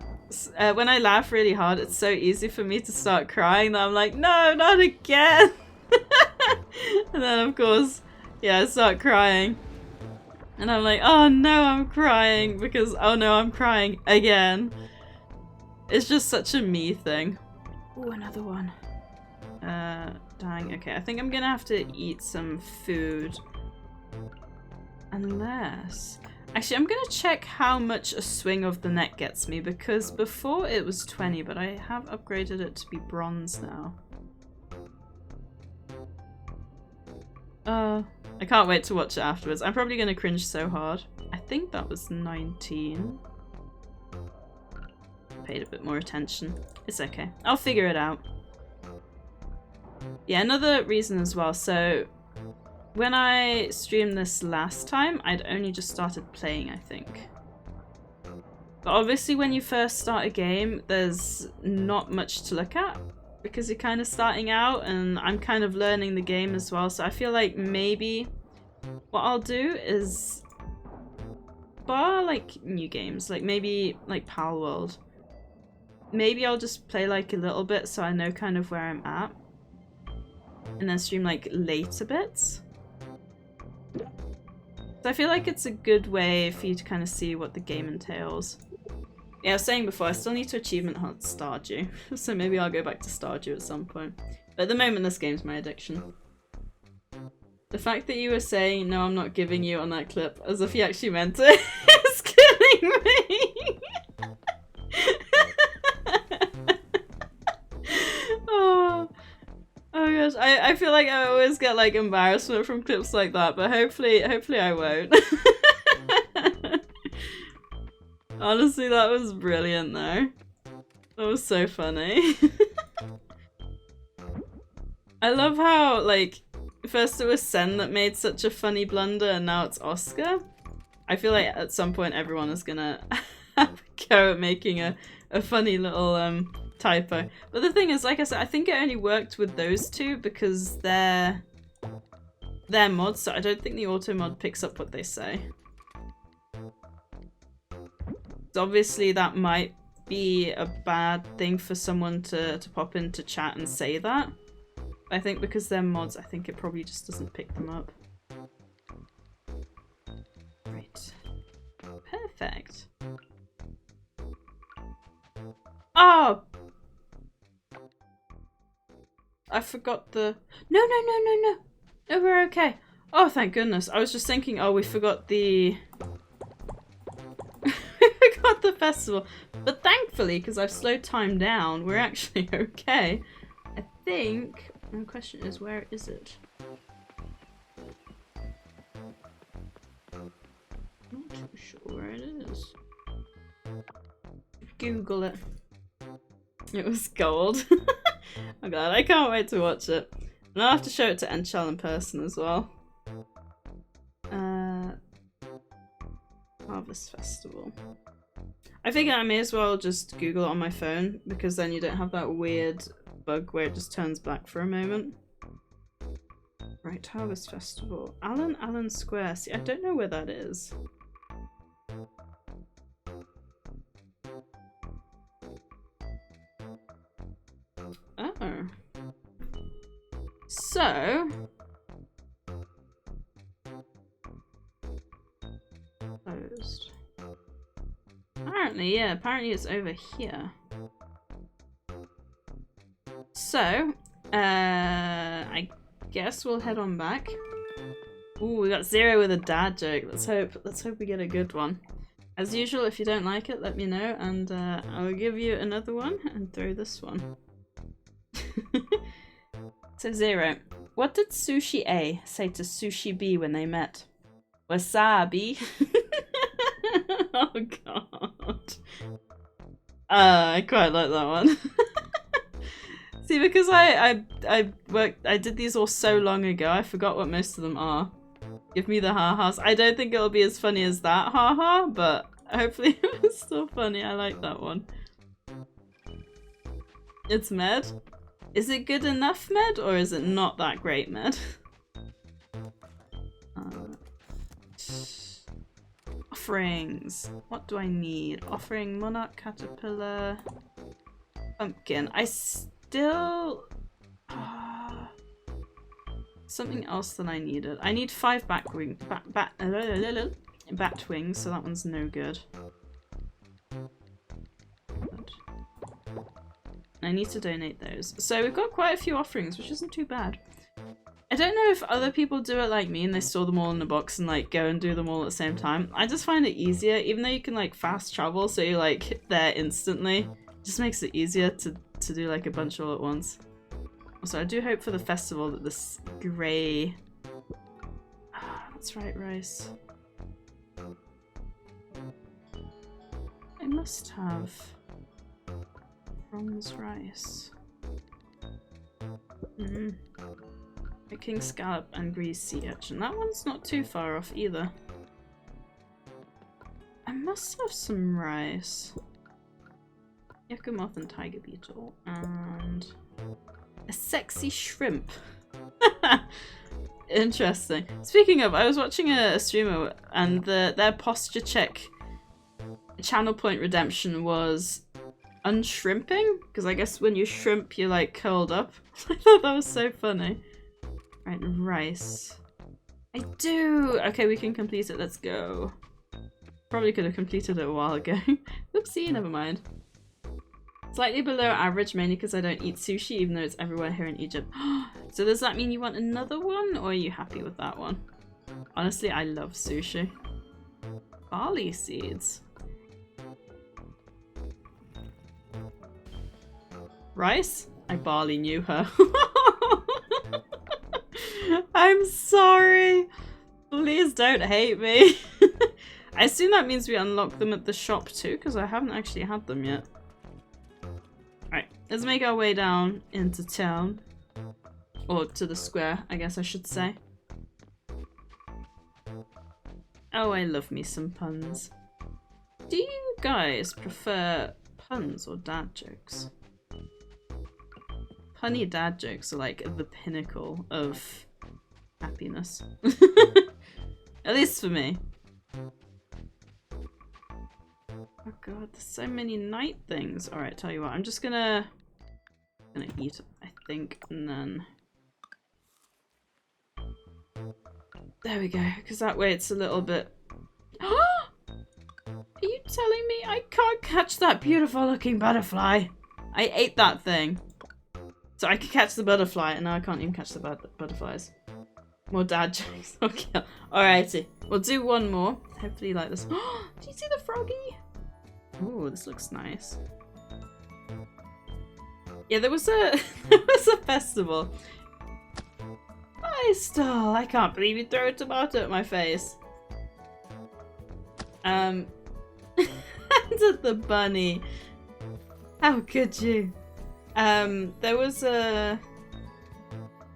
[SPEAKER 1] When I laugh really hard, it's so easy for me to start crying that I'm like, no, not again. And then of course, yeah, I start crying. And I'm like, oh no, I'm crying because, oh no, I'm crying again. It's just such a me thing. Ooh, another one. Dang, okay, I think I'm gonna have to eat some food. Unless... Actually, I'm gonna check how much a swing of the neck gets me, because before it was 20, but I have upgraded it to be bronze now. I can't wait to watch it afterwards. I'm probably gonna cringe so hard. I think that was 19. Paid a bit more attention. It's okay. I'll figure it out. Yeah, another reason as well. So, when I streamed this last time, I'd only just started playing, I think. But obviously when you first start a game, there's not much to look at, because you're kind of starting out, and I'm kind of learning the game as well, so I feel like maybe what I'll do is, bar like new games, like maybe like Pal World, maybe I'll just play like a little bit so I know kind of where I'm at, and then stream like later bits. So I feel like it's a good way for you to kind of see what the game entails. Yeah, I was saying before, I still need to achievement hunt Stardew, so maybe I'll go back to Stardew at some point. But at the moment, this game's my addiction. The fact that you were saying, no, I'm not giving you on that clip, as if you actually meant it, is killing me! Oh gosh, I feel like I always get like embarrassment from clips like that, but hopefully I won't. Honestly, that was brilliant though. That was so funny. I love how, like, first it was Sen that made such a funny blunder and now it's Oscar. I feel like at some point everyone is gonna have a go at making a funny little typo. But the thing is, like I said, I think it only worked with those two because they're mods, so I don't think the auto mod picks up what they say. So obviously that might be a bad thing for someone to pop into chat and say that. I think because they're mods, I think it probably just doesn't pick them up. Right. Perfect. Oh! I forgot the... No, we're okay. Oh, thank goodness. I was just thinking, oh, we forgot the... we forgot the festival. But thankfully, because I've slowed time down, we're actually okay. I think... The question is, where is it? Not too sure where it is. Google it. It was gold. Oh god, I can't wait to watch it. And I'll have to show it to Enchel in person as well. Harvest Festival. I figure I may as well just Google it on my phone, because then you don't have that weird bug where it just turns black for a moment. Right, Harvest Festival. Allen Square. See, I don't know where that is. Oh. So... Closed. Apparently, yeah, apparently it's over here. So, I guess we'll head on back. Ooh, we got 0 with a dad joke. Let's hope we get a good one. As usual, if you don't like it, let me know, and I'll give you another one and throw this one. So 0. What did Sushi A say to Sushi B when they met? Wasabi. Oh god. I quite like that one. See, because I did these all so long ago, I forgot what most of them are. Give me the ha-has. I don't think it'll be as funny as that ha-ha, but hopefully it's still funny. I like that one. It's med. Is it good enough med, or is it not that great med? Offerings. What do I need? Offering, monarch, caterpillar, pumpkin. I still... something else that I needed. I need 5 bat wings, so that one's no good. I need to donate those. So we've got quite a few offerings, which isn't too bad. I don't know if other people do it like me and they store them all in a box and like go and do them all at the same time. I just find it easier, even though you can like fast travel, so you're like there instantly. It just makes it easier to do like a bunch all at once. Also, I do hope for the festival that this grey... that's right, rice. I must have bronze rice. King scallop and greased sea urchin. That one's not too far off either. I must have some rice. Yucca moth and tiger beetle. And a sexy shrimp. Interesting. Speaking of, I was watching a streamer and their posture check channel point redemption was unshrimping, because I guess when you shrimp you're like curled up. I thought that was so funny. Right, rice. I do! Okay, we can complete it. Let's go. Probably could have completed it a while ago. Oopsie, never mind. Slightly below average, mainly because I don't eat sushi, even though it's everywhere here in Egypt. So does that mean you want another one, or are you happy with that one? Honestly, I love sushi. Barley seeds. Rice? I barley knew her. I'm sorry. Please don't hate me. I assume that means we unlock them at the shop too, because I haven't actually had them yet. Alright, let's make our way down into town. Or to the square, I guess I should say. Oh, I love me some puns. Do you guys prefer puns or dad jokes? Punny dad jokes are like the pinnacle of happiness. At least for me. Oh god, there's so many night things. Alright, tell you what, I'm just gonna eat, I think, and then... There we go, because that way it's a little bit... Are you telling me I can't catch that beautiful looking butterfly? I ate that thing. So I could catch the butterfly, and now I can't even catch the butterflies. More dad jokes. Okay. Alrighty. We'll do one more. Hopefully you like this. Do you see the froggy? Ooh, this looks nice. Yeah, there was a festival. I can't believe you throw a tomato at my face. And at the bunny. How could you? There was a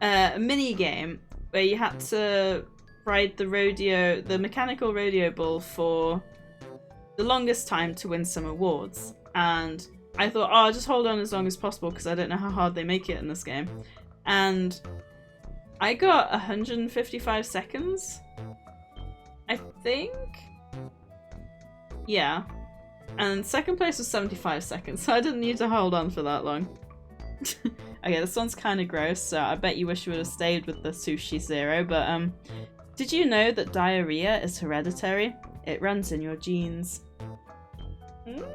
[SPEAKER 1] mini game where you had to ride the mechanical rodeo bull for the longest time to win some awards. And I thought, oh, I'll just hold on as long as possible because I don't know how hard they make it in this game. And I got 155 seconds, I think. Yeah. And second place was 75 seconds, so I didn't need to hold on for that long. Okay, this one's kind of gross, so I bet you wish you would have stayed with the sushi zero, but did you know that diarrhea is hereditary? It runs in your genes. Ooh.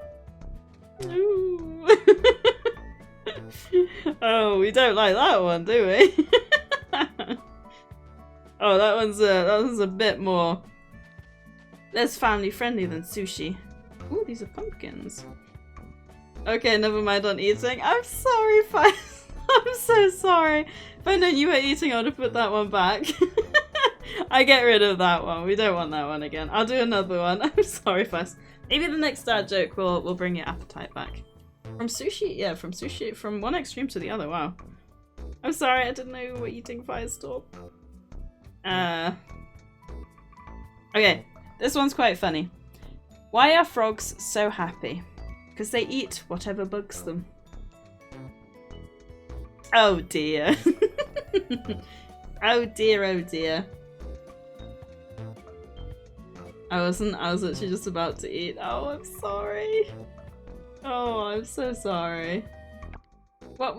[SPEAKER 1] Oh, we don't like that one, do we? Oh, that one's a bit more less family friendly than sushi. Ooh, these are pumpkins. Okay, never mind on eating. I'm sorry, Feist. I'm so sorry. If I known you were eating, I would have put that one back. I get rid of that one. We don't want that one again. I'll do another one. I'm sorry, Feist. Maybe the next dad joke will bring your appetite back. From sushi? Yeah, from sushi. From one extreme to the other, wow. I'm sorry, I didn't know you were eating Firestorm. Okay, this one's quite funny. Why are frogs so happy? Because they eat whatever bugs them. Oh dear. Oh dear, oh dear. I was actually just about to eat. Oh, I'm sorry. Oh, I'm so sorry. What,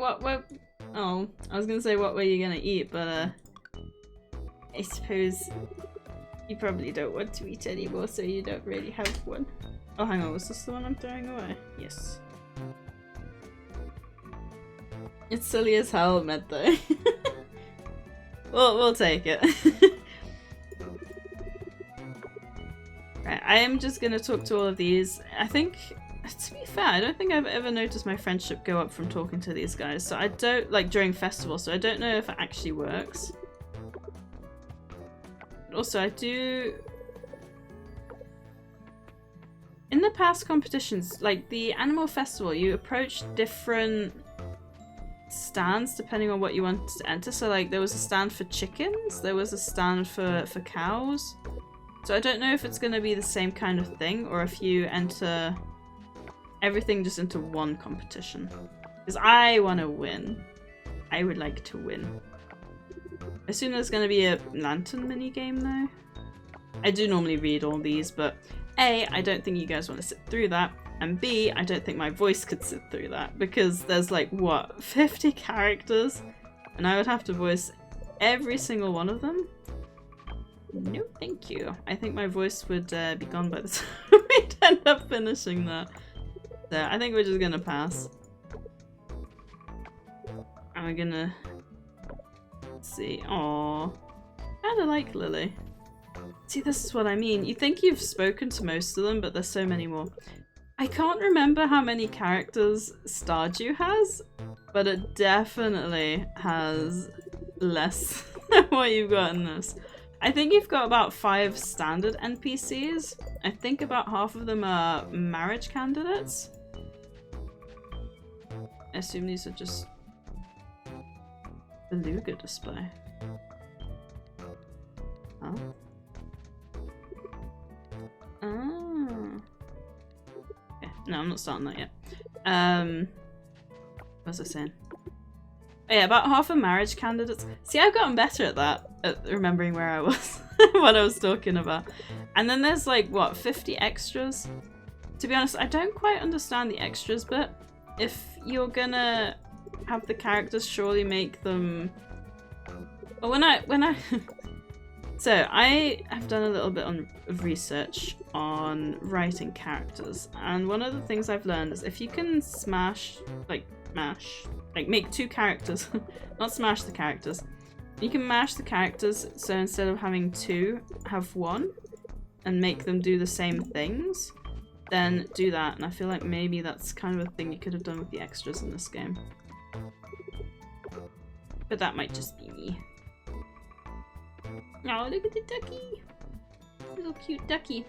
[SPEAKER 1] oh, I was gonna say what were you gonna eat, but I suppose you probably don't want to eat anymore, so you don't really have one. Oh, hang on, was this the one I'm throwing away? Yes. It's silly as hell, Med, though. We'll take it. Right, I am just gonna talk to all of these. I think, to be fair, I don't think I've ever noticed my friendship go up from talking to these guys, so I don't, like, during festivals, so I don't know if it actually works. Also, I do... In the past competitions, like the Animal Festival, you approach different stands depending on what you wanted to enter. So like there was a stand for chickens, there was a stand for cows. So I don't know if it's going to be the same kind of thing or if you enter everything just into one competition. Because I want to win. I would like to win. I assume there's going to be a lantern minigame though. I do normally read all these, but A, I don't think you guys want to sit through that, and B, I don't think my voice could sit through that, because there's like, what, 50 characters? And I would have to voice every single one of them? No, thank you. I think my voice would be gone by the time we'd end up finishing that. So I think we're just gonna pass. And we're gonna... Let's see. Aww. Kinda like Lily. See, this is what I mean. You think you've spoken to most of them, but there's so many more. I can't remember how many characters Stardew has, but it definitely has less than what you've got in this. I think you've got about 5 standard NPCs. I think about half of them are marriage candidates. I assume these are just beluga display. Oh. Ah. Okay. No, I'm not starting that yet. What was I saying? Oh, yeah, about half of marriage candidates. See, I've gotten better at that, at remembering where I was, what I was talking about. And then there's like, what, 50 extras? To be honest, I don't quite understand the extras bit. If you're gonna have the characters, surely make them... Well, when I... So, I have done a little bit of research on writing characters, and one of the things I've learned is if you can make 2 characters, not smash the characters, you can mash the characters, so instead of having 2, have 1, and make them do the same things, then do that, and I feel like maybe that's kind of a thing you could have done with the extras in this game. But that might just be me. Oh, look at the ducky! Little cute ducky.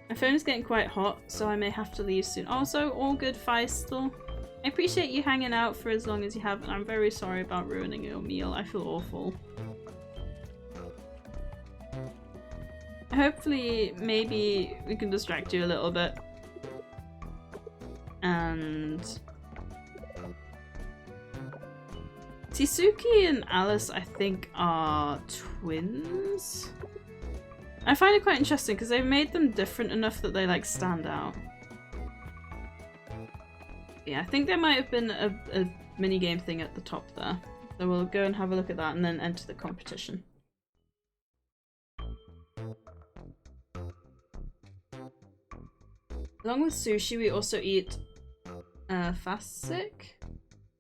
[SPEAKER 1] My phone is getting quite hot, so I may have to leave soon. Also, all good, Feistel. I appreciate you hanging out for as long as you have, and I'm very sorry about ruining your meal. I feel awful. Hopefully, maybe we can distract you a little bit. And... Tsuki and Alice, I think, are twins. I find it quite interesting because they've made them different enough that they like stand out. Yeah, I think there might have been a minigame thing at the top there. So we'll go and have a look at that and then enter the competition. Along with sushi, we also eat fasik,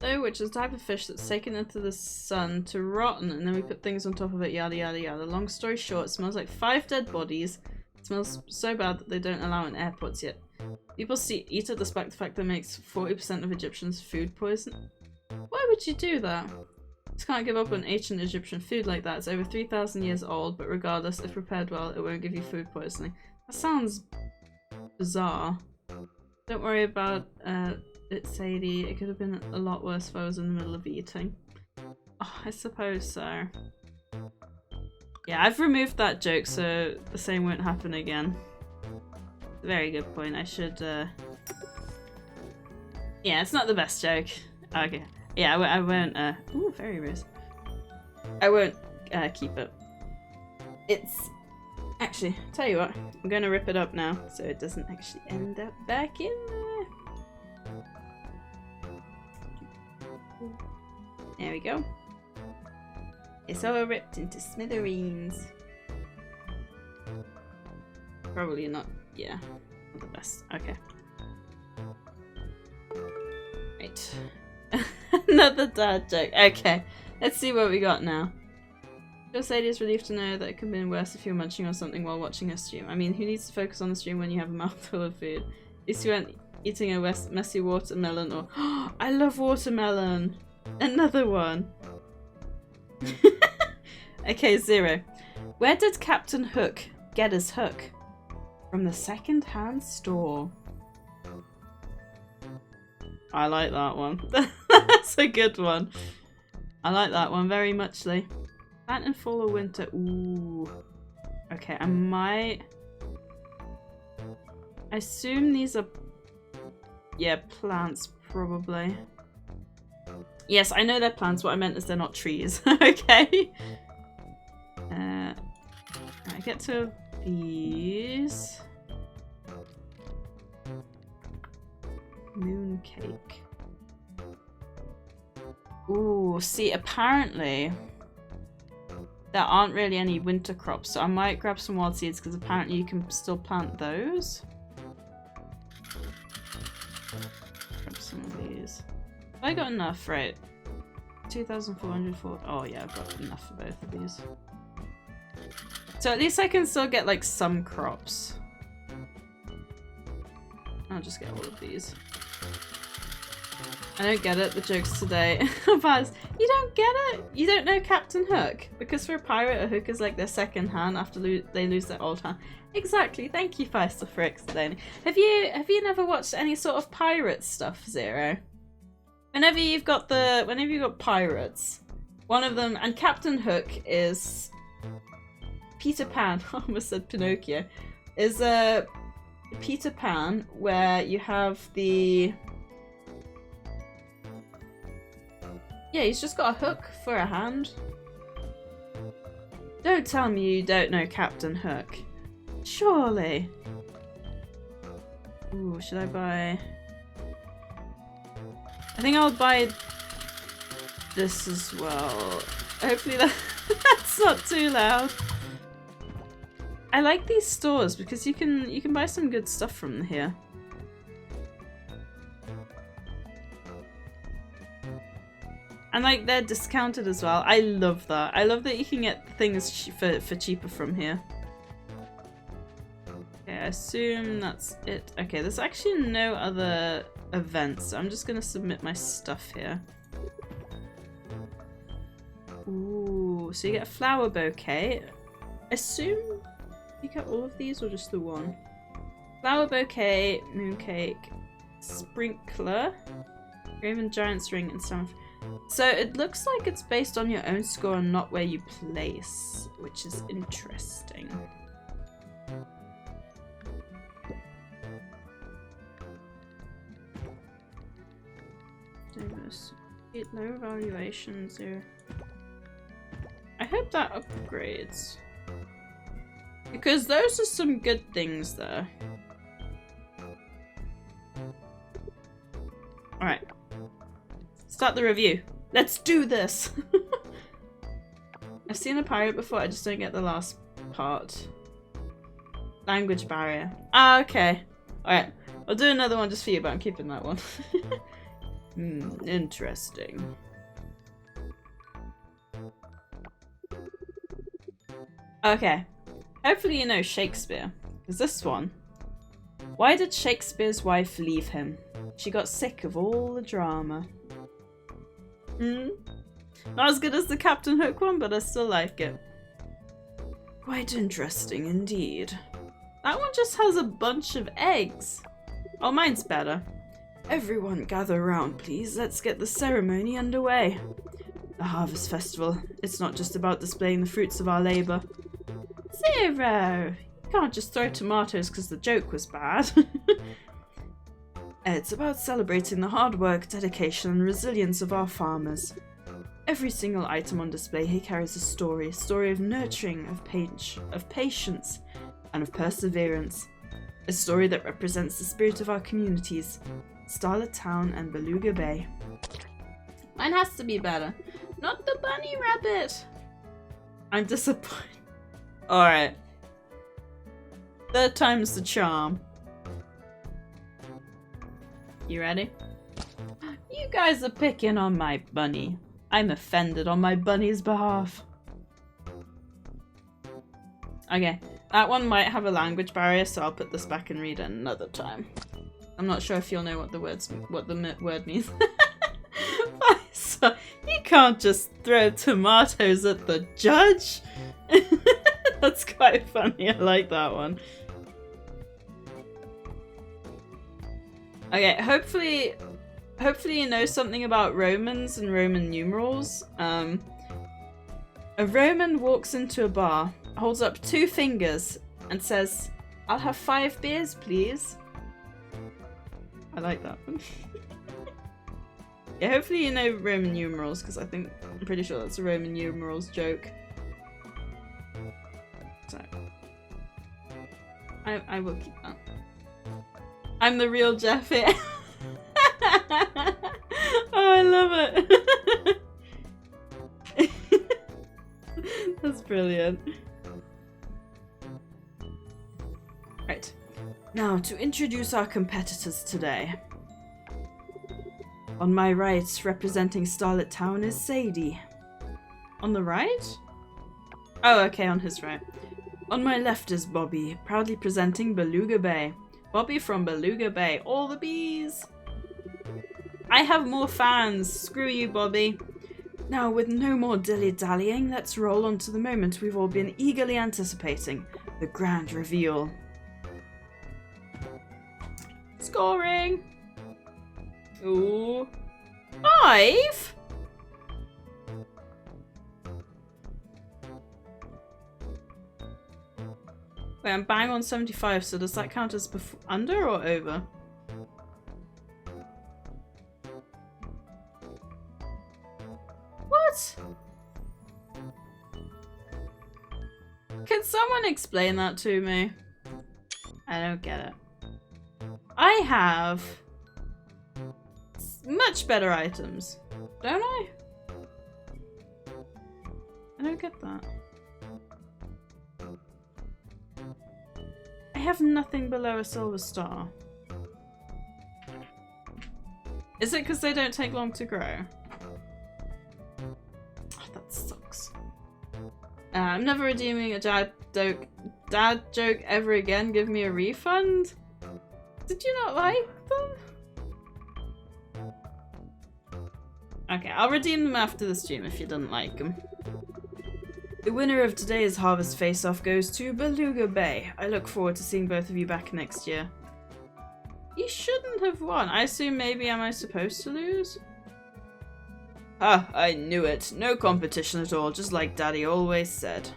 [SPEAKER 1] which is a type of fish that's taken into the sun to rotten, and then we put things on top of it, yada yada yada. Long story short, it smells like 5 dead bodies. It smells so bad that they don't allow it in airports yet. People eat it despite the fact that it makes 40% of Egyptians food poison. Why would you do that? Just can't give up on ancient Egyptian food like that. It's over 3,000 years old, but regardless, if prepared well, it won't give you food poisoning. That sounds bizarre. Don't worry about It's Sadie. It could have been a lot worse if I was in the middle of eating. Oh, I suppose so. Yeah, I've removed that joke so the same won't happen again. Very good point. I should, yeah, it's not the best joke. Okay. Yeah, I won't, ooh, very rose. I won't, keep it. It's... Actually, tell you what, I'm gonna rip it up now so it doesn't actually end up back in there. There we go. It's all ripped into smithereens. Probably not, yeah, not the best. Okay. Right. Another dad joke. Okay, let's see what we got now. Your Sadie is relieved to know that it could have been worse if you were munching on something while watching a stream. I mean, who needs to focus on the stream when you have a mouthful of food? At least you weren't eating a messy watermelon or... I love watermelon! Another one! Okay, 0. Where did Captain Hook get his hook? From the second-hand store. I like that one. That's a good one. I like that one very muchly. Plant in fall or winter. Ooh. Okay, I might... I assume these are... Yeah, plants, probably. Yes, I know they're plants. What I meant is they're not trees. Okay. I get to these. Mooncake. Ooh, see, apparently... There aren't really any winter crops, so I might grab some wild seeds because apparently you can still plant those. Grab some of these. Have I got enough? Right. 2,404. Oh yeah, I've got enough for both of these. So at least I can still get like some crops. I'll just get all of these. I don't get it, the jokes today. Baz, you don't get it? You don't know Captain Hook? Because for a pirate, a hook is like their second hand after they lose their old hand. Exactly, thank you Feister for explaining. Have you never watched any sort of pirate stuff, Zero? Whenever you've got pirates, one of them, and Captain Hook is Peter Pan, I almost said Pinocchio, is Peter Pan where you have the... Yeah, he's just got a hook for a hand. Don't tell me you don't know Captain Hook. Surely. Ooh, should I buy... I think I'll buy this as well. Hopefully that's not too loud. I like these stores because you can buy some good stuff from here. And like they're discounted as well. I love that. I love that you can get things for cheaper from here. Okay, I assume that's it. Okay, there's actually no other events, so I'm just gonna submit my stuff here. Ooh, so you get a flower bouquet. Assume you get all of these or just the one? Flower bouquet, mooncake, sprinkler, Raven Giant's ring, and some. So it looks like it's based on your own score and not where you place, which is interesting. Low evaluation, 0. I hope that upgrades. Because those are some good things there. Alright. Start the review. Let's do this! I've seen a pirate before, I just don't get the last part. Language barrier. Ah, okay. Alright. I'll do another one just for you, but I'm keeping that one. Interesting. Okay. Hopefully you know Shakespeare. Because this one. Why did Shakespeare's wife leave him? She got sick of all the drama. Not as good as the Captain Hook one, but I still like it. Quite interesting indeed. That one just has a bunch of eggs. Oh, mine's better. Everyone gather around, please. Let's get the ceremony underway. The Harvest Festival. It's not just about displaying the fruits of our labour. Zero! You can't just throw tomatoes because the joke was bad. It's about celebrating the hard work, dedication and resilience of our farmers. Every single item on display here carries a story of nurturing, of patience, and of perseverance. A story that represents the spirit of our communities, Starlet Town and Beluga Bay. Mine has to be better. Not the bunny rabbit! I'm disappointed. Alright. Third time's the charm. You ready? You guys are picking on my bunny. I'm offended on my bunny's behalf. Okay, that one might have a language barrier, so I'll put this back and read it another time. I'm not sure if you'll know what the word means. So, you can't just throw tomatoes at the judge. That's quite funny. I like that one. Okay, hopefully you know something about Romans and Roman numerals. A Roman walks into a bar, holds up 2 fingers, and says, "I'll have 5 beers, please." I like that one. Yeah, hopefully you know Roman numerals, because I'm pretty sure that's a Roman numerals joke. So, I will keep that. I'm the real Jeffy. Oh, I love it. That's brilliant. Right. Now, to introduce our competitors today. On my right, representing Starlet Town, is Sadie. On the right? Oh, okay, on his right. On my left is Bobby, proudly presenting Beluga Bay. Bobby from Beluga Bay. All the bees! I have more fans. Screw you, Bobby. Now, with no more dilly-dallying, let's roll on to the moment we've all been eagerly anticipating. The grand reveal. Scoring! Ooh. 5? Wait, I'm bang on 75, so does that count as under or over? What? Can someone explain that to me? I don't get it. I have much better items, don't I? I don't get that. I have nothing below a silver star. Is it because they don't take long to grow? Oh, that sucks. I'm never redeeming a dad joke ever again. Give me a refund? Did you not like them? Okay, I'll redeem them after the stream if you didn't like them. The winner of today's Harvest Face-Off goes to Beluga Bay. I look forward to seeing both of you back next year. You shouldn't have won. I assume maybe am I supposed to lose? Ah, I knew it. No competition at all, just like Daddy always said.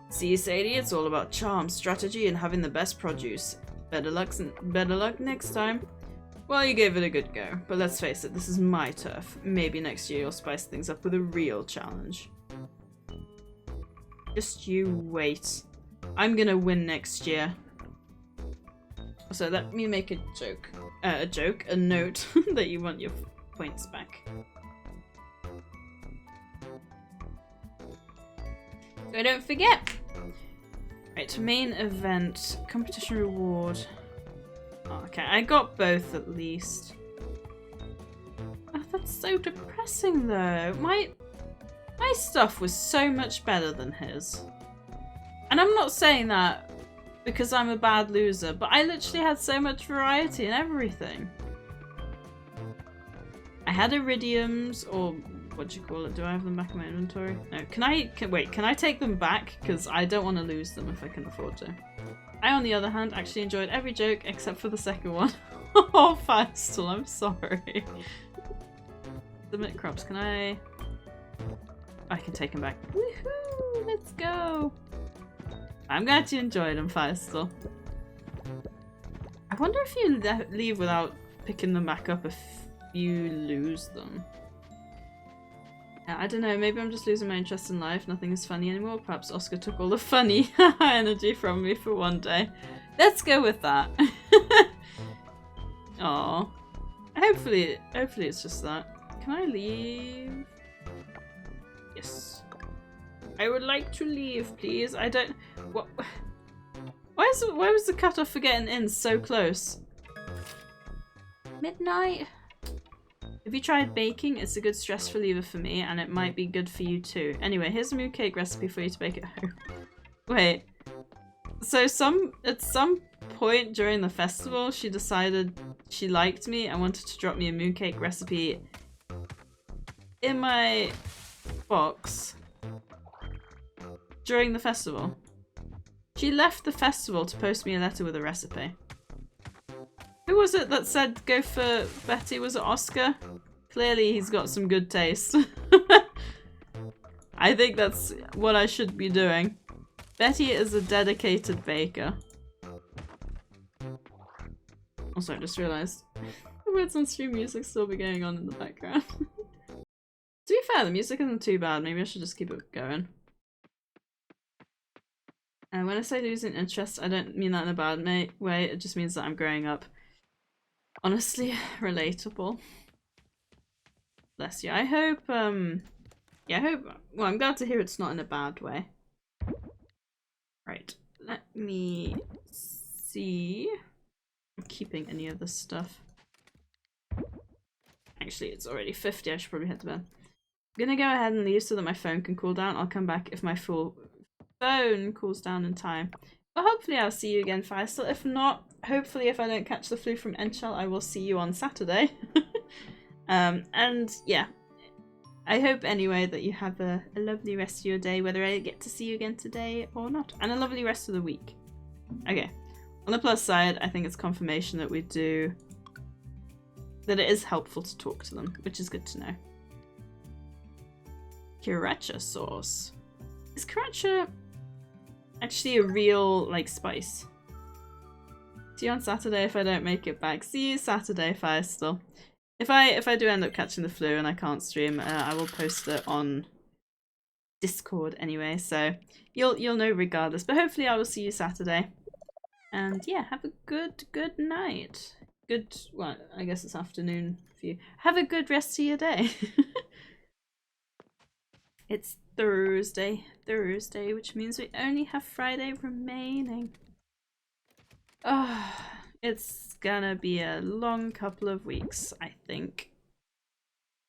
[SPEAKER 1] See, Sadie, it's all about charm, strategy, and having the best produce. Better luck next time. Well, you gave it a good go, but let's face it, this is my turf. Maybe next year you'll spice things up with a real challenge. Just you wait. I'm gonna win next year. So let me make a joke. A note that you want your points back. So I don't forget. Right, main event, competition reward. Oh, okay, I got both at least. Oh, that's so depressing though. My stuff was so much better than his. And I'm not saying that because I'm a bad loser, but I literally had so much variety in everything. I had iridiums, or what do you call it? Do I have them back in my inventory? No. Can I take them back? Because I don't want to lose them if I can afford to. I, on the other hand, actually enjoyed every joke except for the second one. Oh, Faisal, I'm sorry. Submit crops, can I can take them back. Woohoo! Let's go! I'm glad you enjoyed them, Faisal. I wonder if you leave without picking them back up if you lose them. I don't know, maybe I'm just losing my interest in life. Nothing is funny anymore. Perhaps Oscar took all the funny energy from me for one day. Let's go with that. Aww. Hopefully it's just that. Can I leave? Yes. I would like to leave, please. I don't... What? Why was the cutoff for getting in so close? Midnight? Have you tried baking? It's a good stress reliever for me, and it might be good for you too. Anyway, here's a mooncake recipe for you to bake at home. Wait. So at some point during the festival, she decided she liked me and wanted to drop me a mooncake recipe in my box during the festival. She left the festival to post me a letter with a recipe. Who was it that said go for Betty? Was it Oscar? Clearly he's got some good taste. I think that's what I should be doing. Betty is a dedicated baker. Also, I just realised the words on stream music still be going on in the background. To be fair, the music isn't too bad. Maybe I should just keep it going. And when I say losing interest, I don't mean that in a bad way. It just means that I'm growing up. Honestly, relatable. Bless you. I hope, yeah, I hope, well, I'm glad to hear it's not in a bad way. Right, let me see. I'm keeping any of this stuff. Actually, it's already 50. I should probably head to bed. I'm gonna go ahead and leave so that my phone can cool down. I'll come back if my phone cools down in time. But hopefully I'll see you again, Faisal. If not, hopefully if I don't catch the flu from Enchel, I will see you on Saturday. And yeah, I hope anyway that you have a lovely rest of your day, whether I get to see you again today or not. And a lovely rest of the week. Okay, on the plus side, I think it's confirmation that that it is helpful to talk to them, which is good to know. Sriracha sauce. Is sriracha actually a real, like, spice? See you on Saturday if I don't make it back. See you Saturday, Faisal. If I do end up catching the flu and I can't stream, I will post it on Discord anyway, so you'll know regardless. But hopefully I will see you Saturday. And yeah, have a good night. Well, I guess it's afternoon for you. Have a good rest of your day. It's Thursday, which means we only have Friday remaining. Oh, it's gonna be a long couple of weeks, I think.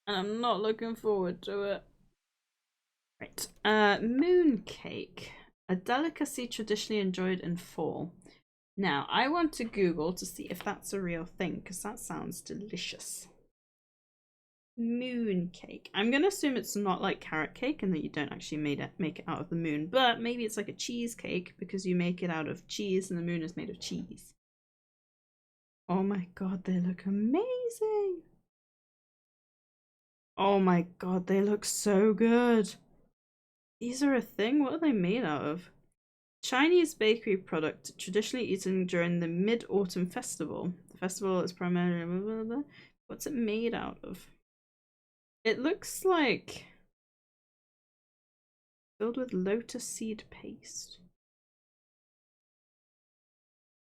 [SPEAKER 1] And I'm not looking forward to it. Right, mooncake. A delicacy traditionally enjoyed in fall. Now, I want to Google to see if that's a real thing, because that sounds delicious. Mooncake. I'm gonna assume it's not like carrot cake and that you don't actually make it out of the moon, but maybe it's like a cheesecake because you make it out of cheese and the moon is made of cheese. Oh my god, they look amazing! Oh my god, they look so good! These are a thing? What are they made out of? Chinese bakery product traditionally eaten during the Mid-Autumn Festival. The festival is primarily... Blah, blah, blah. What's it made out of? It looks like... filled with lotus seed paste.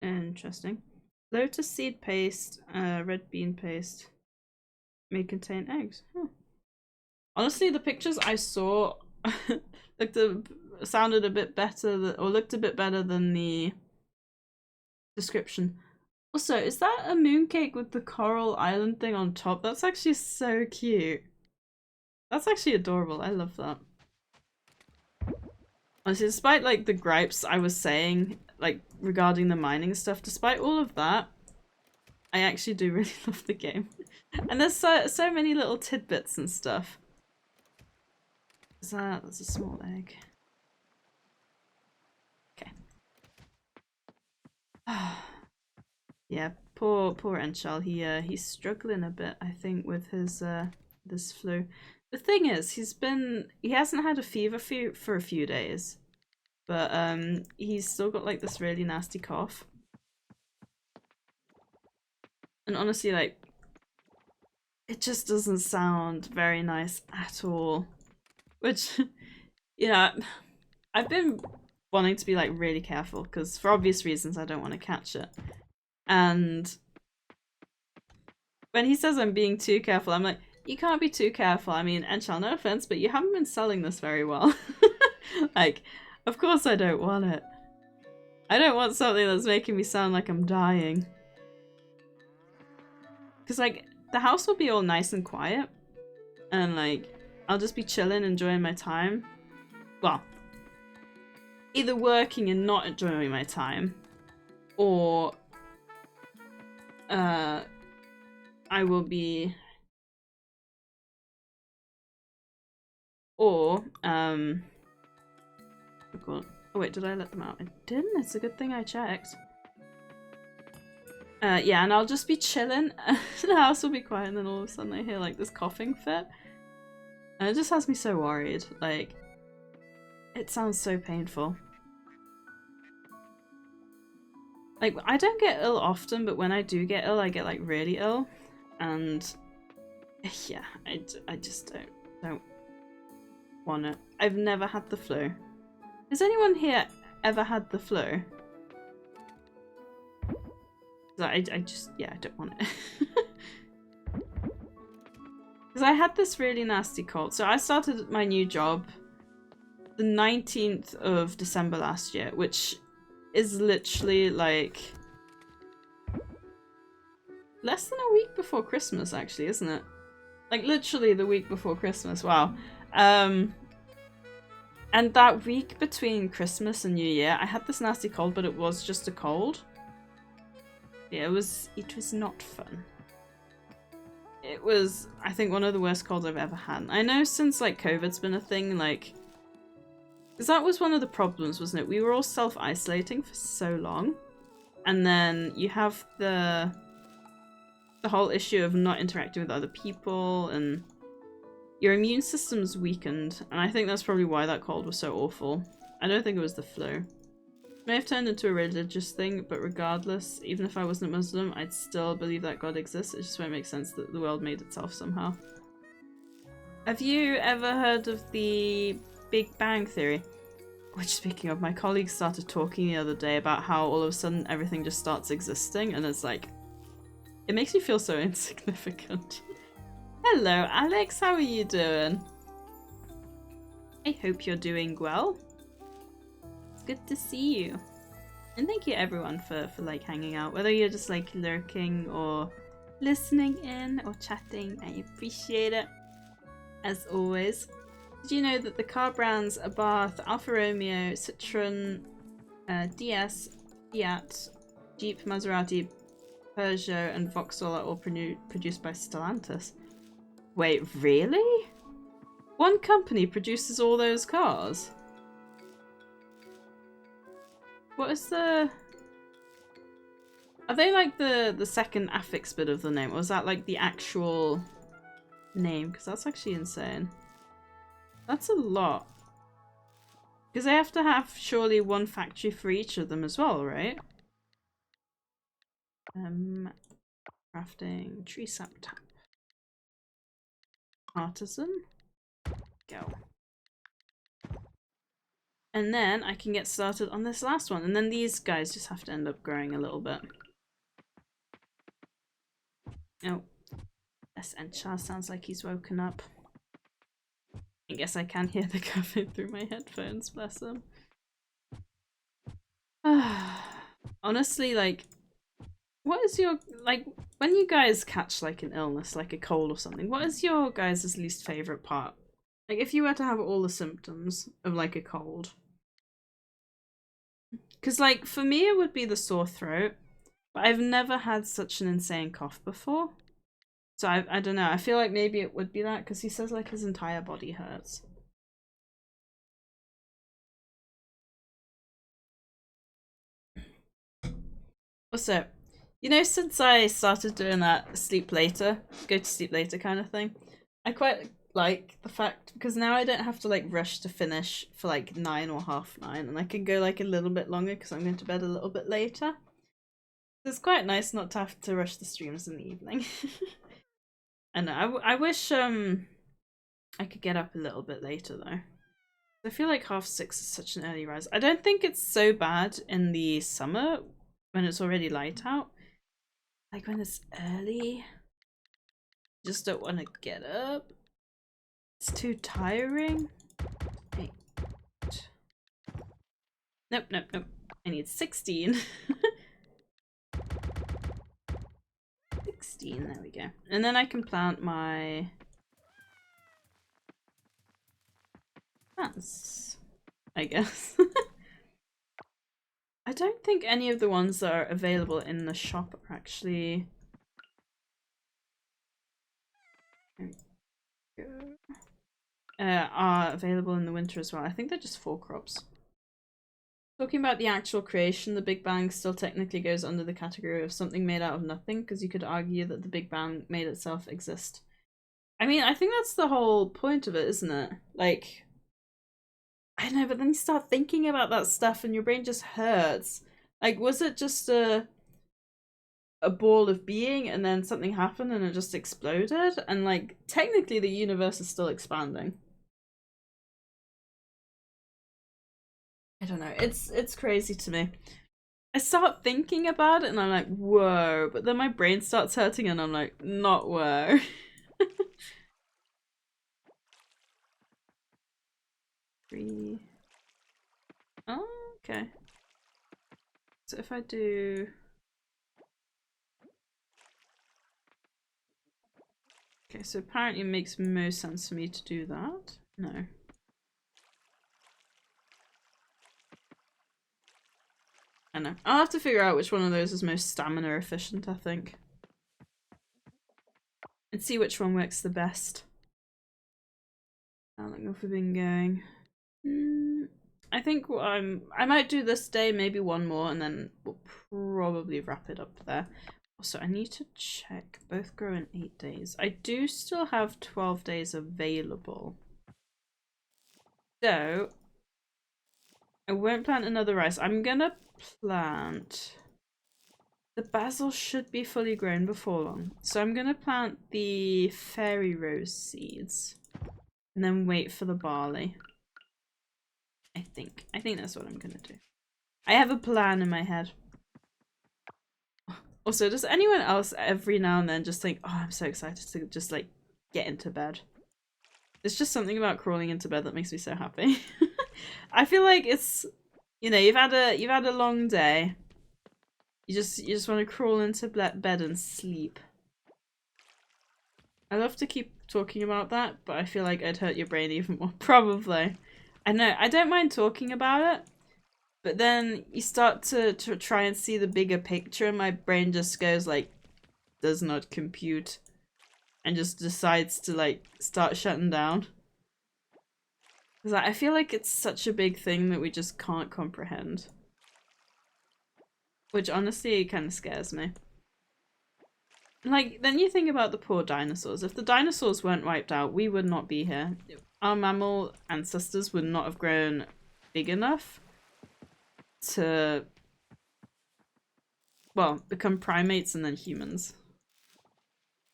[SPEAKER 1] Interesting. Lotus seed paste, red bean paste may contain eggs. Huh. Honestly, the pictures I saw sounded a bit better, or looked a bit better than the description. Also, is that a mooncake with the coral island thing on top? That's actually so cute. That's actually adorable. I love that. Honestly, despite like the gripes I was saying, like regarding the mining stuff, despite all of that, I actually do really love the game. And there's so many little tidbits and stuff. That's a small egg. Okay. Yeah, Poor Enchal. He's struggling a bit, I think, with his this flu. The thing is, he hasn't had a fever for a few days, but he's still got like this really nasty cough. And honestly, like, it just doesn't sound very nice at all. Which, you know, I've been wanting to be like really careful because for obvious reasons I don't want to catch it. And when he says I'm being too careful, I'm like, you can't be too careful. I mean, Enchal, no offense, but you haven't been selling this very well. Like, of course I don't want it. I don't want something that's making me sound like I'm dying. Because, like, the house will be all nice and quiet. And, like, I'll just be chilling, enjoying my time. Well, either working and not enjoying my time, or I will be, or oh god, oh wait, did I let them out? I didn't. It's a good thing I checked. Yeah, and I'll just be chilling. The house will be quiet, and then all of a sudden I hear like this coughing fit, and it just has me so worried. Like, it sounds so painful. Like, I don't get ill often, but when I do get ill, I get like really ill, and yeah, I just don't want it. I've never had the flu. Has anyone here ever had the flu? I just, yeah, I don't want it. Because I had this really nasty cold. So I started my new job the 19th of December last year, which is literally like less than a week before Christmas, actually, isn't it? Like literally the week before Christmas. Wow. And that week between Christmas and New Year, I had this nasty cold, but it was just a cold. Yeah, it was not fun. It was, I think, one of the worst colds I've ever had. I know since like COVID's been a thing, like, because that was one of the problems, wasn't it? We were all self-isolating for so long, and then you have the whole issue of not interacting with other people, and your immune system's weakened, and I think that's probably why that cold was so awful. I don't think it was the flu. It may have turned into a religious thing, but regardless, even if I wasn't a Muslim, I'd still believe that God exists. It just won't make sense that the world made itself somehow. Have you ever heard of the Big Bang Theory? Which, speaking of, my colleagues started talking the other day about how all of a sudden everything just starts existing, and it's like, it makes me feel so insignificant. Hello, Alex, how are you doing? I hope you're doing well. It's good to see you. And thank you everyone for like hanging out, whether you're just like lurking or listening in or chatting. I appreciate it, as always. Did you know that the car brands Abarth, Alfa Romeo, Citroen, DS, Fiat, Jeep, Maserati, Peugeot, and Vauxhall are all produced by Stellantis? Wait, really? One company produces all those cars? What is the... Are they like the second affix bit of the name, or is that like the actual name? Because that's actually insane. That's a lot. Because they have to have surely one factory for each of them as well, right? Crafting, tree sap tap. Artisan. Go. And then I can get started on this last one. And then these guys just have to end up growing a little bit. Oh. Yes, and Char sounds like he's woken up. I guess I can hear the cafe through my headphones, bless him. Honestly, like, what is your, like, when you guys catch like an illness, like a cold or something, what is your guys' least favourite part? Like, if you were to have all the symptoms of like a cold. Because like, for me it would be the sore throat, but I've never had such an insane cough before. So I don't know, I feel like maybe it would be that, because he says like his entire body hurts. Also, You know, since I started doing that sleep later, go to sleep later kind of thing, I quite like the fact because now I don't have to like rush to finish for like 9 or half 9, and I can go like a little bit longer because I'm going to bed a little bit later. It's quite nice not to have to rush the streams in the evening. I know. I wish I could get up a little bit later though. I feel like 6:30 is such an early rise. I don't think it's so bad in the summer when it's already light out. Like when it's early, just don't want to get up. It's too tiring. 8. Nope, nope, nope. I need 16. 16, there we go. And then I can plant my plants, I guess. I don't think any of the ones that are available in the shop are actually... are available in the winter as well. I think they're just fall crops. Talking about the actual creation, the Big Bang still technically goes under the category of something made out of nothing, because you could argue that the Big Bang made itself exist. I mean, I think that's the whole point of it, isn't it? Like, I don't know, but then you start thinking about that stuff and your brain just hurts. Like, was it just a ball of being and then something happened and it just exploded? And like, technically the universe is still expanding. I don't know, it's crazy to me. I start thinking about it and I'm like, whoa, but then my brain starts hurting and I'm like, not whoa. Three. Oh, okay. So if I do... Okay, so apparently it makes most sense for me to do that. No. I know. I'll have to figure out which one of those is most stamina efficient, I think. And see which one works the best. How long have we been going? I think I might do this day, maybe one more, and then we'll probably wrap it up there. Also, I need to check. Both grow in 8 days. I do still have 12 days available. So, I won't plant another rice. I'm gonna plant... The basil should be fully grown before long. So I'm gonna plant the fairy rose seeds. And then wait for the barley. I think that's what I'm gonna do. I have a plan in my head. Also, does anyone else every now and then just think, oh, I'm so excited to just like get into bed? There's just something about crawling into bed that makes me so happy. I feel like it's, you know, you've had a long day. You just want to crawl into bed and sleep. I love to keep talking about that, but I feel like I'd hurt your brain even more. Probably. I know, I don't mind talking about it, but then you start to try and see the bigger picture and my brain just goes like, does not compute, and just decides to like start shutting down. Because I feel like it's such a big thing that we just can't comprehend. Which honestly kind of scares me. Like, then you think about the poor dinosaurs. If the dinosaurs weren't wiped out, we would not be here. Our mammal ancestors would not have grown big enough to, well, become primates and then humans.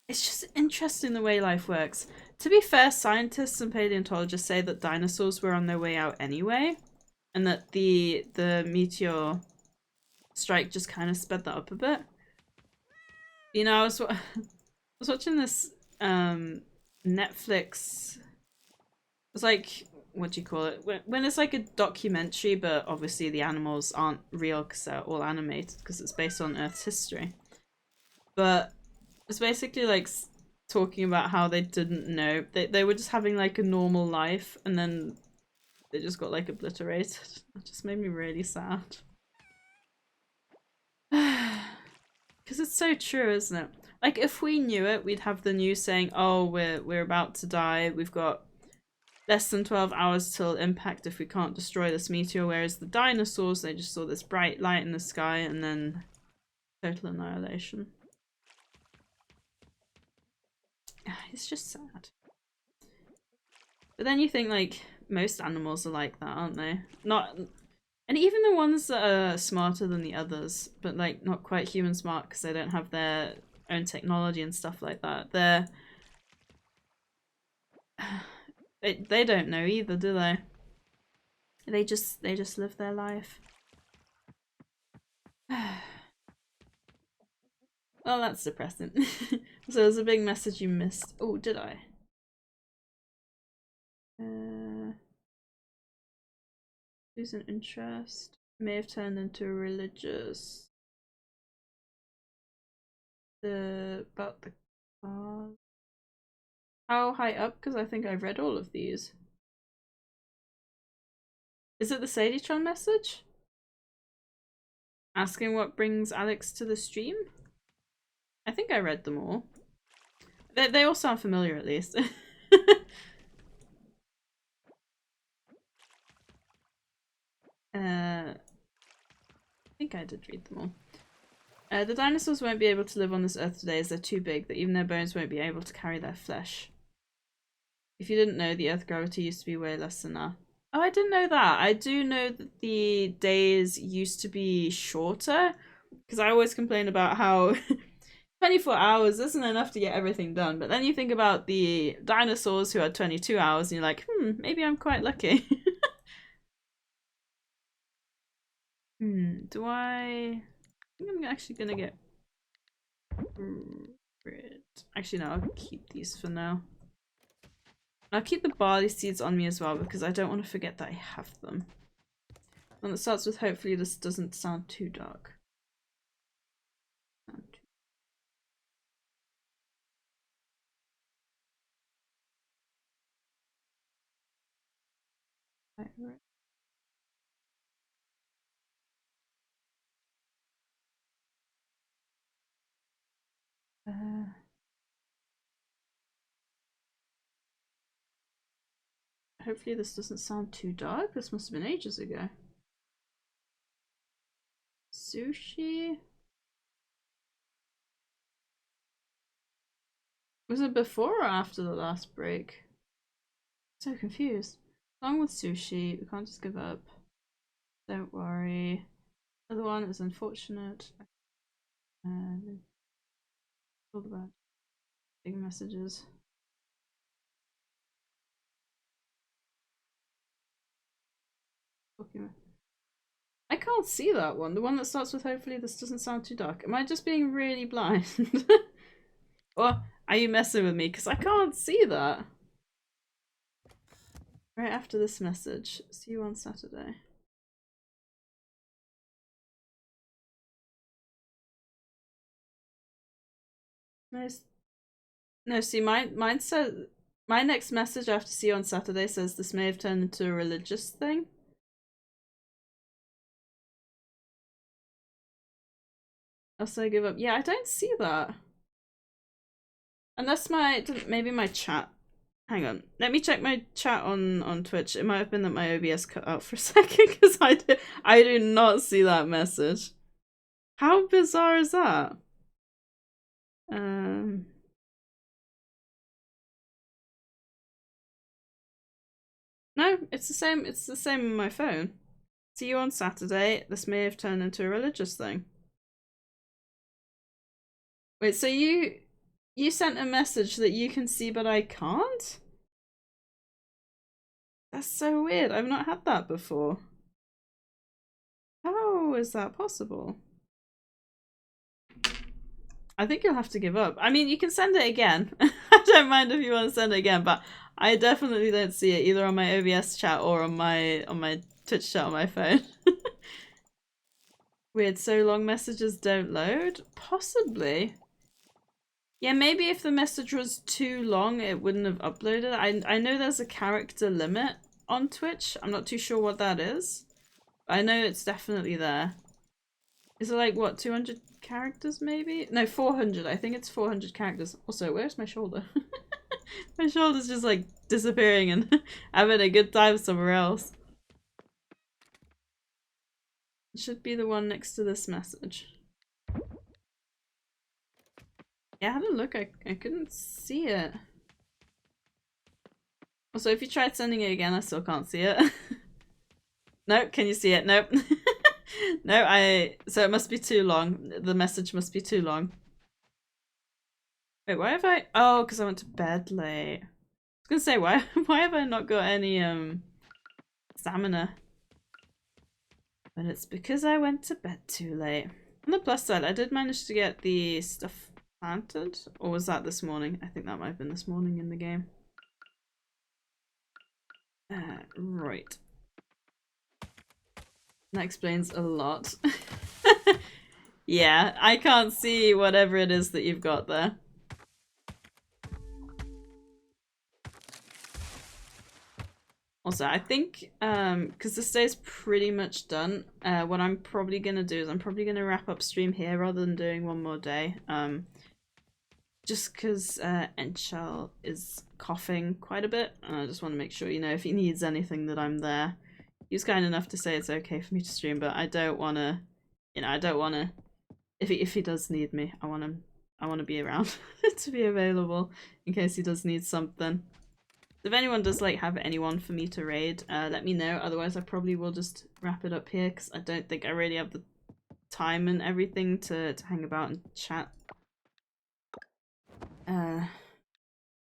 [SPEAKER 1] It's just interesting the way life works. To be fair, scientists and paleontologists say that dinosaurs were on their way out anyway, and that the meteor strike just kind of sped that up a bit. You know, I was watching this Netflix. It's like, what do you call it? When it's like a documentary, but obviously the animals aren't real because they're all animated because it's based on Earth's history. But it's basically like talking about how they didn't know. They were just having like a normal life and then they just got like obliterated. It just made me really sad. Because it's so true, isn't it? Like, if we knew it, we'd have the news saying, oh, we're about to die. We've got less than 12 hours till impact if we can't destroy this meteor. Whereas the dinosaurs, they just saw this bright light in the sky and then total annihilation. It's just sad. But then you think, like, most animals are like that, aren't they? Not, and even the ones that are smarter than the others, but like not quite human smart because they don't have their own technology and stuff like that. They don't know either, do they? They just live their life. Well, that's depressing. So there's a big message you missed. Oh, did I? Lose an interest. May have turned into a religious. About the cause. How high up? Because I think I've read all of these. Is it the SadieTron message? Asking what brings Alex to the stream? I think I read them all. They all sound familiar at least. I think I did read them all. The dinosaurs won't be able to live on this earth today as they're too big that even their bones won't be able to carry their flesh. If you didn't know, the Earth gravity used to be way less than that. Oh, I didn't know that. I do know that the days used to be shorter, because I always complain about how 24 hours isn't enough to get everything done. But then you think about the dinosaurs who had 22 hours and you're like, maybe I'm quite lucky. Do I think I'm actually gonna get rid. Actually, no, I'll keep these for now. I'll keep the barley seeds on me as well because I don't want to forget that I have them. One that starts with hopefully this doesn't sound too dark. Hopefully this doesn't sound too dark. This must have been ages ago. Sushi? Was it before or after the last break? So confused. Along with sushi, we can't just give up. Don't worry. The other one is unfortunate. All about big messages. I can't see that one. The one that starts with hopefully this doesn't sound too dark. Am I just being really blind? Or are you messing with me? Because I can't see that. Right after this message. See you on Saturday. Nice. No, see, mine says my next message after see you on Saturday says this may have turned into a religious thing. Else I give up. Yeah, I don't see that. Unless maybe my chat. Hang on. Let me check my chat on Twitch. It might have been that my OBS cut out for a second because I do not see that message. How bizarre is that? No, it's the same. It's the same on my phone. See you on Saturday. This may have turned into a religious thing. Wait, so you sent a message that you can see but I can't? That's so weird. I've not had that before. How is that possible? I think you'll have to give up. I mean, you can send it again. I don't mind if you want to send it again, but I definitely don't see it either on my OBS chat or on my Twitch chat on my phone. Weird, so long messages don't load? Possibly. Yeah, maybe if the message was too long, it wouldn't have uploaded. I know there's a character limit on Twitch. I'm not too sure what that is. I know it's definitely there. Is it like, what, 200 characters maybe? No, 400. I think it's 400 characters. Also, where's my shoulder? My shoulder's just like disappearing and having a good time somewhere else. It should be the one next to this message. Yeah, I had a look. I couldn't see it. Also, if you tried sending it again, I still can't see it. Nope, can you see it? Nope. No, so it must be too long. The message must be too long. Wait, why have I... Oh, because I went to bed late. I was gonna say, why have I not got any, stamina? But it's because I went to bed too late. On the plus side, I did manage to get the stuff planted. Or was that this morning? I think that might have been this morning in the game. Right. That explains a lot. Yeah, I can't see whatever it is that you've got there. Also, I think, because this day's pretty much done, what I'm probably going to do is I'm probably going to wrap up stream here rather than doing one more day. Just because Enchel is coughing quite a bit, and I just want to make sure, you know, if he needs anything that I'm there. He was kind enough to say it's okay for me to stream, but I don't want to, you know, I don't want to, if he does need me, I want to be around to be available in case he does need something. If anyone does like have anyone for me to raid, let me know. Otherwise I probably will just wrap it up here because I don't think I really have the time and everything to hang about and chat.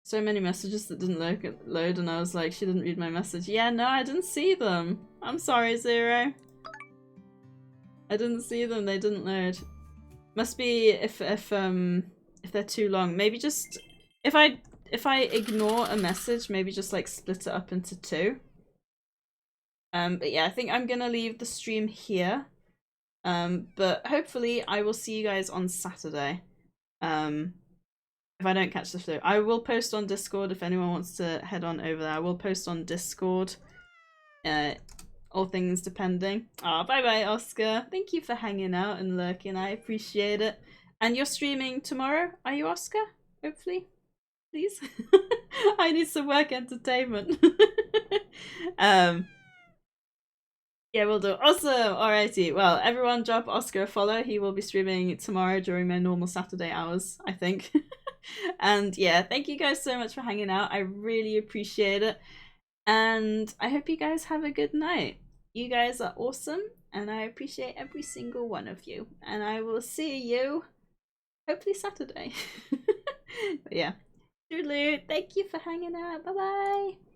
[SPEAKER 1] So many messages that didn't load and I was like, she didn't read my message. Yeah, no, I didn't see them. I'm sorry, Zero. I didn't see them, they didn't load. Must be if they're too long. Maybe just if I ignore a message, maybe just like split it up into two. But yeah, I think I'm gonna leave the stream here. But hopefully I will see you guys on Saturday. If I don't catch the flow. I will post on Discord if anyone wants to head on over there. I will post on Discord. All things depending. Oh, bye bye, Oscar. Thank you for hanging out and lurking. I appreciate it. And you're streaming tomorrow, are you, Oscar? Hopefully. Please. I need some work entertainment. Yeah, we'll do. Awesome. Alrighty. Well, everyone drop Oscar a follow. He will be streaming tomorrow during my normal Saturday hours, I think. And yeah, thank you guys so much for hanging out. I really appreciate it. And I hope you guys have a good night. You guys are awesome, and I appreciate every single one of you. And I will see you hopefully Saturday. But yeah. Toodaloo. Thank you for hanging out. Bye bye.